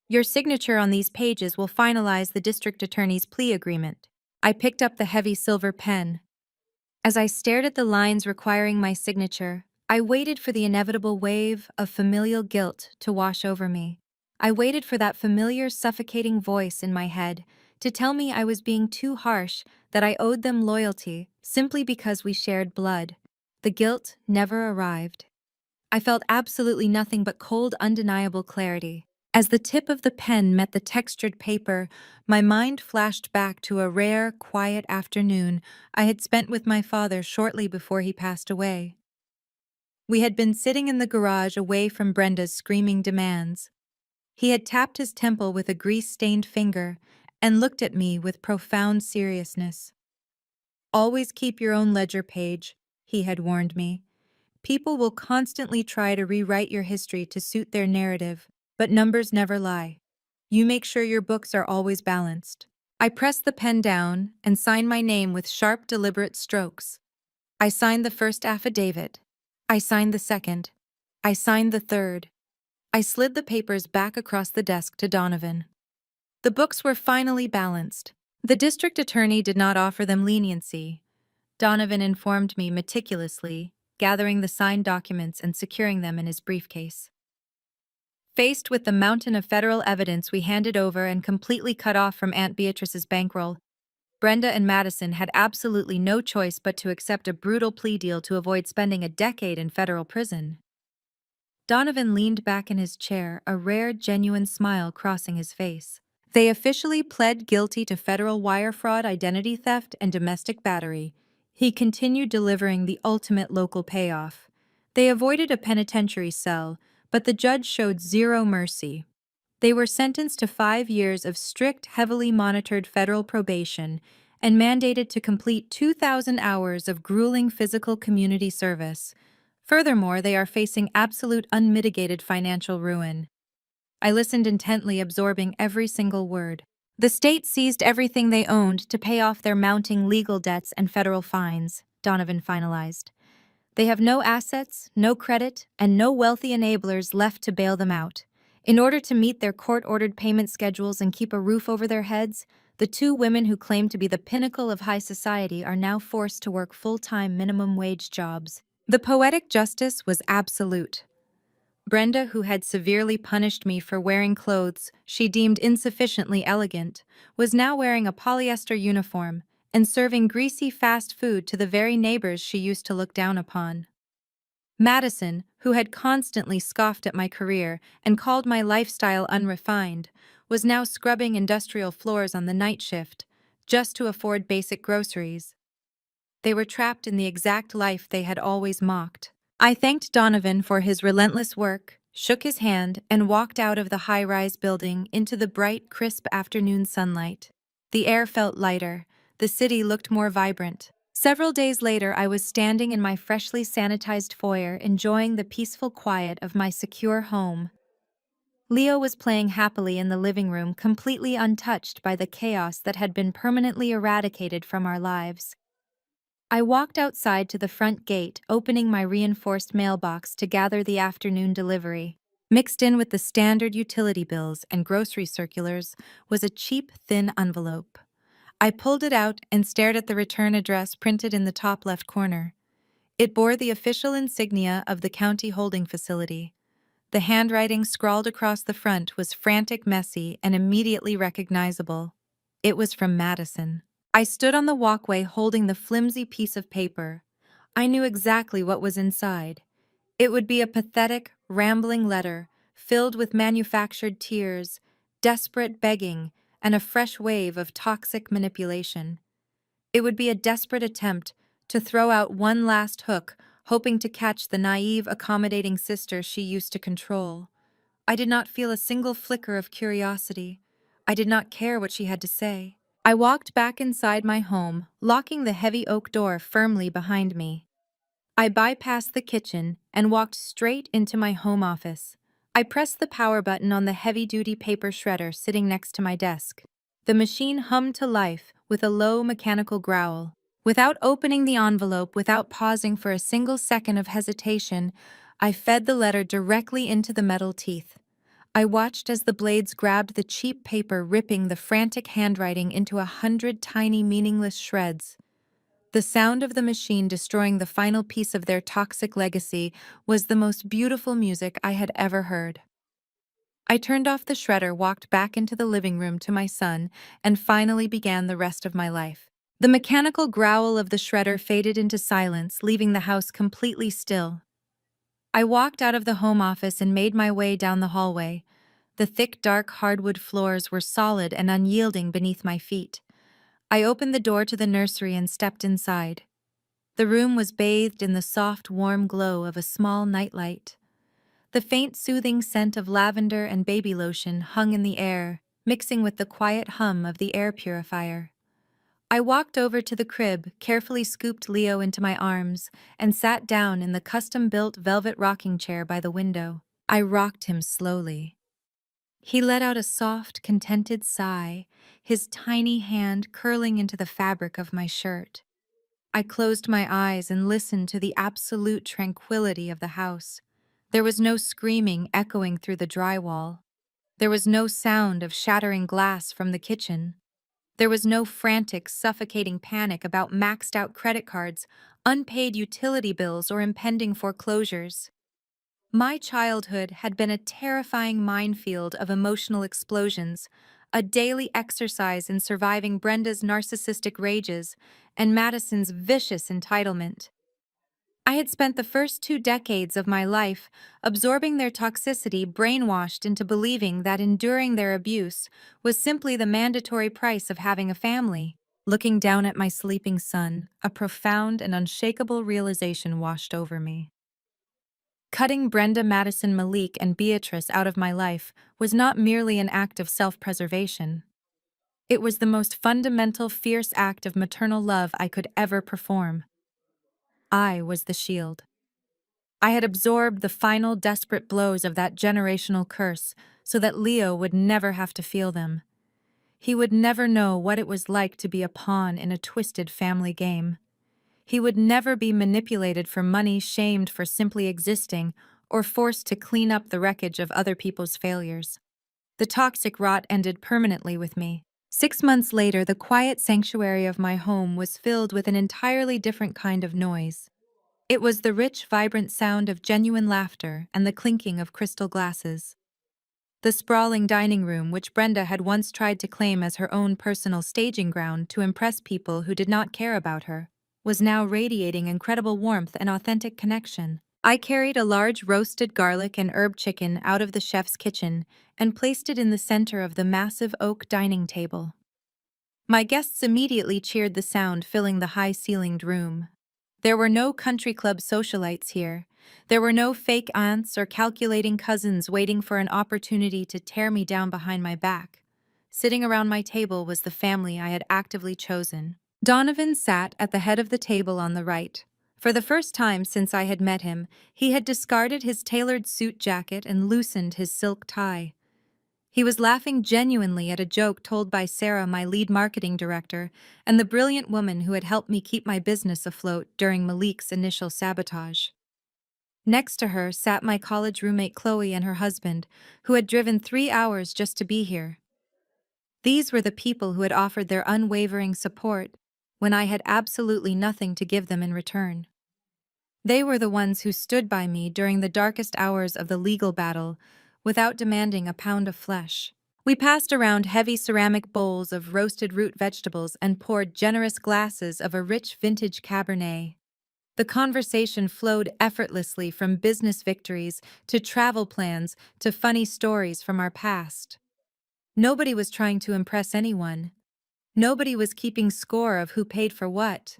"Your signature on these pages will finalize the district attorney's plea agreement." I picked up the heavy silver pen. As I stared at the lines requiring my signature, I waited for the inevitable wave of familial guilt to wash over me. I waited for that familiar, suffocating voice in my head to tell me I was being too harsh, that I owed them loyalty simply because we shared blood. The guilt never arrived. I felt absolutely nothing but cold, undeniable clarity. As the tip of the pen met the textured paper, my mind flashed back to a rare, quiet afternoon I had spent with my father shortly before he passed away. We had been sitting in the garage away from Brenda's screaming demands. He had tapped his temple with a grease-stained finger and looked at me with profound seriousness. Always keep your own ledger page, he had warned me. People will constantly try to rewrite your history to suit their narrative, but numbers never lie. You make sure your books are always balanced. I pressed the pen down and signed my name with sharp, deliberate strokes. I signed the first affidavit. I signed the second. I signed the third. I slid the papers back across the desk to Donovan. The books were finally balanced. The district attorney did not offer them leniency. Donovan informed me meticulously, gathering the signed documents and securing them in his briefcase. Faced with the mountain of federal evidence we handed over and completely cut off from Aunt Beatrice's bankroll, Brenda and Madison had absolutely no choice but to accept a brutal plea deal to avoid spending a decade in federal prison. Donovan leaned back in his chair, a rare, genuine smile crossing his face. They officially pled guilty to federal wire fraud, identity theft, and domestic battery. He continued delivering the ultimate local payoff. They avoided a penitentiary cell, but the judge showed zero mercy. They were sentenced to 5 years of strict, heavily monitored federal probation and mandated to complete 2,000 hours of grueling physical community service. Furthermore, they are facing absolute unmitigated financial ruin. I listened intently, absorbing every single word. The state seized everything they owned to pay off their mounting legal debts and federal fines, Donovan finalized. They have no assets, no credit, and no wealthy enablers left to bail them out. In order to meet their court-ordered payment schedules and keep a roof over their heads, the two women who claim to be the pinnacle of high society are now forced to work full-time minimum-wage jobs. The poetic justice was absolute. Brenda, who had severely punished me for wearing clothes she deemed insufficiently elegant, was now wearing a polyester uniform and serving greasy fast food to the very neighbors she used to look down upon. Madison, who had constantly scoffed at my career and called my lifestyle unrefined, was now scrubbing industrial floors on the night shift just to afford basic groceries. They were trapped in the exact life they had always mocked. I thanked Donovan for his relentless work, shook his hand, and walked out of the high-rise building into the bright, crisp afternoon sunlight. The air felt lighter. The city looked more vibrant. Several days later, I was standing in my freshly sanitized foyer, enjoying the peaceful quiet of my secure home. Leo was playing happily in the living room, completely untouched by the chaos that had been permanently eradicated from our lives. I walked outside to the front gate, opening my reinforced mailbox to gather the afternoon delivery. Mixed in with the standard utility bills and grocery circulars was a cheap, thin envelope. I pulled it out and stared at the return address printed in the top left corner. It bore the official insignia of the county holding facility. The handwriting scrawled across the front was frantic, messy, and immediately recognizable. It was from Madison. I stood on the walkway holding the flimsy piece of paper. I knew exactly what was inside. It would be a pathetic, rambling letter filled with manufactured tears, desperate begging, and a fresh wave of toxic manipulation. It would be a desperate attempt to throw out one last hook, hoping to catch the naive, accommodating sister she used to control. I did not feel a single flicker of curiosity. I did not care what she had to say. I walked back inside my home, locking the heavy oak door firmly behind me. I bypassed the kitchen and walked straight into my home office. I pressed the power button on the heavy-duty paper shredder sitting next to my desk. The machine hummed to life with a low mechanical growl. Without opening the envelope, without pausing for a single second of hesitation, I fed the letter directly into the metal teeth. I watched as the blades grabbed the cheap paper, ripping the frantic handwriting into 100 tiny, meaningless shreds. The sound of the machine destroying the final piece of their toxic legacy was the most beautiful music I had ever heard. I turned off the shredder, walked back into the living room to my son, and finally began the rest of my life. The mechanical growl of the shredder faded into silence, leaving the house completely still. I walked out of the home office and made my way down the hallway. The thick, dark hardwood floors were solid and unyielding beneath my feet. I opened the door to the nursery and stepped inside. The room was bathed in the soft, warm glow of a small nightlight. The faint, soothing scent of lavender and baby lotion hung in the air, mixing with the quiet hum of the air purifier. I walked over to the crib, carefully scooped Leo into my arms, and sat down in the custom-built velvet rocking chair by the window. I rocked him slowly. He let out a soft, contented sigh, his tiny hand curling into the fabric of my shirt. I closed my eyes and listened to the absolute tranquility of the house. There was no screaming echoing through the drywall. There was no sound of shattering glass from the kitchen. There was no frantic, suffocating panic about maxed-out credit cards, unpaid utility bills, or impending foreclosures. My childhood had been a terrifying minefield of emotional explosions, a daily exercise in surviving Brenda's narcissistic rages and Madison's vicious entitlement. I had spent the first 2 decades of my life absorbing their toxicity, brainwashed into believing that enduring their abuse was simply the mandatory price of having a family. Looking down at my sleeping son, a profound and unshakable realization washed over me. Cutting Brenda, Madison, Malik, and Beatrice out of my life was not merely an act of self-preservation. It was the most fundamental, fierce act of maternal love I could ever perform. I was the shield. I had absorbed the final desperate blows of that generational curse so that Leo would never have to feel them. He would never know what it was like to be a pawn in a twisted family game. He would never be manipulated for money, shamed for simply existing, or forced to clean up the wreckage of other people's failures. The toxic rot ended permanently with me. 6 months later, the quiet sanctuary of my home was filled with an entirely different kind of noise. It was the rich, vibrant sound of genuine laughter and the clinking of crystal glasses. The sprawling dining room, which Brenda had once tried to claim as her own personal staging ground to impress people who did not care about her, was now radiating incredible warmth and authentic connection. I carried a large roasted garlic and herb chicken out of the chef's kitchen and placed it in the center of the massive oak dining table. My guests immediately cheered the sound filling the high-ceilinged room. There were no country club socialites here. There were no fake aunts or calculating cousins waiting for an opportunity to tear me down behind my back. Sitting around my table was the family I had actively chosen. Donovan sat at the head of the table on the right. For the first time since I had met him, he had discarded his tailored suit jacket and loosened his silk tie. He was laughing genuinely at a joke told by Sarah, my lead marketing director, and the brilliant woman who had helped me keep my business afloat during Malik's initial sabotage. Next to her sat my college roommate Chloe and her husband, who had driven 3 hours just to be here. These were the people who had offered their unwavering support when I had absolutely nothing to give them in return. They were the ones who stood by me during the darkest hours of the legal battle without demanding a pound of flesh. We passed around heavy ceramic bowls of roasted root vegetables and poured generous glasses of a rich vintage Cabernet. The conversation flowed effortlessly from business victories to travel plans to funny stories from our past. Nobody was trying to impress anyone. Nobody was keeping score of who paid for what.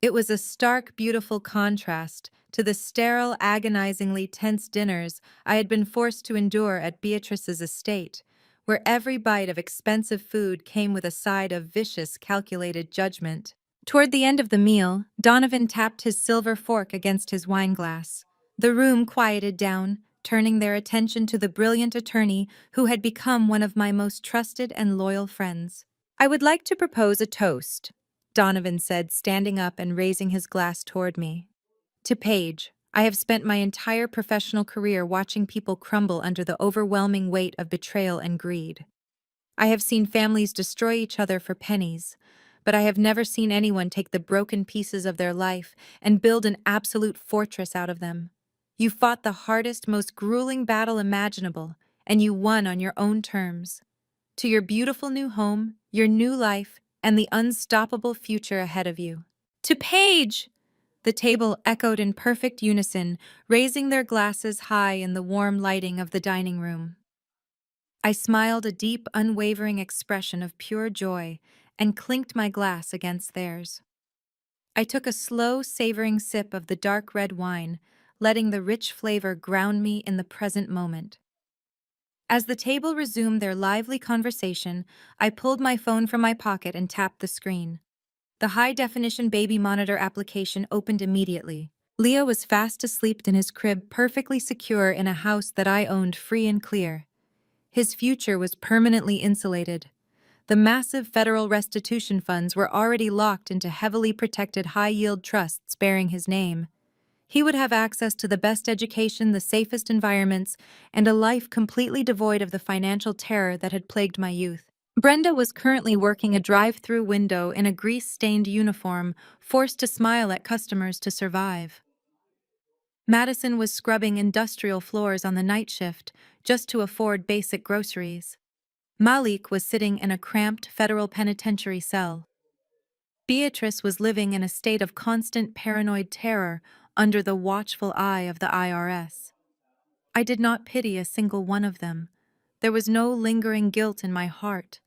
It was a stark, beautiful contrast to the sterile, agonizingly tense dinners I had been forced to endure at Beatrice's estate, where every bite of expensive food came with a side of vicious, calculated judgment. Toward the end of the meal, Donovan tapped his silver fork against his wineglass. The room quieted down, turning their attention to the brilliant attorney who had become one of my most trusted and loyal friends. "I would like to propose a toast," Donovan said, standing up and raising his glass toward me. "To Paige. I have spent my entire professional career watching people crumble under the overwhelming weight of betrayal and greed. I have seen families destroy each other for pennies, but I have never seen anyone take the broken pieces of their life and build an absolute fortress out of them. You fought the hardest, most grueling battle imaginable, and you won on your own terms. To your beautiful new home, your new life, and the unstoppable future ahead of you." "To Paige!" The table echoed in perfect unison, raising their glasses high in the warm lighting of the dining room. I smiled a deep, unwavering expression of pure joy and clinked my glass against theirs. I took a slow, savoring sip of the dark red wine, letting the rich flavor ground me in the present moment. As the table resumed their lively conversation, I pulled my phone from my pocket and tapped the screen. The high-definition baby monitor application opened immediately. Leo was fast asleep in his crib, perfectly secure in a house that I owned free and clear. His future was permanently insulated. The massive federal restitution funds were already locked into heavily protected high-yield trusts bearing his name. He would have access to the best education, the safest environments, and a life completely devoid of the financial terror that had plagued my youth. Brenda was currently working a drive-through window in a grease-stained uniform, forced to smile at customers to survive. Madison was scrubbing industrial floors on the night shift just to afford basic groceries. Malik was sitting in a cramped federal penitentiary cell. Beatrice was living in a state of constant paranoid terror under the watchful eye of the IRS. I did not pity a single one of them. There was no lingering guilt in my heart.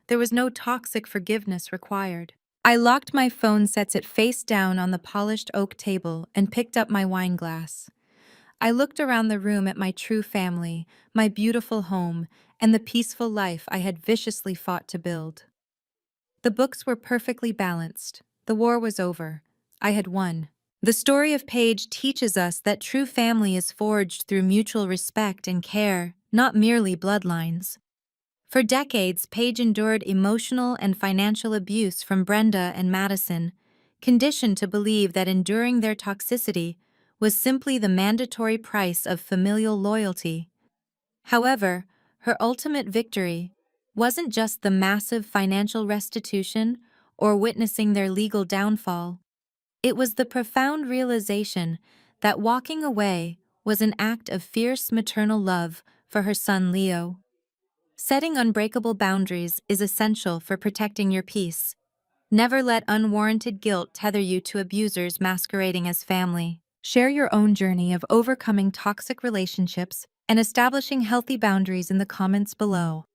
There was no toxic forgiveness required. I locked my phone, sets it face down on the polished oak table, and picked up my wine glass. I looked around the room at my true family, my beautiful home, and the peaceful life I had viciously fought to build. The books were perfectly balanced. The war was over. I had won. The story of Paige teaches us that true family is forged through mutual respect and care, not merely bloodlines. For decades, Paige endured emotional and financial abuse from Brenda and Madison, conditioned to believe that enduring their toxicity was simply the mandatory price of familial loyalty. However, her ultimate victory wasn't just the massive financial restitution or witnessing their legal downfall. It was the profound realization that walking away was an act of fierce maternal love for her son Leo. Setting unbreakable boundaries is essential for protecting your peace. Never let unwarranted guilt tether you to abusers masquerading as family. Share your own journey of overcoming toxic relationships and establishing healthy boundaries in the comments below.